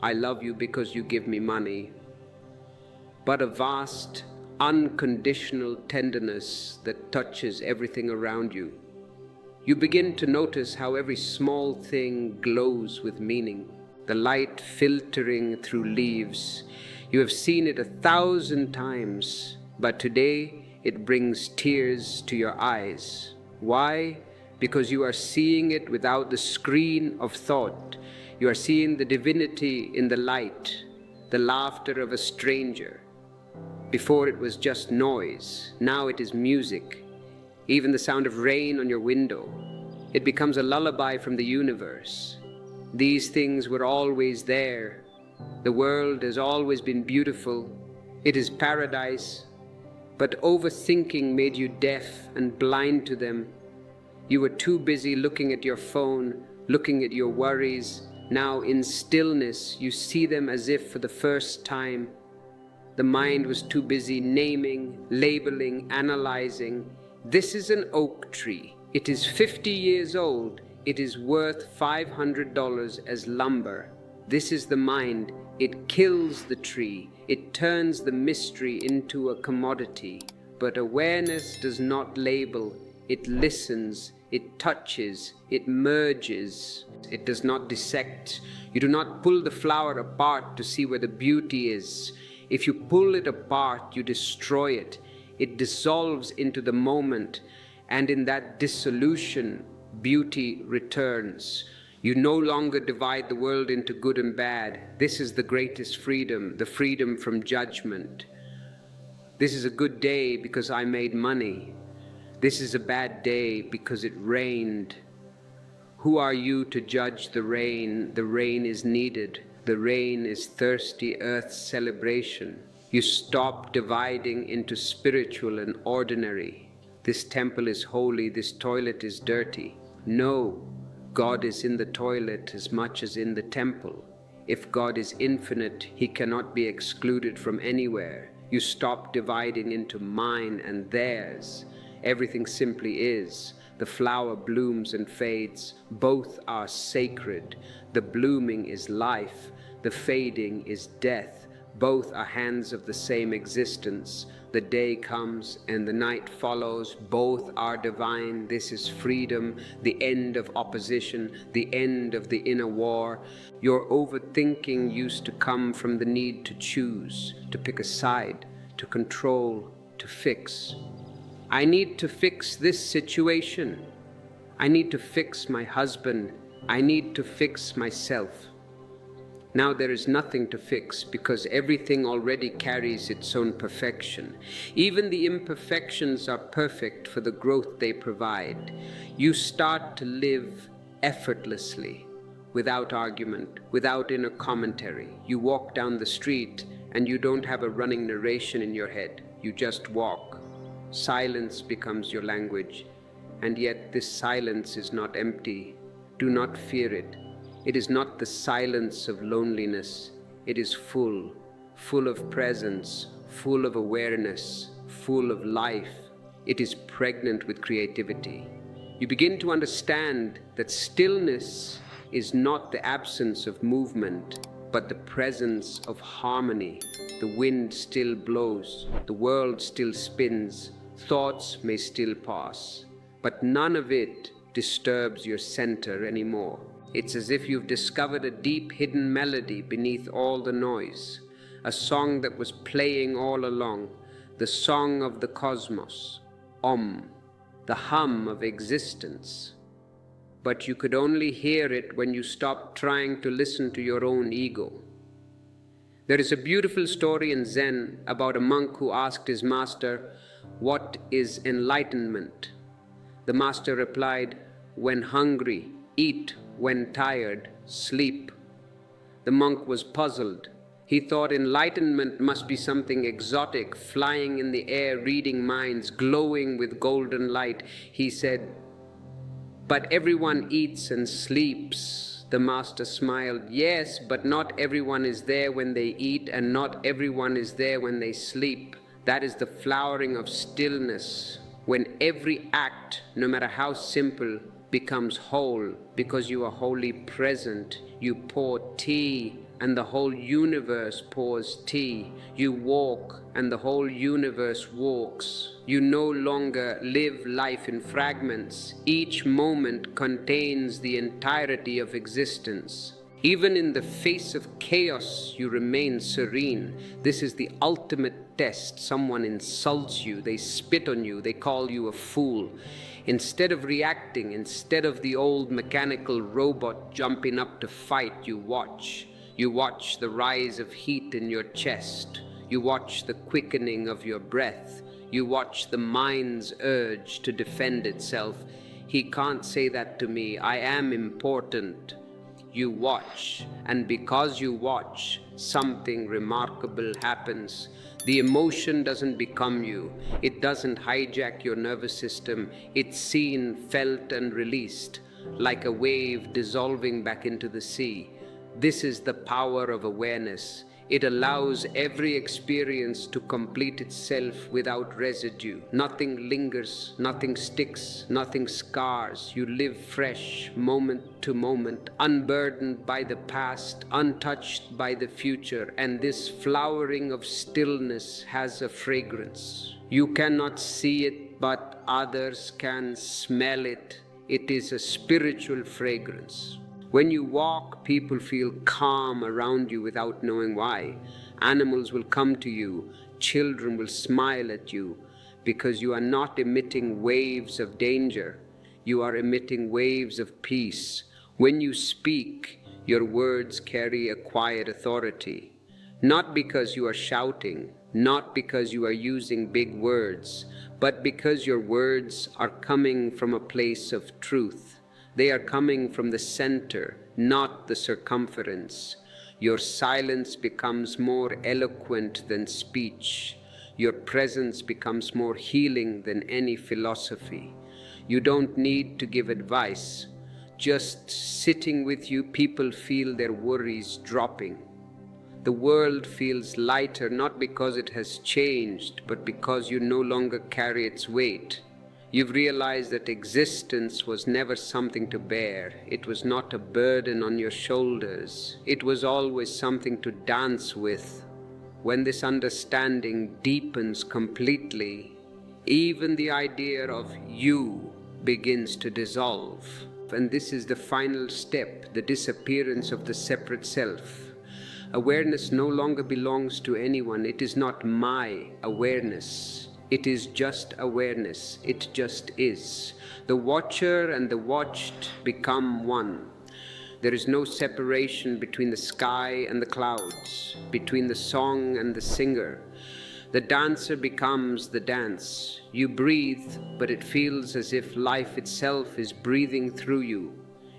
I love you because you give me money, but a vast, unconditional tenderness that touches everything around you. You begin to notice how every small thing glows with meaning. The light filtering through leaves. You have seen it 1,000 times, but today it brings tears to your eyes. Why? Because you are seeing it without the screen of thought. You are seeing the divinity in the light, the laughter of a stranger. Before it was just noise, now it is music. Even the sound of rain on your window, it becomes a lullaby from the universe. These things were always there. The world has always been beautiful. It is paradise. But overthinking made you deaf and blind to them. You were too busy looking at your phone, looking at your worries. Now in stillness, you see them as if for the first time. The mind was too busy naming, labeling, analyzing. This is an oak tree. It is 50 years old. It is worth $500 as lumber. This is the mind. It kills the tree. It turns the mystery into a commodity. But awareness does not label. It listens. It touches. It merges. It does not dissect. You do not pull the flower apart to see where the beauty is. If you pull it apart, you destroy it. It dissolves into the moment, and in that dissolution, beauty returns. You no longer divide the world into good and bad. This is the greatest freedom, the freedom from judgment. This is a good day because I made money. This is a bad day because it rained. Who are you to judge the rain? The rain is needed. The rain is thirsty earth's celebration. You stop dividing into spiritual and ordinary. This temple is holy, this toilet is dirty. No, God is in the toilet as much as in the temple. If God is infinite, He cannot be excluded from anywhere. You stop dividing into mine and theirs. Everything simply is. The flower blooms and fades. Both are sacred. The blooming is life. The fading is death. Both are hands of the same existence. The day comes and the night follows. Both are divine. This is freedom, the end of opposition, the end of the inner war. Your overthinking used to come from the need to choose, to pick a side, to control, to fix. I need to fix this situation. I need to fix my husband. I need to fix myself. Now there is nothing to fix because everything already carries its own perfection. Even the imperfections are perfect for the growth they provide. You start to live effortlessly, without argument, without inner commentary. You walk down the street and you don't have a running narration in your head. You just walk. Silence becomes your language, and yet this silence is not empty. Do not fear it. It is not the silence of loneliness. It is full of presence, full of awareness, full of life. It is pregnant with creativity. You begin to understand that stillness is not the absence of movement, but the presence of harmony. The wind still blows, the world still spins, thoughts may still pass, but none of it disturbs your center anymore. It's as if you've discovered a deep hidden melody beneath all the noise, a song that was playing all along, the song of the cosmos, Om, the hum of existence. But you could only hear it when you stopped trying to listen to your own ego. There is a beautiful story in Zen about a monk who asked his master, "What is enlightenment?" The master replied, "When hungry, eat; when tired, sleep." The monk was puzzled. He thought enlightenment must be something exotic, flying in the air, reading minds, glowing with golden light. He said, "But everyone eats and sleeps." The master smiled. "Yes, but not everyone is there when they eat, and not everyone is there when they sleep. That is the flowering of stillness, when every act, no matter how simple, becomes whole because you are wholly present. You pour tea and the whole universe pours tea. You walk and the whole universe walks. You no longer live life in fragments. Each moment contains the entirety of existence. Even in the face of chaos, you remain serene. This is the ultimate test. Someone insults you, they spit on you, they call you a fool. Instead of reacting, instead of the old mechanical robot jumping up to fight, you watch. You watch the rise of heat in your chest. You watch the quickening of your breath. You watch the mind's urge to defend itself. He can't say that to me. I am important. You watch, and because you watch, something remarkable happens. The emotion doesn't become you. It doesn't hijack your nervous system. It's seen, felt, and released, like a wave dissolving back into the sea. This is the power of awareness. It allows every experience to complete itself without residue. Nothing lingers, nothing sticks, nothing scars. You live fresh, moment to moment, unburdened by the past, untouched by the future. And this flowering of stillness has a fragrance. You cannot see it, but others can smell it. It is a spiritual fragrance. When you walk, people feel calm around you without knowing why. Animals will come to you. Children will smile at you because you are not emitting waves of danger. You are emitting waves of peace. When you speak, your words carry a quiet authority. Not because you are shouting, not because you are using big words, but because your words are coming from a place of truth. They are coming from the center, not the circumference. Your silence becomes more eloquent than speech. Your presence becomes more healing than any philosophy. You don't need to give advice. Just sitting with you, people feel their worries dropping. The world feels lighter, not because it has changed, but because you no longer carry its weight. You've realized that existence was never something to bear. It was not a burden on your shoulders. It was always something to dance with. When this understanding deepens completely, even the idea of you begins to dissolve. And this is the final step, the disappearance of the separate self. Awareness no longer belongs to anyone. It is not my awareness. It is just awareness. It just is. The watcher and the watched become one. There is no separation between the sky and the clouds, between the song and the singer. The dancer becomes the dance. You breathe, but it feels as if life itself is breathing through you.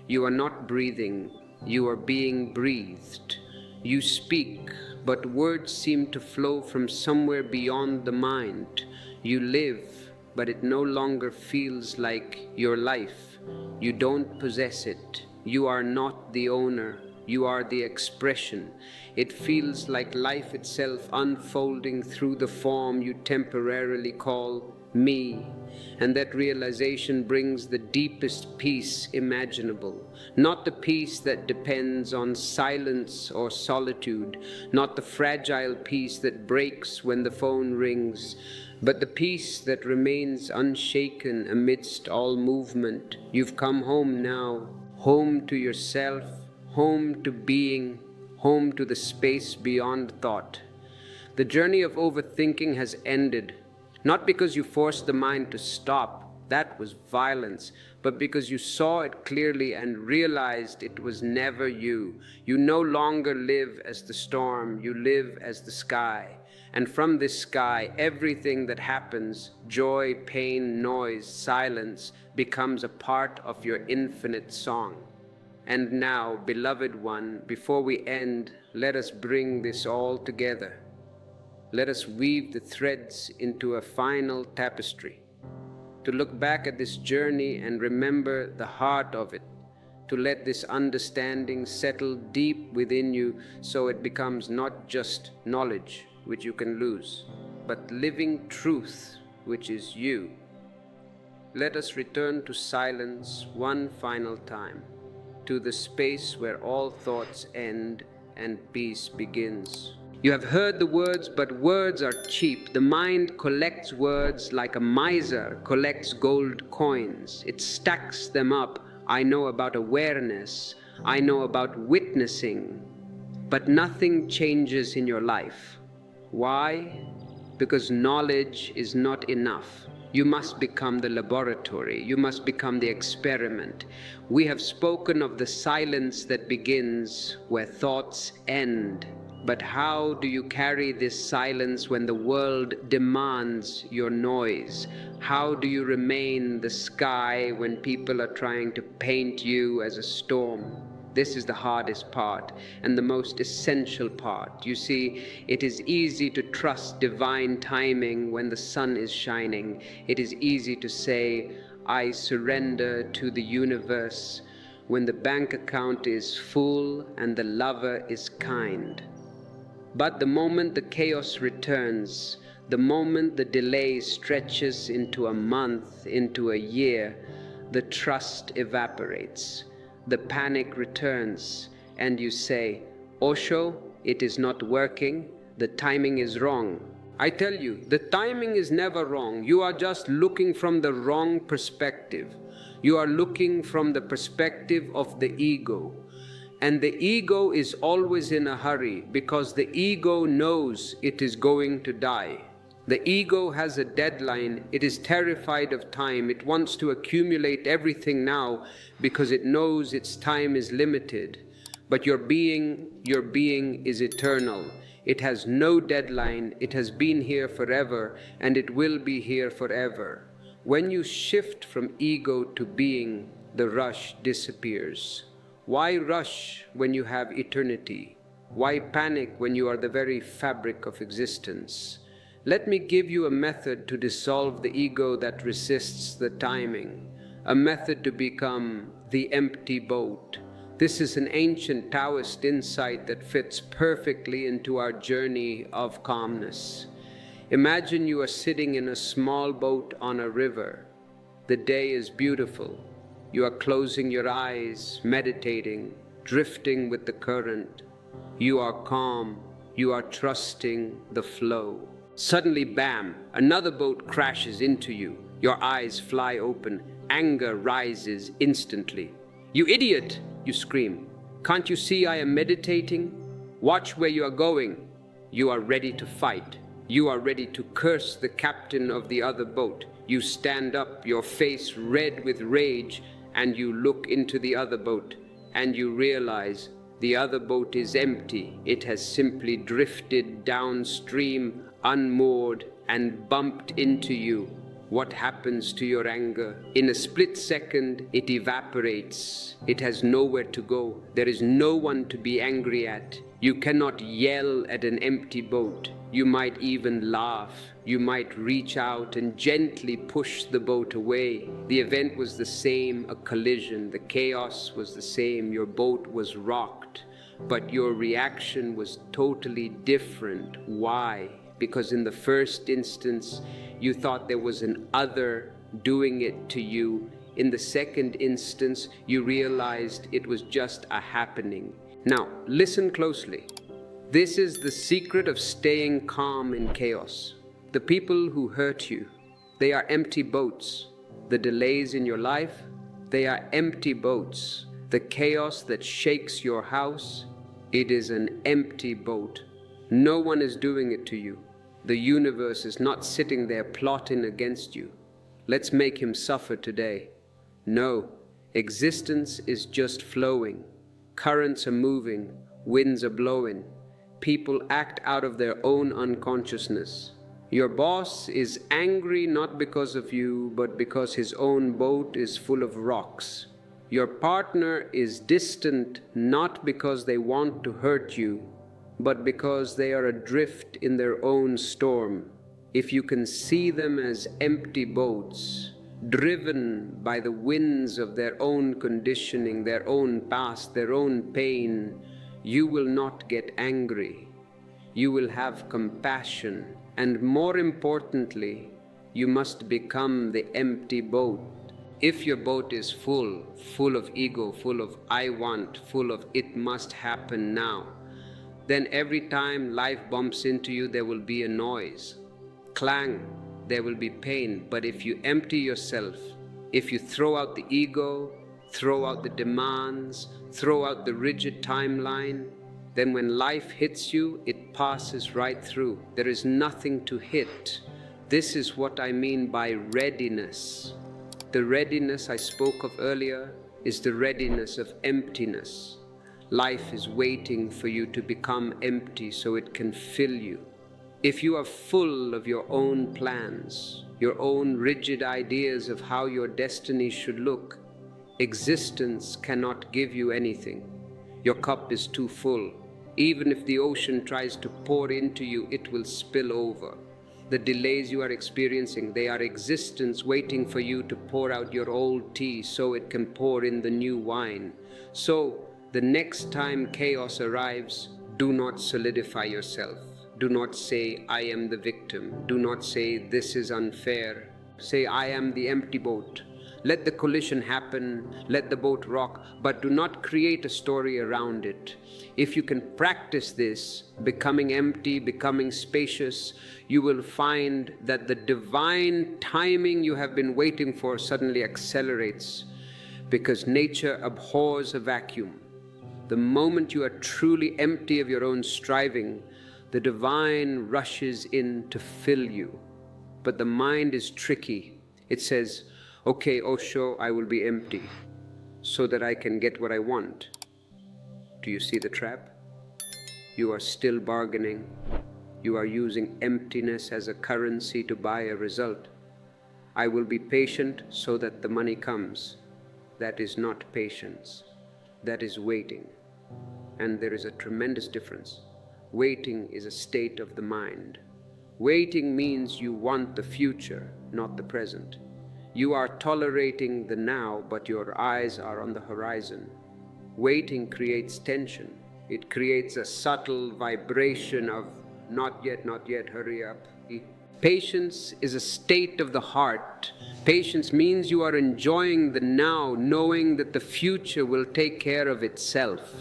You are not breathing, you are being breathed. You speak, but words seem to flow from somewhere beyond the mind. You live, but it no longer feels like your life. You don't possess it. You are not the owner. You are the expression. It feels like life itself unfolding through the form you temporarily call me. And that realization brings the deepest peace imaginable. Not the peace that depends on silence or solitude, not the fragile peace that breaks when the phone rings, but the peace that remains unshaken amidst all movement. You've come home now, home to yourself, home to being, home to the space beyond thought. The journey of overthinking has ended, not because you forced the mind to stop, that was violence, but because you saw it clearly and realized it was never you. You no longer live as the storm, you live as the sky. And from this sky, everything that happens, joy, pain, noise, silence, becomes a part of your infinite song. And now, beloved one, before we end, let us bring this all together. Let us weave the threads into a final tapestry. To look back at this journey and remember the heart of it, to let this understanding settle deep within you so it becomes not just knowledge, which you can lose, but living truth, which is you. Let us return to silence one final time, to the space where all thoughts end and peace begins. You have heard the words, but words are cheap. The mind collects words like a miser collects gold coins. It stacks them up. I know about awareness. I know about witnessing. But nothing changes in your life. Why? Because knowledge is not enough. You must become the laboratory. You must become the experiment. We have spoken of the silence that begins where thoughts end. But how do you carry this silence when the world demands your noise? How do you remain the sky when people are trying to paint you as a storm? This is the hardest part and the most essential part. You see, it is easy to trust divine timing when the sun is shining. It is easy to say, I surrender to the universe, when the bank account is full and the lover is kind. But the moment the chaos returns, the moment the delay stretches into a month, into a year, the trust evaporates. The panic returns, and you say, Osho, it is not working, the timing is wrong. I tell you, the timing is never wrong. You are just looking from the wrong perspective. You are looking from the perspective of the ego. And the ego is always in a hurry because the ego knows it is going to die. The ego has a deadline. It is terrified of time. It wants to accumulate everything now because it knows its time is limited. But your being is eternal. It has no deadline. It has been here forever and it will be here forever. When you shift from ego to being, the rush disappears. Why rush when you have eternity? Why panic when you are the very fabric of existence? Let me give you a method to dissolve the ego that resists the timing, a method to become the empty boat. This is an ancient Taoist insight that fits perfectly into our journey of calmness. Imagine you are sitting in a small boat on a river. The day is beautiful. You are closing your eyes, meditating, drifting with the current. You are calm. You are trusting the flow. Suddenly, bam, another boat crashes into you. Your eyes fly open. Anger rises instantly. You idiot, you scream. Can't you see I am meditating? Watch where you are going. You are ready to fight. You are ready to curse the captain of the other boat. You stand up, your face red with rage, and you look into the other boat, and you realize the other boat is empty. It has simply drifted downstream, unmoored, and bumped into you. What happens to your anger? In a split second, it evaporates. It has nowhere to go. There is no one to be angry at. You cannot yell at an empty boat. You might even laugh. You might reach out and gently push the boat away. The event was the same, a collision. The chaos was the same. Your boat was rocked. But your reaction was totally different. Why? Because in the first instance, you thought there was an other doing it to you. In the second instance, you realized it was just a happening. Now, listen closely. This is the secret of staying calm in chaos. The people who hurt you, they are empty boats. The delays in your life, they are empty boats. The chaos that shakes your house, it is an empty boat. No one is doing it to you. The universe is not sitting there plotting against you. Let's make him suffer today. No, existence is just flowing. Currents are moving, winds are blowing. People act out of their own unconsciousness. Your boss is angry not because of you, but because his own boat is full of rocks. Your partner is distant not because they want to hurt you, but because they are adrift in their own storm. If you can see them as empty boats, driven by the winds of their own conditioning, their own past, their own pain, you will not get angry. You will have compassion, and more importantly, you must become the empty boat. If your boat is full of ego, full of I want, full of it must happen now, then every time life bumps into you, there will be a noise, clang, there will be pain. But if you empty yourself, if you throw out the ego, throw out the demands, throw out the rigid timeline, then when life hits you, it passes right through. There is nothing to hit. This is what I mean by readiness. The readiness I spoke of earlier is the readiness of emptiness. Life is waiting for you to become empty so it can fill you. If you are full of your own plans, your own rigid ideas of how your destiny should look, existence cannot give you anything. Your cup is too full. Even if the ocean tries to pour into you, it will spill over. The delays you are experiencing, they are existence waiting for you to pour out your old tea so it can pour in the new wine. So, the next time chaos arrives, do not solidify yourself. Do not say, I am the victim. Do not say, this is unfair. Say, I am the empty boat. Let the collision happen, let the boat rock, but do not create a story around it. If you can practice this, becoming empty, becoming spacious, you will find that the divine timing you have been waiting for suddenly accelerates, because nature abhors a vacuum. The moment you are truly empty of your own striving, the divine rushes in to fill you. But the mind is tricky. It says, okay, Osho, I will be empty so that I can get what I want. Do you see the trap? You are still bargaining. You are using emptiness as a currency to buy a result. I will be patient so that the money comes. That is not patience. That is waiting. And there is a tremendous difference. Waiting is a state of the mind. Waiting means you want the future, not the present. You are tolerating the now, but your eyes are on the horizon. Waiting creates tension. It creates a subtle vibration of not yet, hurry up. Patience is a state of the heart. Patience means you are enjoying the now, knowing that the future will take care of itself.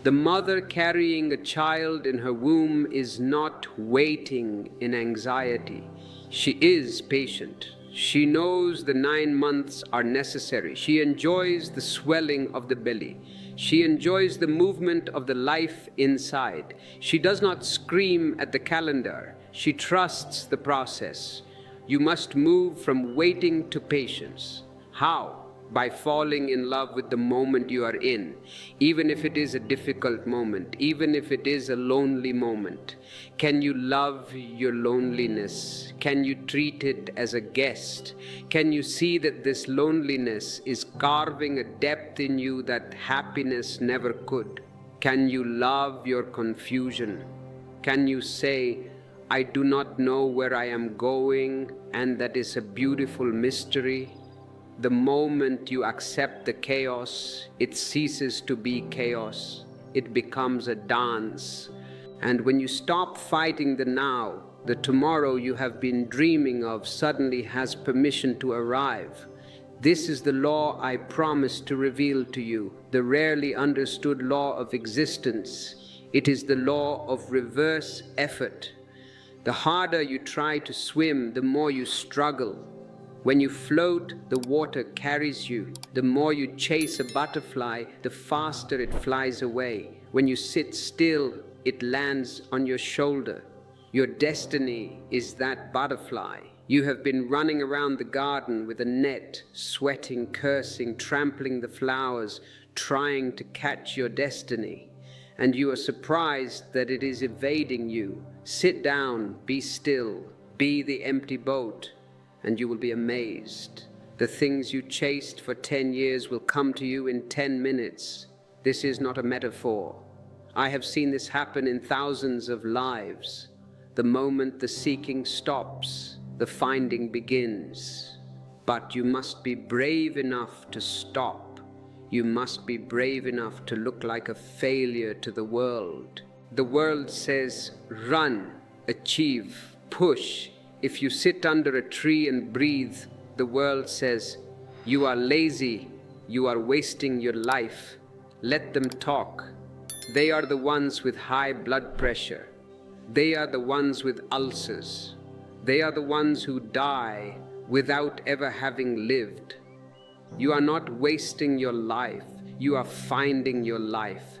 The mother carrying a child in her womb is not waiting in anxiety. She is patient. She knows the 9 months are necessary. She enjoys the swelling of the belly. She enjoys the movement of the life inside. She does not scream at the calendar. She trusts the process. You must move from waiting to patience. How? By falling in love with the moment you are in, even if it is a difficult moment, even if it is a lonely moment. Can you love your loneliness? Can you treat it as a guest? Can you see that this loneliness is carving a depth in you that happiness never could? Can you love your confusion? Can you say, I do not know where I am going, and that is a beautiful mystery? The moment you accept the chaos, it ceases to be chaos. It becomes a dance. And when you stop fighting the now, the tomorrow you have been dreaming of suddenly has permission to arrive. This is the law I promised to reveal to you, the rarely understood law of existence. It is the law of reverse effort. The harder you try to swim, the more you struggle. When you float, the water carries you. The more you chase a butterfly, the faster it flies away. When you sit still, it lands on your shoulder. Your destiny is that butterfly. You have been running around the garden with a net, sweating, cursing, trampling the flowers, trying to catch your destiny. And you are surprised that it is evading you. Sit down, be still, be the empty boat, and you will be amazed. The things you chased for 10 years will come to you in 10 minutes. This is not a metaphor. I have seen this happen in thousands of lives. The moment the seeking stops, the finding begins. But you must be brave enough to stop. You must be brave enough to look like a failure to the world. The world says, run, achieve, push. If you sit under a tree and breathe, the world says, you are lazy, you are wasting your life. Let them talk. They are the ones with high blood pressure. They are the ones with ulcers. They are the ones who die without ever having lived. You are not wasting your life, you are finding your life.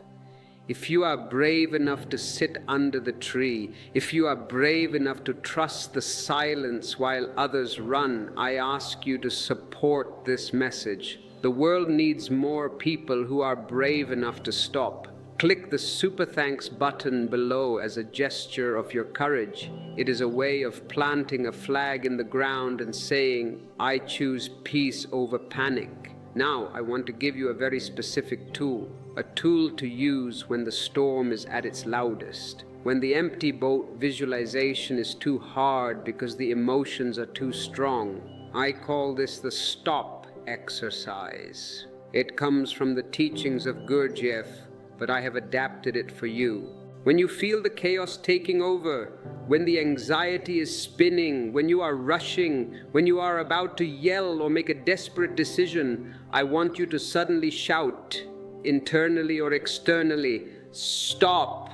If you are brave enough to sit under the tree, if you are brave enough to trust the silence while others run, I ask you to support this message. The world needs more people who are brave enough to stop. Click the super thanks button below as a gesture of your courage. It is a way of planting a flag in the ground and saying, I choose peace over panic. Now, I want to give you a very specific tool, a tool to use when the storm is at its loudest. When the empty boat visualization is too hard because the emotions are too strong. I call this the stop exercise. It comes from the teachings of Gurdjieff, but I have adapted it for you. When you feel the chaos taking over, when the anxiety is spinning, when you are rushing, when you are about to yell or make a desperate decision, I want you to suddenly shout, internally or externally, stop,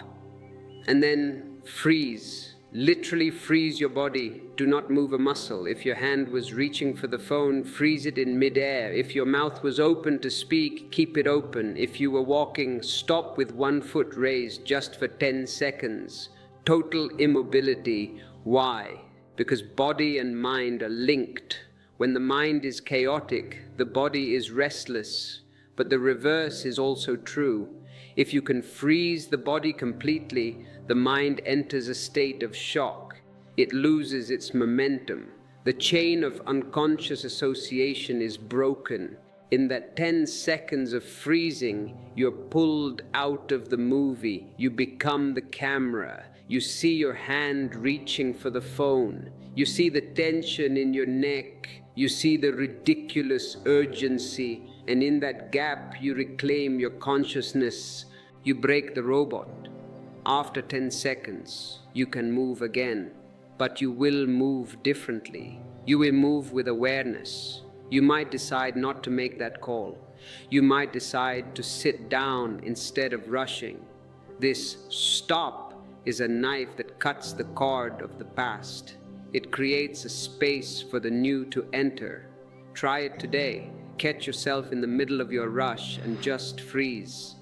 and then freeze. Literally freeze your body. Do not move a muscle. If your hand was reaching for the phone, freeze it in midair. If your mouth was open to speak, keep it open. If you were walking, stop with 1 foot raised just for 10 seconds. Total immobility. Why? Because body and mind are linked. When the mind is chaotic, the body is restless. But the reverse is also true. If you can freeze the body completely, the mind enters a state of shock. It loses its momentum. The chain of unconscious association is broken. In that 10 seconds of freezing, you're pulled out of the movie. You become the camera. You see your hand reaching for the phone. You see the tension in your neck. You see the ridiculous urgency. And in that gap, you reclaim your consciousness. You break the robot. After 10 seconds, you can move again, but you will move differently. You will move with awareness. You might decide not to make that call. You might decide to sit down instead of rushing. This stop is a knife that cuts the cord of the past. It creates a space for the new to enter. Try it today. Catch yourself in the middle of your rush and just freeze.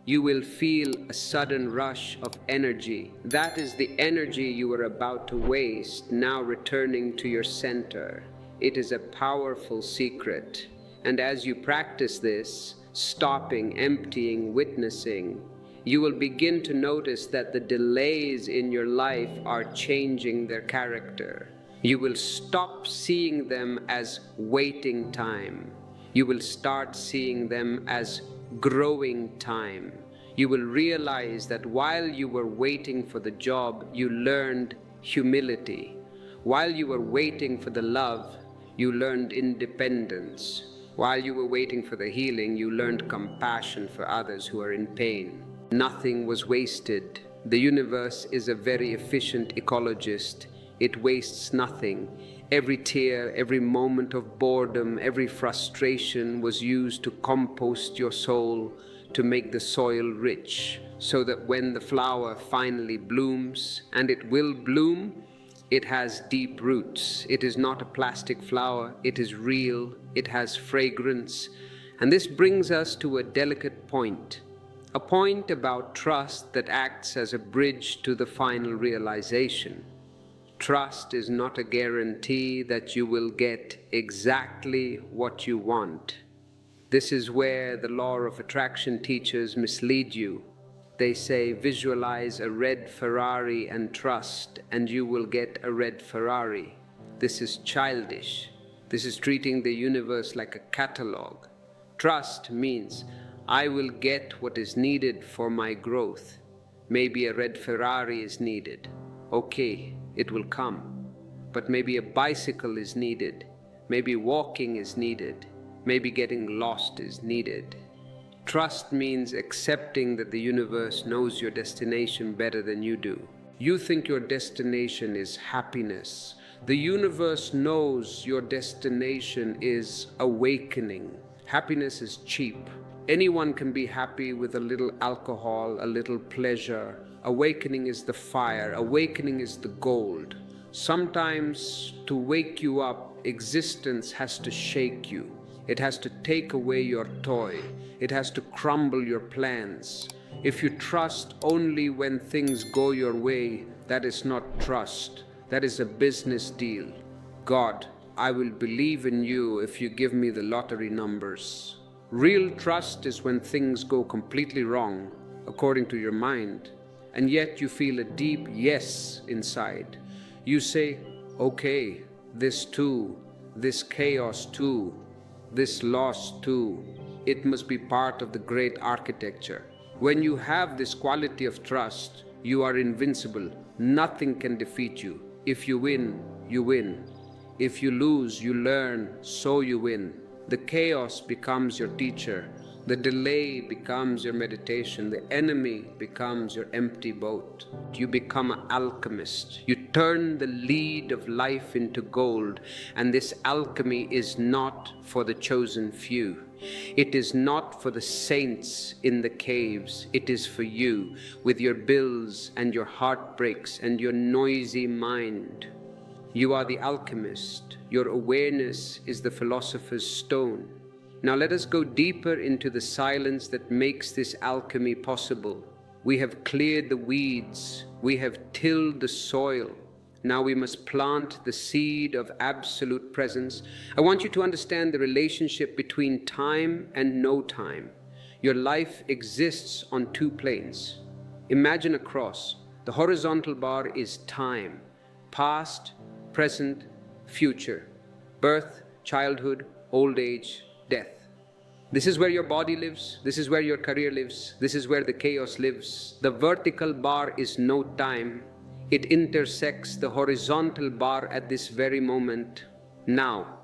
You will feel a sudden rush of energy. That is the energy you were about to waste, now returning to your center. It is a powerful secret. And as you practice this, stopping, emptying, witnessing, you will begin to notice that the delays in your life are changing their character. You will stop seeing them as waiting time. You will start seeing them as growing time. You will realize that while you were waiting for the job, you learned humility. While you were waiting for the love, you learned independence. While you were waiting for the healing, you learned compassion for others who are in pain. Nothing was wasted. The universe is a very efficient ecologist. It wastes nothing. Every tear, every moment of boredom, every frustration was used to compost your soul, to make the soil rich, so that when the flower finally blooms, and it will bloom, it has deep roots. It is not a plastic flower, it is real, it has fragrance. And this brings us to a delicate point. a point about trust that acts as a bridge to the final realization. Trust is not a guarantee that you will get exactly what you want. This is where the law of attraction teachers mislead you. They say visualize a red Ferrari and trust, and you will get a red Ferrari. This is childish. This is treating the universe like a catalog. Trust means I will get what is needed for my growth. Maybe a red Ferrari is needed. Okay, it will come. But maybe a bicycle is needed. Maybe walking is needed. Maybe getting lost is needed. Trust means accepting that the universe knows your destination better than you do. You think your destination is happiness. The universe knows your destination is awakening. Happiness is cheap. Anyone can be happy with a little alcohol, a little pleasure. Awakening is the fire. Awakening is the gold. Sometimes to wake you up, existence has to shake you. It has to take away your toy. It has to crumble your plans. If you trust only when things go your way, that is not trust. That is a business deal. God, I will believe in you if you give me the lottery numbers. Real trust is when things go completely wrong, according to your mind, and yet you feel a deep yes inside. You say, okay, this too, this chaos too, this loss too, it must be part of the great architecture. When you have this quality of trust, you are invincible. Nothing can defeat you. If you win, you win. If you lose, you learn, so you win. The chaos becomes your teacher. The delay becomes your meditation. The enemy becomes your empty boat. You become an alchemist. You turn the lead of life into gold. And this alchemy is not for the chosen few. It is not for the saints in the caves. It is for you, with your bills and your heartbreaks and your noisy mind. You are the alchemist. Your awareness is the philosopher's stone. Now let us go deeper into the silence that makes this alchemy possible. We have cleared the weeds. We have tilled the soil. Now we must plant the seed of absolute presence. I want you to understand the relationship between time and no time. Your life exists on two planes. Imagine a cross. The horizontal bar is time, past, present, future, birth, childhood, old age, death. This is where your body lives. This is where your career lives. This is where the chaos lives. The vertical bar is no time. It intersects the horizontal bar at this very moment, now.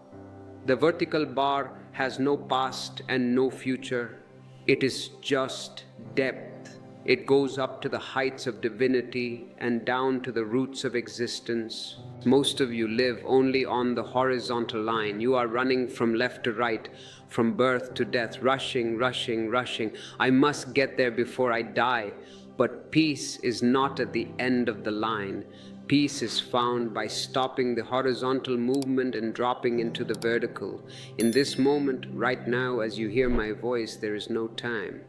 The vertical bar has no past and no future. It is just depth. It goes up to the heights of divinity and down to the roots of existence. Most of you live only on the horizontal line. You are running from left to right, from birth to death, rushing, rushing, rushing. I must get there before I die. But peace is not at the end of the line. Peace is found by stopping the horizontal movement and dropping into the vertical. In this moment, right now, as you hear my voice, there is no time.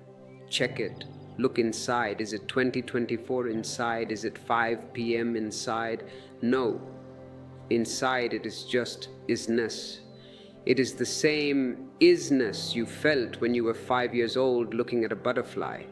Check it. Look inside. Is it 2024 inside? Is it 5 p.m. inside? No. Inside it is just isness. It is the same isness you felt when you were 5 years old looking at a butterfly.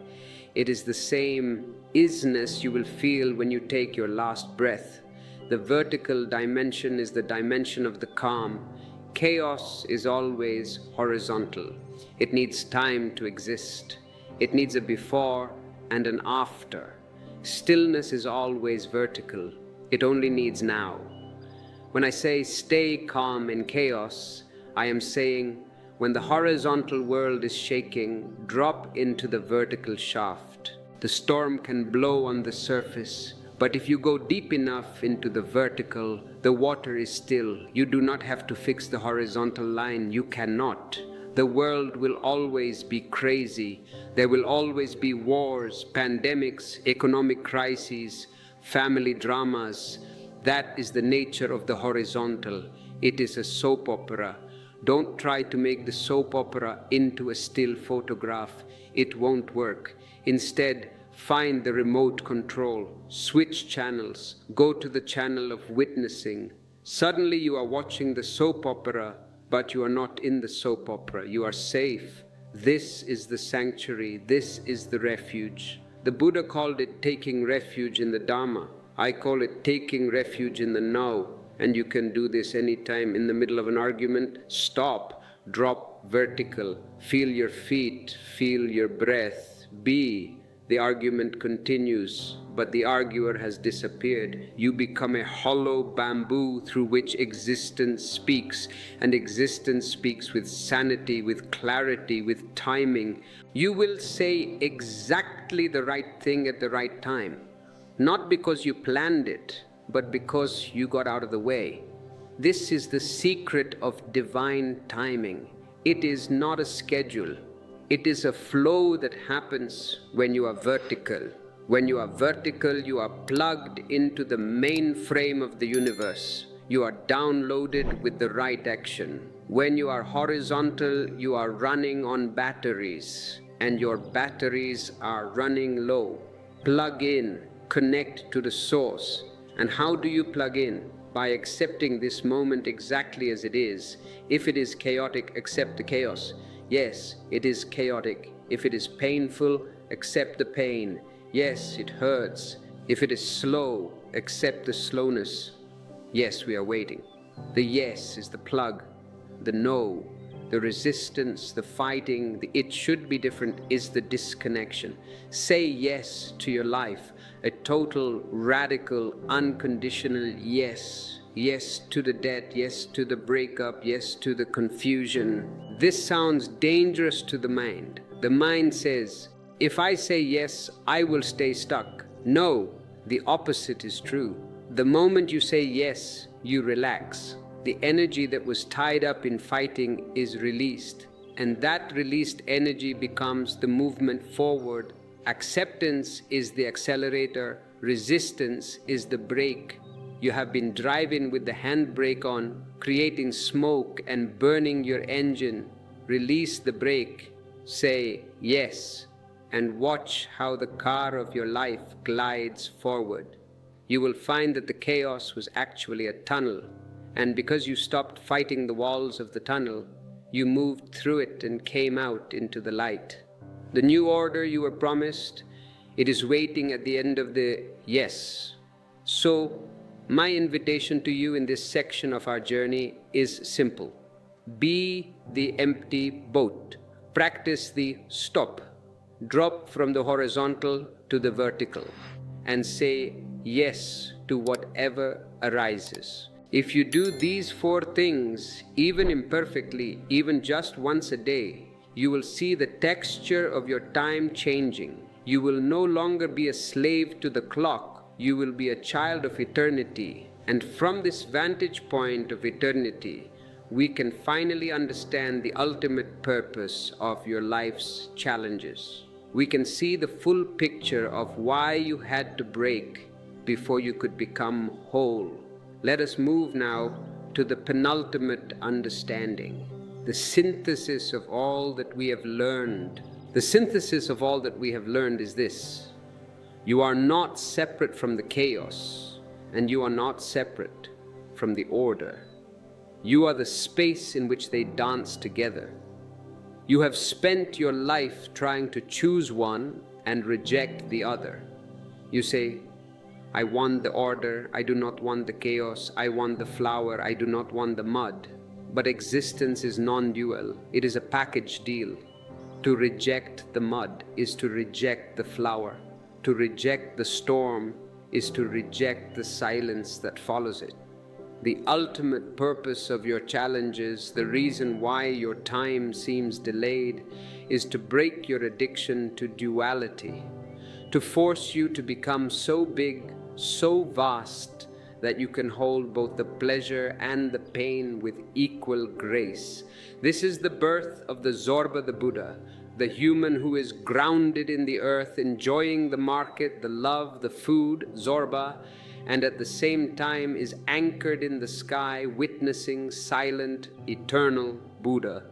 It is the same isness you will feel when you take your last breath. The vertical dimension is the dimension of the calm. Chaos is always horizontal. It needs time to exist. It needs a before and an after. Stillness is always vertical. It only needs now. When I say stay calm in chaos, I am saying when the horizontal world is shaking, drop into the vertical shaft. The storm can blow on the surface, but if you go deep enough into the vertical, the water is still. You do not have to fix the horizontal line. You cannot. The world will always be crazy. There will always be wars, pandemics, economic crises, family dramas. That is the nature of the horizontal. It is a soap opera. Don't try to make the soap opera into a still photograph. It won't work. Instead, find the remote control, switch channels, go to the channel of witnessing. Suddenly you are watching the soap opera, but you are not in the soap opera. You are safe. This is the sanctuary. This is the refuge. The Buddha called it taking refuge in the Dharma. I call it taking refuge in the now. And you can do this anytime. In the middle of an argument, stop, drop vertical, feel your feet, feel your breath, be. The argument continues, but the arguer has disappeared. You become a hollow bamboo through which existence speaks, and existence speaks with sanity, with clarity, with timing. You will say exactly the right thing at the right time, not because you planned it, but because you got out of the way. This is the secret of divine timing. It is not a schedule. It is a flow that happens when you are vertical. When you are vertical, you are plugged into the main frame of the universe. You are downloaded with the right action. When you are horizontal, you are running on batteries, and your batteries are running low. Plug in, connect to the source. And how do you plug in? By accepting this moment exactly as it is. If it is chaotic, accept the chaos. Yes, it is chaotic. If it is painful, accept the pain. Yes, it hurts. If it is slow, accept the slowness. Yes, we are waiting. The yes is the plug. The no, the resistance, the fighting, the it should be different is the disconnection. Say yes to your life. A total, radical, unconditional yes. Yes to the debt, yes to the breakup, yes to the confusion. This sounds dangerous to the mind. The mind says, if I say yes, I will stay stuck. No, the opposite is true. The moment you say yes, you relax. The energy that was tied up in fighting is released, and that released energy becomes the movement forward. Acceptance is the accelerator, resistance is the brake. You have been driving with the handbrake on, creating smoke and burning your engine. Release the brake, say yes, and watch how the car of your life glides forward. You will find that the chaos was actually a tunnel, and because you stopped fighting the walls of the tunnel, you moved through it and came out into the light. The new order you were promised, it is waiting at the end of the yes. So, my invitation to you in this section of our journey is simple. Be the empty boat. Practice the stop. Drop from the horizontal to the vertical and say yes to whatever arises. If you do these 4 things, even imperfectly, even just once a day, you will see the texture of your time changing. You will no longer be a slave to the clock. You will be a child of eternity. And from this vantage point of eternity, we can finally understand the ultimate purpose of your life's challenges. We can see the full picture of why you had to break before you could become whole. Let us move now to the penultimate understanding, the synthesis of all that we have learned. The synthesis of all that we have learned is this: you are not separate from the chaos, and you are not separate from the order. You are the space in which they dance together. You have spent your life trying to choose one and reject the other. You say, I want the order, I do not want the chaos, I want the flower, I do not want the mud. But existence is non-dual. It is a package deal. To reject the mud is to reject the flower. To reject the storm is to reject the silence that follows it. The ultimate purpose of your challenges, the reason why your time seems delayed, is to break your addiction to duality, to force you to become so big, so vast, that you can hold both the pleasure and the pain with equal grace. This is the birth of the Zorba the Buddha, the human who is grounded in the earth, enjoying the market, the love, the food, Zorba, and at the same time is anchored in the sky, witnessing, silent, eternal, Buddha.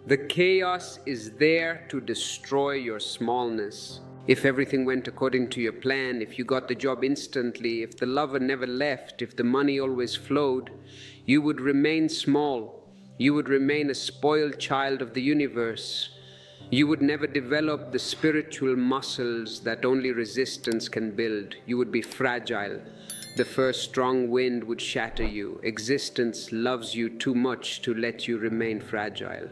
The chaos is there to destroy your smallness. If everything went according to your plan, if you got the job instantly, if the lover never left, if the money always flowed, you would remain small. You would remain a spoiled child of the universe. You would never develop the spiritual muscles that only resistance can build. You would be fragile. The first strong wind would shatter you. Existence loves you too much to let you remain fragile.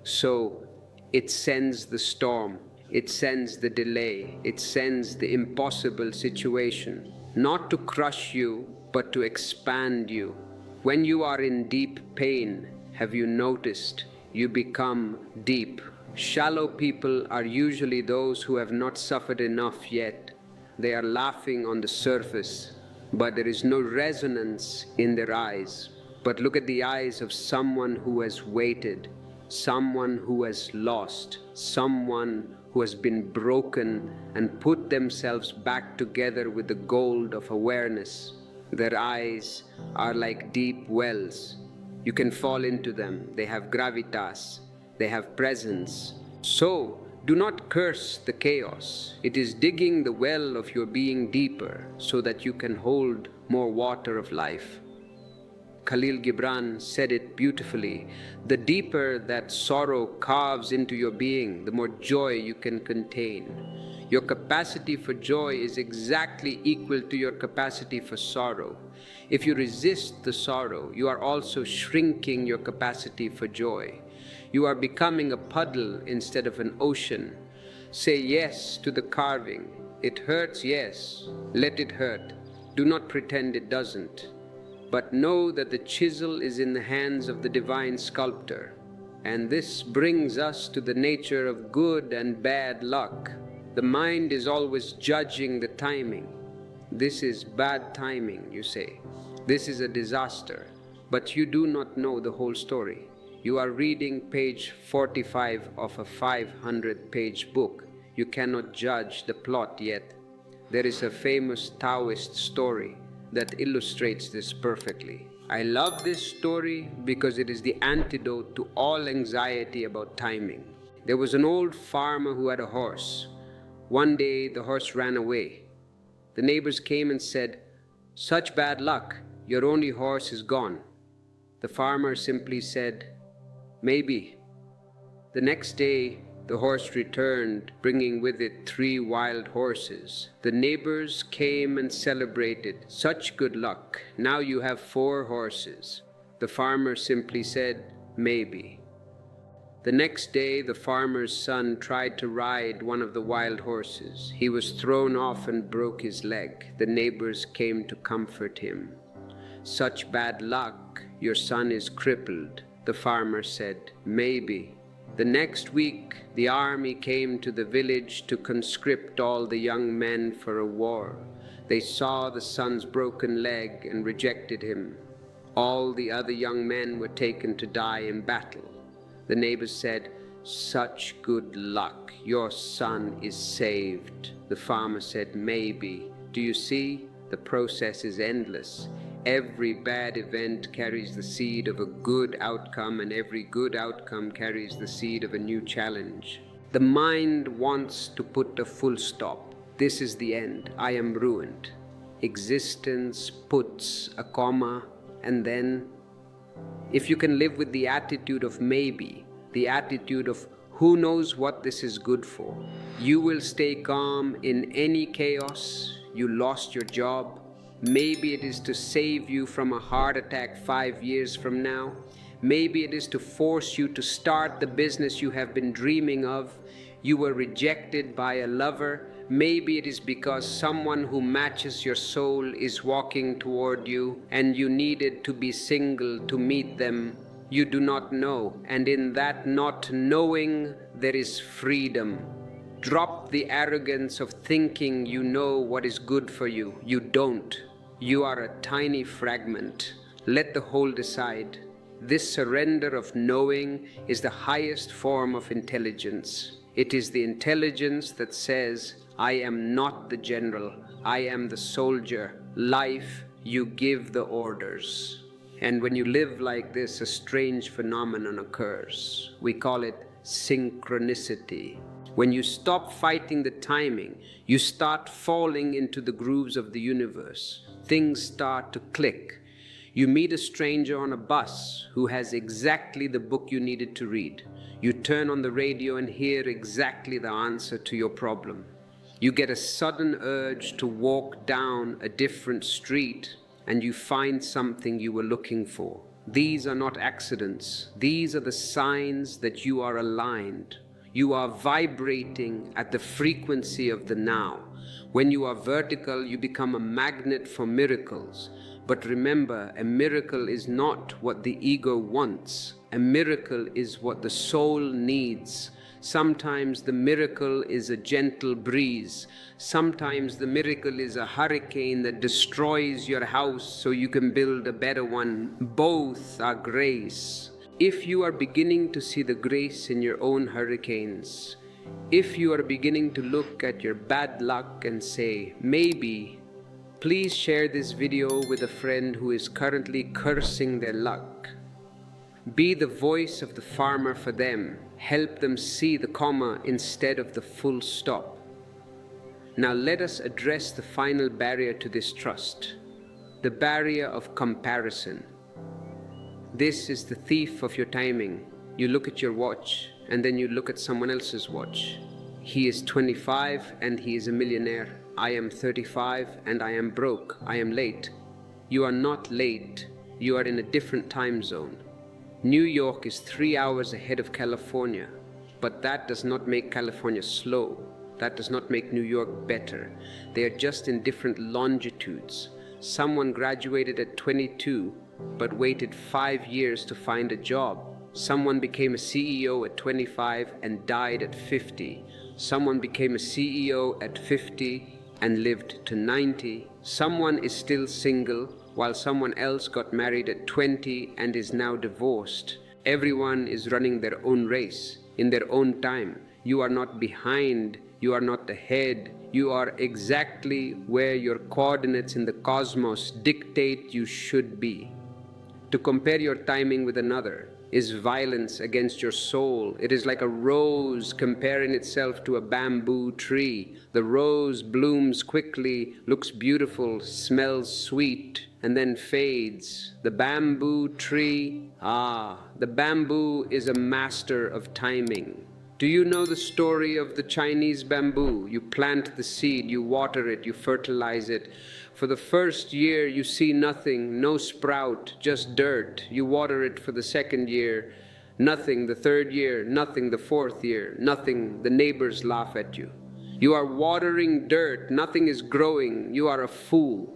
So it sends the storm, it sends the delay, it sends the impossible situation, not to crush you, but to expand you. When you are in deep pain, have you noticed, you become deep. Shallow people are usually those who have not suffered enough yet. They are laughing on the surface, but there is no resonance in their eyes. But look at the eyes of someone who has waited, someone who has lost, someone who has been broken and put themselves back together with the gold of awareness. Their eyes are like deep wells. You can fall into them. They have gravitas. They have presence. So, do not curse the chaos. It is digging the well of your being deeper so that you can hold more water of life. Khalil Gibran said it beautifully. The deeper that sorrow carves into your being, the more joy you can contain. Your capacity for joy is exactly equal to your capacity for sorrow. If you resist the sorrow, you are also shrinking your capacity for joy. You are becoming a puddle instead of an ocean. Say yes to the carving. It hurts, yes. Let it hurt. Do not pretend it doesn't. But know that the chisel is in the hands of the divine sculptor. And this brings us to the nature of good and bad luck. The mind is always judging the timing. This is bad timing, you say. This is a disaster. But you do not know the whole story. You are reading page 45 of a 500-page book. You cannot judge the plot yet. There is a famous Taoist story that illustrates this perfectly. I love this story because it is the antidote to all anxiety about timing. There was an old farmer who had a horse. One day the horse ran away. The neighbors came and said, "Such bad luck, your only horse is gone." The farmer simply said, "Maybe." The next day, the horse returned, bringing with it 3 wild horses. The neighbors came and celebrated. "Such good luck, now you have 4 horses." The farmer simply said, "Maybe." The next day, the farmer's son tried to ride one of the wild horses. He was thrown off and broke his leg. The neighbors came to comfort him. "Such bad luck, your son is crippled." The farmer said, "Maybe." The next week, the army came to the village to conscript all the young men for a war. They saw the son's broken leg and rejected him. All the other young men were taken to die in battle. The neighbors said, "Such good luck, your son is saved." The farmer said, "Maybe." Do you see? The process is endless. Every bad event carries the seed of a good outcome, and every good outcome carries the seed of a new challenge. The mind wants to put a full stop. This is the end. I am ruined. Existence puts a comma, and then, if you can live with the attitude of maybe, the attitude of who knows what this is good for, you will stay calm in any chaos. You lost your job. Maybe it is to save you from a heart attack 5 years from now. Maybe it is to force you to start the business you have been dreaming of. You were rejected by a lover. Maybe it is because someone who matches your soul is walking toward you and you needed to be single to meet them. You do not know, and in that not knowing there is freedom. Drop the arrogance of thinking you know what is good for you. You don't. You are a tiny fragment. Let the whole decide. This surrender of knowing is the highest form of intelligence. It is the intelligence that says, "I am not the general, I am the soldier. Life, you give the orders." And when you live like this, a strange phenomenon occurs. We call it synchronicity. When you stop fighting the timing, you start falling into the grooves of the universe. Things start to click. You meet a stranger on a bus who has exactly the book you needed to read. You turn on the radio and hear exactly the answer to your problem. You get a sudden urge to walk down a different street and you find something you were looking for. These are not accidents. These are the signs that you are aligned. You are vibrating at the frequency of the now. When you are vertical, you become a magnet for miracles. But remember, a miracle is not what the ego wants. A miracle is what the soul needs. Sometimes the miracle is a gentle breeze. Sometimes the miracle is a hurricane that destroys your house so you can build a better one. Both are grace. If you are beginning to see the grace in your own hurricanes, if you are beginning to look at your bad luck and say, maybe, please share this video with a friend who is currently cursing their luck. Be the voice of the farmer for them. Help them see the comma instead of the full stop. Now let us address the final barrier to this trust, the barrier of comparison. This is the thief of your timing. You look at your watch and then you look at someone else's watch. He is 25 and he is a millionaire. I am 35 and I am broke. I am late. You are not late. You are in a different time zone. New York is 3 hours ahead of California, but that does not make California slow. That does not make New York better. They are just in different longitudes. Someone graduated at 22, but waited 5 years to find a job. Someone became a CEO at 25 and died at 50. Someone became a CEO at 50 and lived to 90. Someone is still single, while someone else got married at 20 and is now divorced. Everyone is running their own race, in their own time. You are not behind, you are not ahead. You are exactly where your coordinates in the cosmos dictate you should be. To compare your timing with another is violence against your soul. It is like a rose comparing itself to a bamboo tree. The rose blooms quickly, looks beautiful, smells sweet, and then fades. The bamboo tree, the bamboo is a master of timing. Do you know the story of the Chinese bamboo? You plant the seed, you water it, you fertilize it. For the first year you see nothing, no sprout, just dirt. You water it for the second year, nothing. The third year, nothing. The fourth year, nothing. The neighbors laugh at you. You are watering dirt, nothing is growing. You are a fool.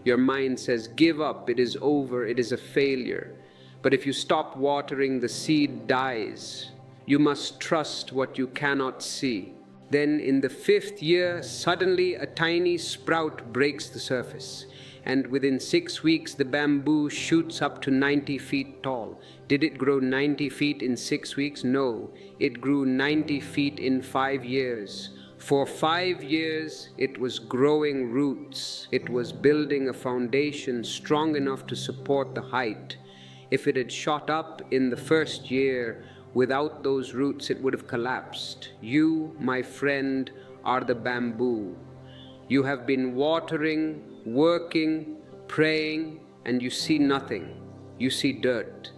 Your mind says, give up, it is over, it is a failure. But if you stop watering, the seed dies. You must trust what you cannot see. Then in the 5th year, suddenly a tiny sprout breaks the surface. And within 6 weeks, the bamboo shoots up to 90 feet tall. Did it grow 90 feet in 6 weeks? No, it grew 90 feet in 5 years. For 5 years, it was growing roots. It was building a foundation strong enough to support the height. If it had shot up in the 1st year, without those roots, it would have collapsed. You, my friend, are the bamboo. You have been watering, working, praying, and you see nothing. You see dirt.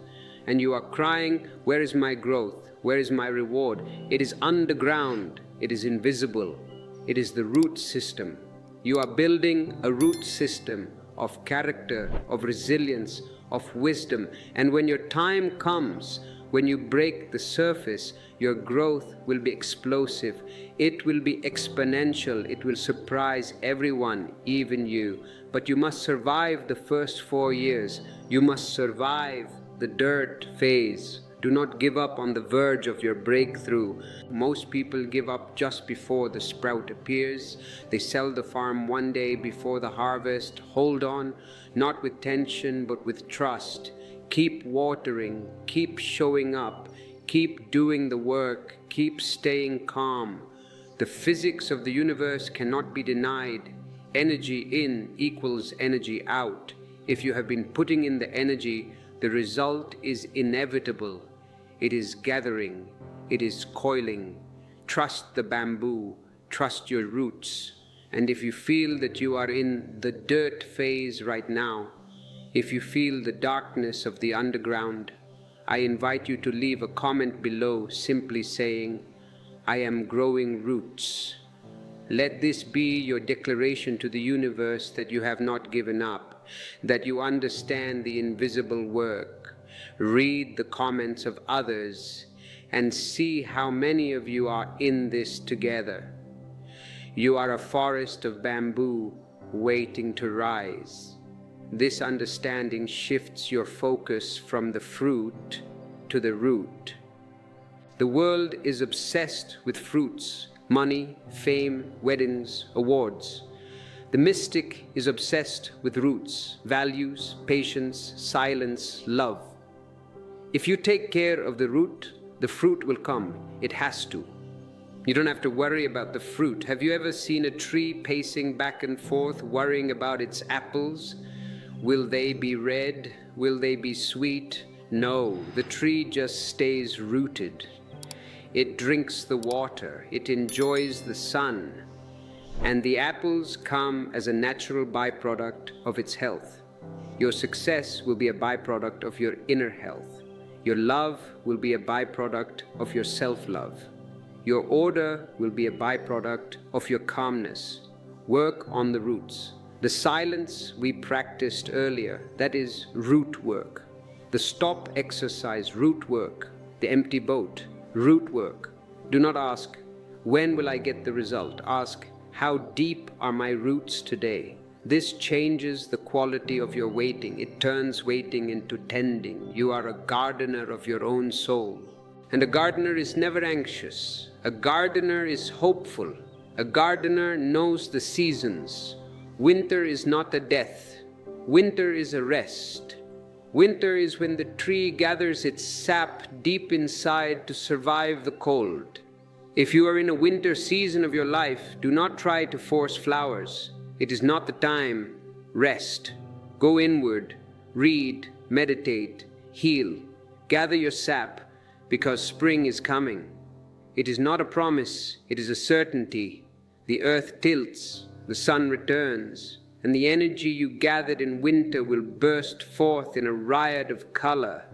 And you are crying, where is my growth? Where is my reward? It is underground. It is invisible. It is the root system. You are building a root system of character, of resilience, of wisdom. And when your time comes, when you break the surface, your growth will be explosive. It will be exponential. It will surprise everyone, even you. But you must survive the first 4 years. You must survive the dirt phase. Do not give up on the verge of your breakthrough. Most people give up just before the sprout appears. They sell the farm one day before the harvest. Hold on, not with tension, but with trust. Keep watering, keep showing up, keep doing the work, keep staying calm. The physics of the universe cannot be denied. Energy in equals energy out. If you have been putting in the energy, the result is inevitable. It is gathering, it is coiling. Trust the bamboo, trust your roots. And if you feel that you are in the dirt phase right now, if you feel the darkness of the underground, I invite you to leave a comment below simply saying, I am growing roots. Let this be your declaration to the universe that you have not given up, that you understand the invisible work. Read the comments of others and see how many of you are in this together. You are a forest of bamboo waiting to rise. This understanding shifts your focus from the fruit to the root. The world is obsessed with fruits, money, fame, weddings, awards. The mystic is obsessed with roots, values, patience, silence, love. If you take care of the root, the fruit will come. It has to. You don't have to worry about the fruit. Have you ever seen a tree pacing back and forth, worrying about its apples? Will they be red? Will they be sweet? No, the tree just stays rooted. It drinks the water, it enjoys the sun, and the apples come as a natural byproduct of its health. Your success will be a byproduct of your inner health. Your love will be a byproduct of your self-love. Your order will be a byproduct of your calmness. Work on the roots. The silence we practiced earlier, that is root work. The stop exercise, root work. The empty boat, root work. Do not ask, when will I get the result? Ask, how deep are my roots today? This changes the quality of your waiting. It turns waiting into tending. You are a gardener of your own soul. And a gardener is never anxious. A gardener is hopeful. A gardener knows the seasons. Winter is not a death. Winter is a rest. Winter is when the tree gathers its sap deep inside to survive the cold. If you are in a winter season of your life, do not try to force flowers. It is not the time. Rest. Go inward. Read, meditate, heal. Gather your sap, because spring is coming. It is not a promise, it is a certainty. The earth tilts, the sun returns, and the energy you gathered in winter will burst forth in a riot of color.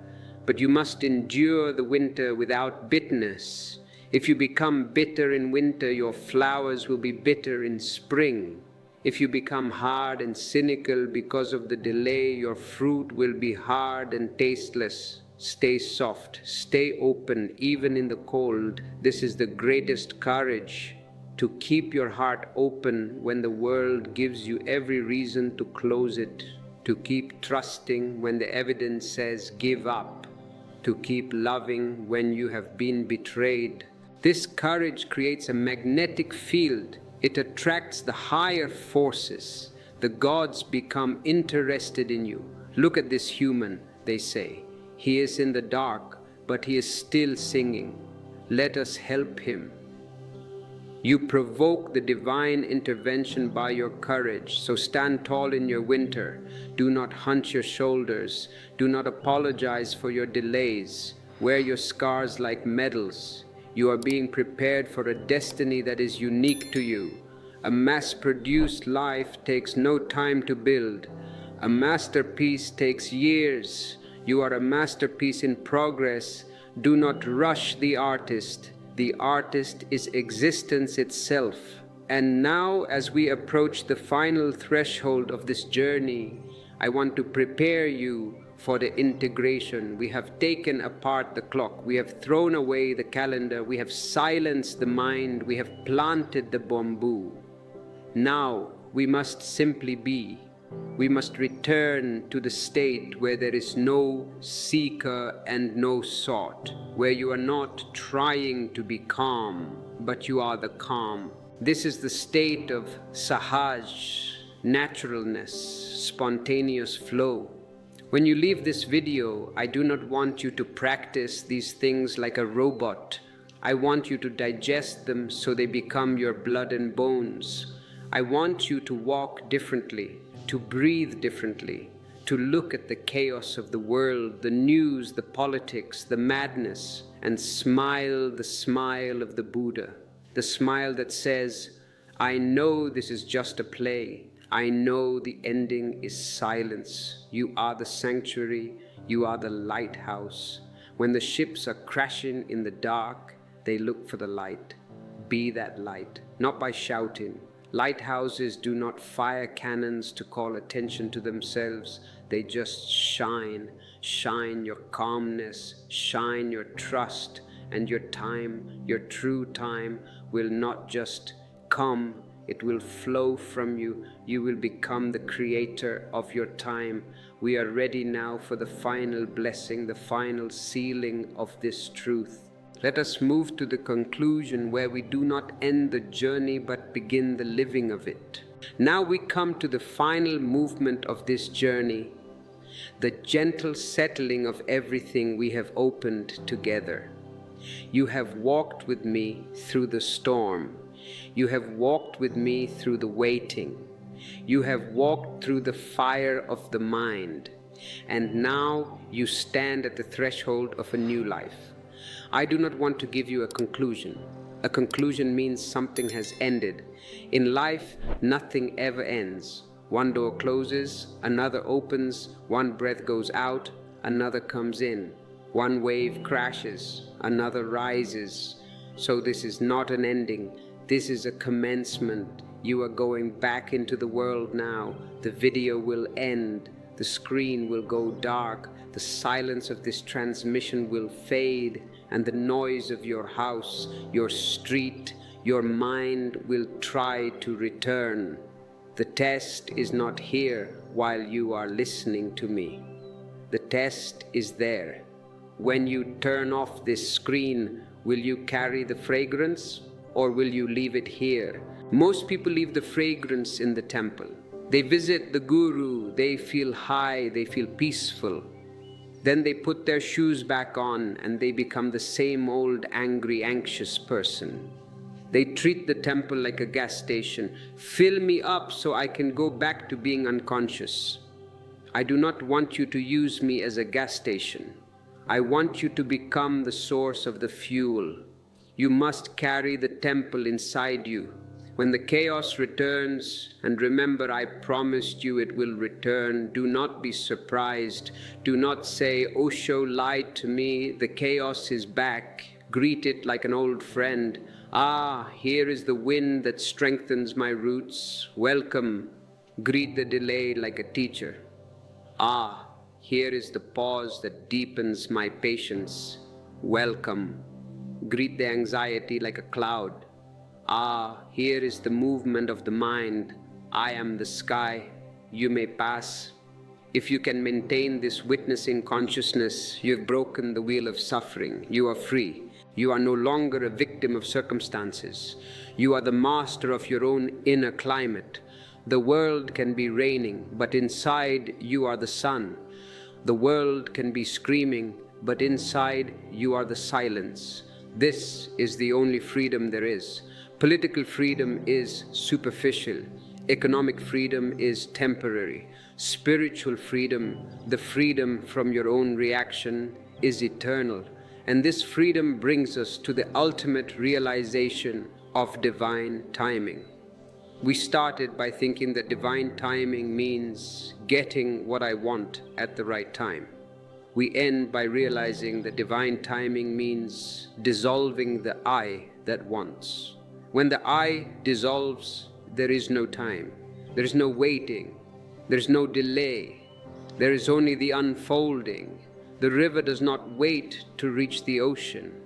But you must endure the winter without bitterness. If you become bitter in winter, your flowers will be bitter in spring. If you become hard and cynical because of the delay, your fruit will be hard and tasteless. Stay soft, stay open, even in the cold. This is the greatest courage, to keep your heart open when the world gives you every reason to close it, to keep trusting when the evidence says give up, to keep loving when you have been betrayed. This courage creates a magnetic field. It attracts the higher forces. The gods become interested in you. Look at this human, they say. He is in the dark, but he is still singing. Let us help him. You provoke the divine intervention by your courage, so stand tall in your winter. Do not hunch your shoulders. Do not apologize for your delays. Wear your scars like medals. You are being prepared for a destiny that is unique to you. A mass-produced life takes no time to build. A masterpiece takes years. You are a masterpiece in progress. Do not rush the artist. The artist is existence itself. And now, as we approach the final threshold of this journey, I want to prepare you for the integration. We have taken apart the clock. We have thrown away the calendar. We have silenced the mind. We have planted the bamboo. Now, we must simply be. We must return to the state where there is no seeker and no sought, where you are not trying to be calm, but you are the calm. This is the state of sahaj, naturalness, spontaneous flow. When you leave this video, I do not want you to practice these things like a robot. I want you to digest them so they become your blood and bones. I want you to walk differently, to breathe differently, to look at the chaos of the world, the news, the politics, the madness, and smile the smile of the Buddha, the smile that says, I know this is just a play. I know the ending is silence. You are the sanctuary. You are the lighthouse. When the ships are crashing in the dark, they look for the light. Be that light, not by shouting. Lighthouses do not fire cannons to call attention to themselves. They just shine. Shine your calmness, shine your trust, and your time, your true time, will not just come, it will flow from you. You will become the creator of your time. We are ready now for the final blessing, the final sealing of this truth. Let us move to the conclusion where we do not end the journey but begin the living of it. Now we come to the final movement of this journey, the gentle settling of everything we have opened together. You have walked with me through the storm. You have walked with me through the waiting. You have walked through the fire of the mind. And now you stand at the threshold of a new life. I do not want to give you a conclusion. A conclusion means something has ended. In life, nothing ever ends. One door closes, another opens, one breath goes out, another comes in. One wave crashes, another rises. So this is not an ending. This is a commencement. You are going back into the world now. The video will end. The screen will go dark. The silence of this transmission will fade. And the noise of your house, your street, your mind will try to return. The test is not here while you are listening to me. The test is there. When you turn off this screen, will you carry the fragrance or will you leave it here? Most people leave the fragrance in the temple. They visit the guru, they feel high, they feel peaceful. Then they put their shoes back on and they become the same old angry, anxious person. They treat the temple like a gas station. Fill me up so I can go back to being unconscious. I do not want you to use me as a gas station. I want you to become the source of the fuel. You must carry the temple inside you. When the chaos returns, and remember I promised you it will return, do not be surprised. Do not say, Osho lied to me, the chaos is back. Greet it like an old friend. Ah, here is the wind that strengthens my roots. Welcome. Greet the delay like a teacher. Ah, here is the pause that deepens my patience. Welcome. Greet the anxiety like a cloud. Ah, here is the movement of the mind. I am the sky. You may pass. If you can maintain this witnessing consciousness, you have broken the wheel of suffering. You are free. You are no longer a victim of circumstances. You are the master of your own inner climate. The world can be raining, but inside you are the sun. The world can be screaming, but inside you are the silence. This is the only freedom there is. Political freedom is superficial. Economic freedom is temporary. Spiritual freedom, the freedom from your own reaction, is eternal. And this freedom brings us to the ultimate realization of divine timing. We started by thinking that divine timing means getting what I want at the right time. We end by realizing that divine timing means dissolving the I that wants. When the I dissolves, there is no time. There is no waiting. There is no delay. There is only the unfolding. The river does not wait to reach the ocean.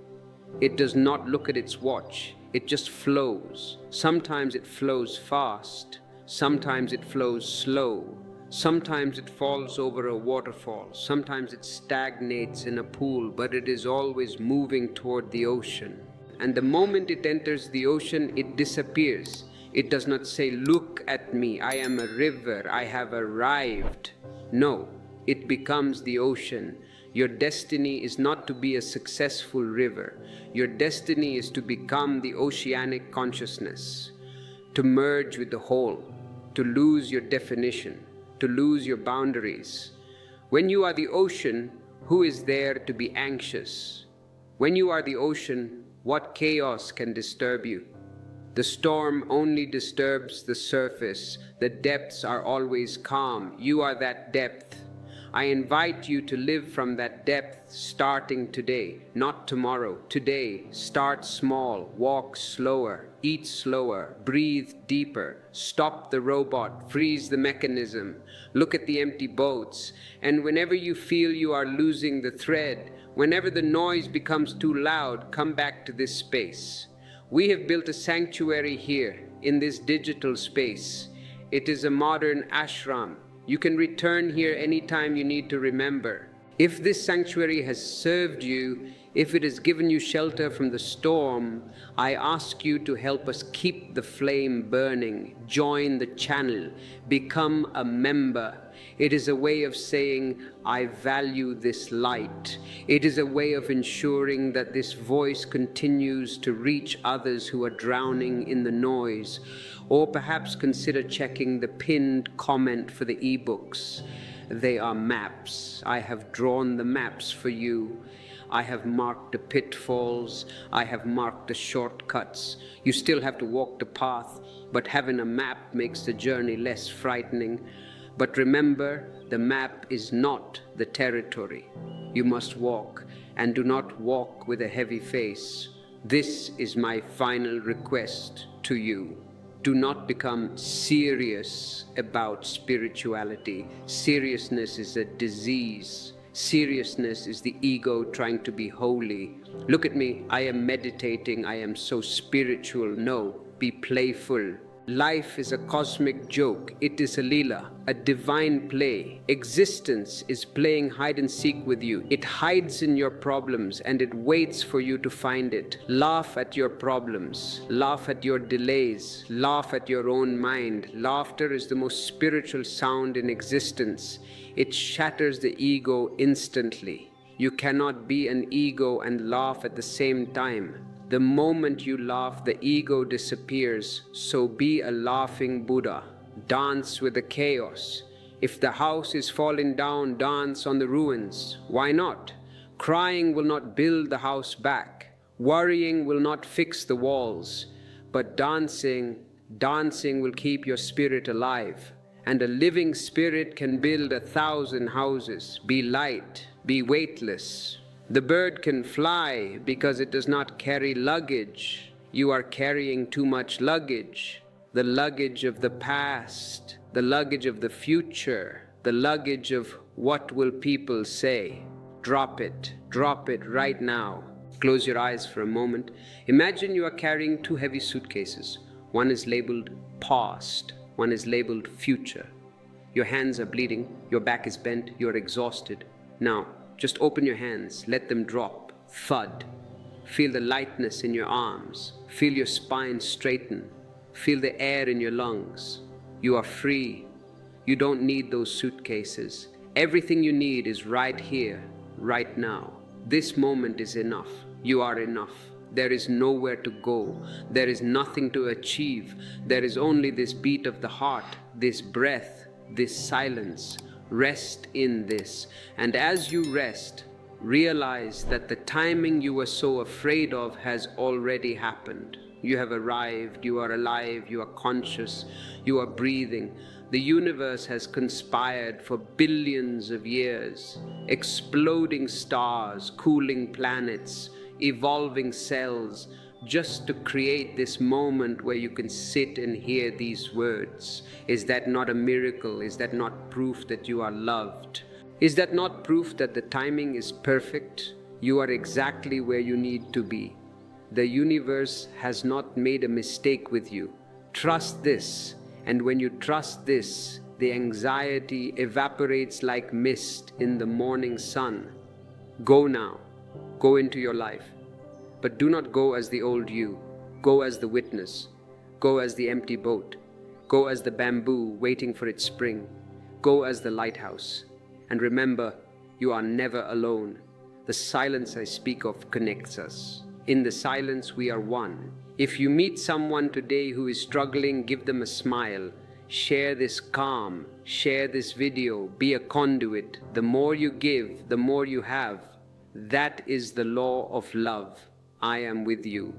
It does not look at its watch. It just flows. Sometimes it flows fast. Sometimes it flows slow. Sometimes it falls over a waterfall. Sometimes it stagnates in a pool, but it is always moving toward the ocean. And the moment it enters the ocean, it disappears. It does not say, look at me, I am a river, I have arrived. No, it becomes the ocean. Your destiny is not to be a successful river. Your destiny is to become the oceanic consciousness, to merge with the whole, to lose your definition, to lose your boundaries. When you are the ocean, who is there to be anxious? When you are the ocean, what chaos can disturb you? The storm only disturbs the surface. The depths are always calm. You are that depth. I invite you to live from that depth starting today, not tomorrow. Today, start small, walk slower, eat slower, breathe deeper, stop the robot, freeze the mechanism, look at the empty boats, and whenever you feel you are losing the thread, whenever the noise becomes too loud, come back to this space. We have built a sanctuary here in this digital space. It is a modern ashram. You can return here anytime you need to remember. If this sanctuary has served you, if it has given you shelter from the storm, I ask you to help us keep the flame burning. Join the channel. Become a member. It is a way of saying, I value this light. It is a way of ensuring that this voice continues to reach others who are drowning in the noise. Or perhaps consider checking the pinned comment for the ebooks. They are maps. I have drawn the maps for you. I have marked the pitfalls. I have marked the shortcuts. You still have to walk the path, but having a map makes the journey less frightening. But remember, the map is not the territory. You must walk, and do not walk with a heavy face. This is my final request to you. Do not become serious about spirituality. Seriousness is a disease. Seriousness is the ego trying to be holy. Look at me, I am meditating, I am so spiritual. No, be playful. Life is a cosmic joke. It is a lila, a divine play. Existence is playing hide and seek with you. It hides in your problems and it waits for you to find it. Laugh at your problems. Laugh at your delays. Laugh at your own mind. Laughter is the most spiritual sound in existence. It shatters the ego instantly. You cannot be an ego and laugh at the same time. The moment you laugh, the ego disappears. So be a laughing Buddha. Dance with the chaos. If the house is falling down, dance on the ruins. Why not? Crying will not build the house back. Worrying will not fix the walls. But dancing will keep your spirit alive. And a living spirit can build 1,000 houses. Be light, be weightless. The bird can fly because it does not carry luggage. You are carrying too much luggage. The luggage of the past, the luggage of the future, the luggage of what will people say. Drop it right now. Close your eyes for a moment. Imagine you are carrying 2 heavy suitcases. One is labeled past, one is labeled future. Your hands are bleeding, your back is bent, you're exhausted. Now, just open your hands, let them drop. Thud. Feel the lightness in your arms. Feel your spine straighten. Feel the air in your lungs. You are free. You don't need those suitcases. Everything you need is right here, right now. This moment is enough. You are enough. There is nowhere to go. There is nothing to achieve. There is only this beat of the heart, this breath, this silence. Rest in this, and as you rest, realize that the timing you were so afraid of has already happened. You have arrived, you are alive, you are conscious, you are breathing. The universe has conspired for billions of years. Exploding stars, cooling planets, evolving cells, just to create this moment where you can sit and hear these words. Is that not a miracle? Is that not proof that you are loved? Is that not proof that the timing is perfect? You are exactly where you need to be. The universe has not made a mistake with you. Trust this, and when you trust this, the anxiety evaporates like mist in the morning sun. Go now. Go into your life. But do not go as the old you. Go as the witness. Go as the empty boat. Go as the bamboo waiting for its spring. Go as the lighthouse. And remember, you are never alone. The silence I speak of connects us. In the silence we are one. If you meet someone today who is struggling, give them a smile. Share this calm, share this video, be a conduit. The more you give, the more you have. That is the law of love. I am with you.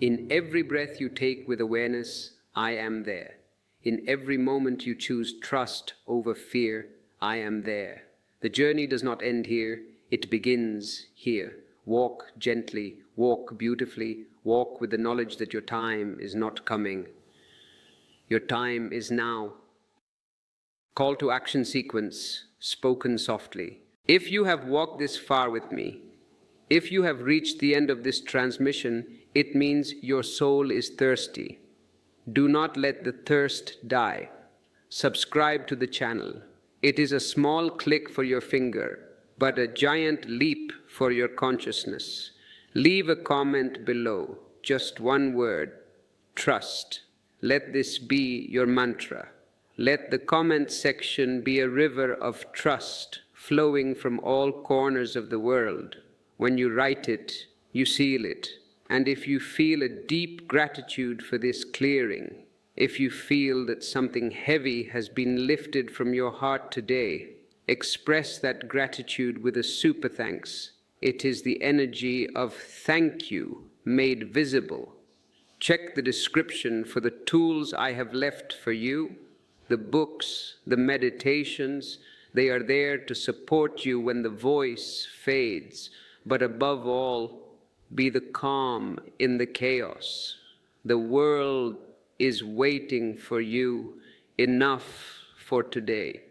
In every breath you take with awareness, I am there. In every moment you choose trust over fear, I am there. The journey does not end here, it begins here. Walk gently, walk beautifully, walk with the knowledge that your time is not coming. Your time is now. Call to action sequence, spoken softly. If you have walked this far with me, if you have reached the end of this transmission, it means your soul is thirsty. Do not let the thirst die. Subscribe to the channel. It is a small click for your finger, but a giant leap for your consciousness. Leave a comment below, just one word, trust. Let this be your mantra. Let the comment section be a river of trust flowing from all corners of the world. When you write it, you seal it. And if you feel a deep gratitude for this clearing, if you feel that something heavy has been lifted from your heart today, express that gratitude with a super thanks. It is the energy of thank you made visible. Check the description for the tools I have left for you, the books, the meditations. They are there to support you when the voice fades. But above all, be the calm in the chaos. The world is waiting for you. Enough for today.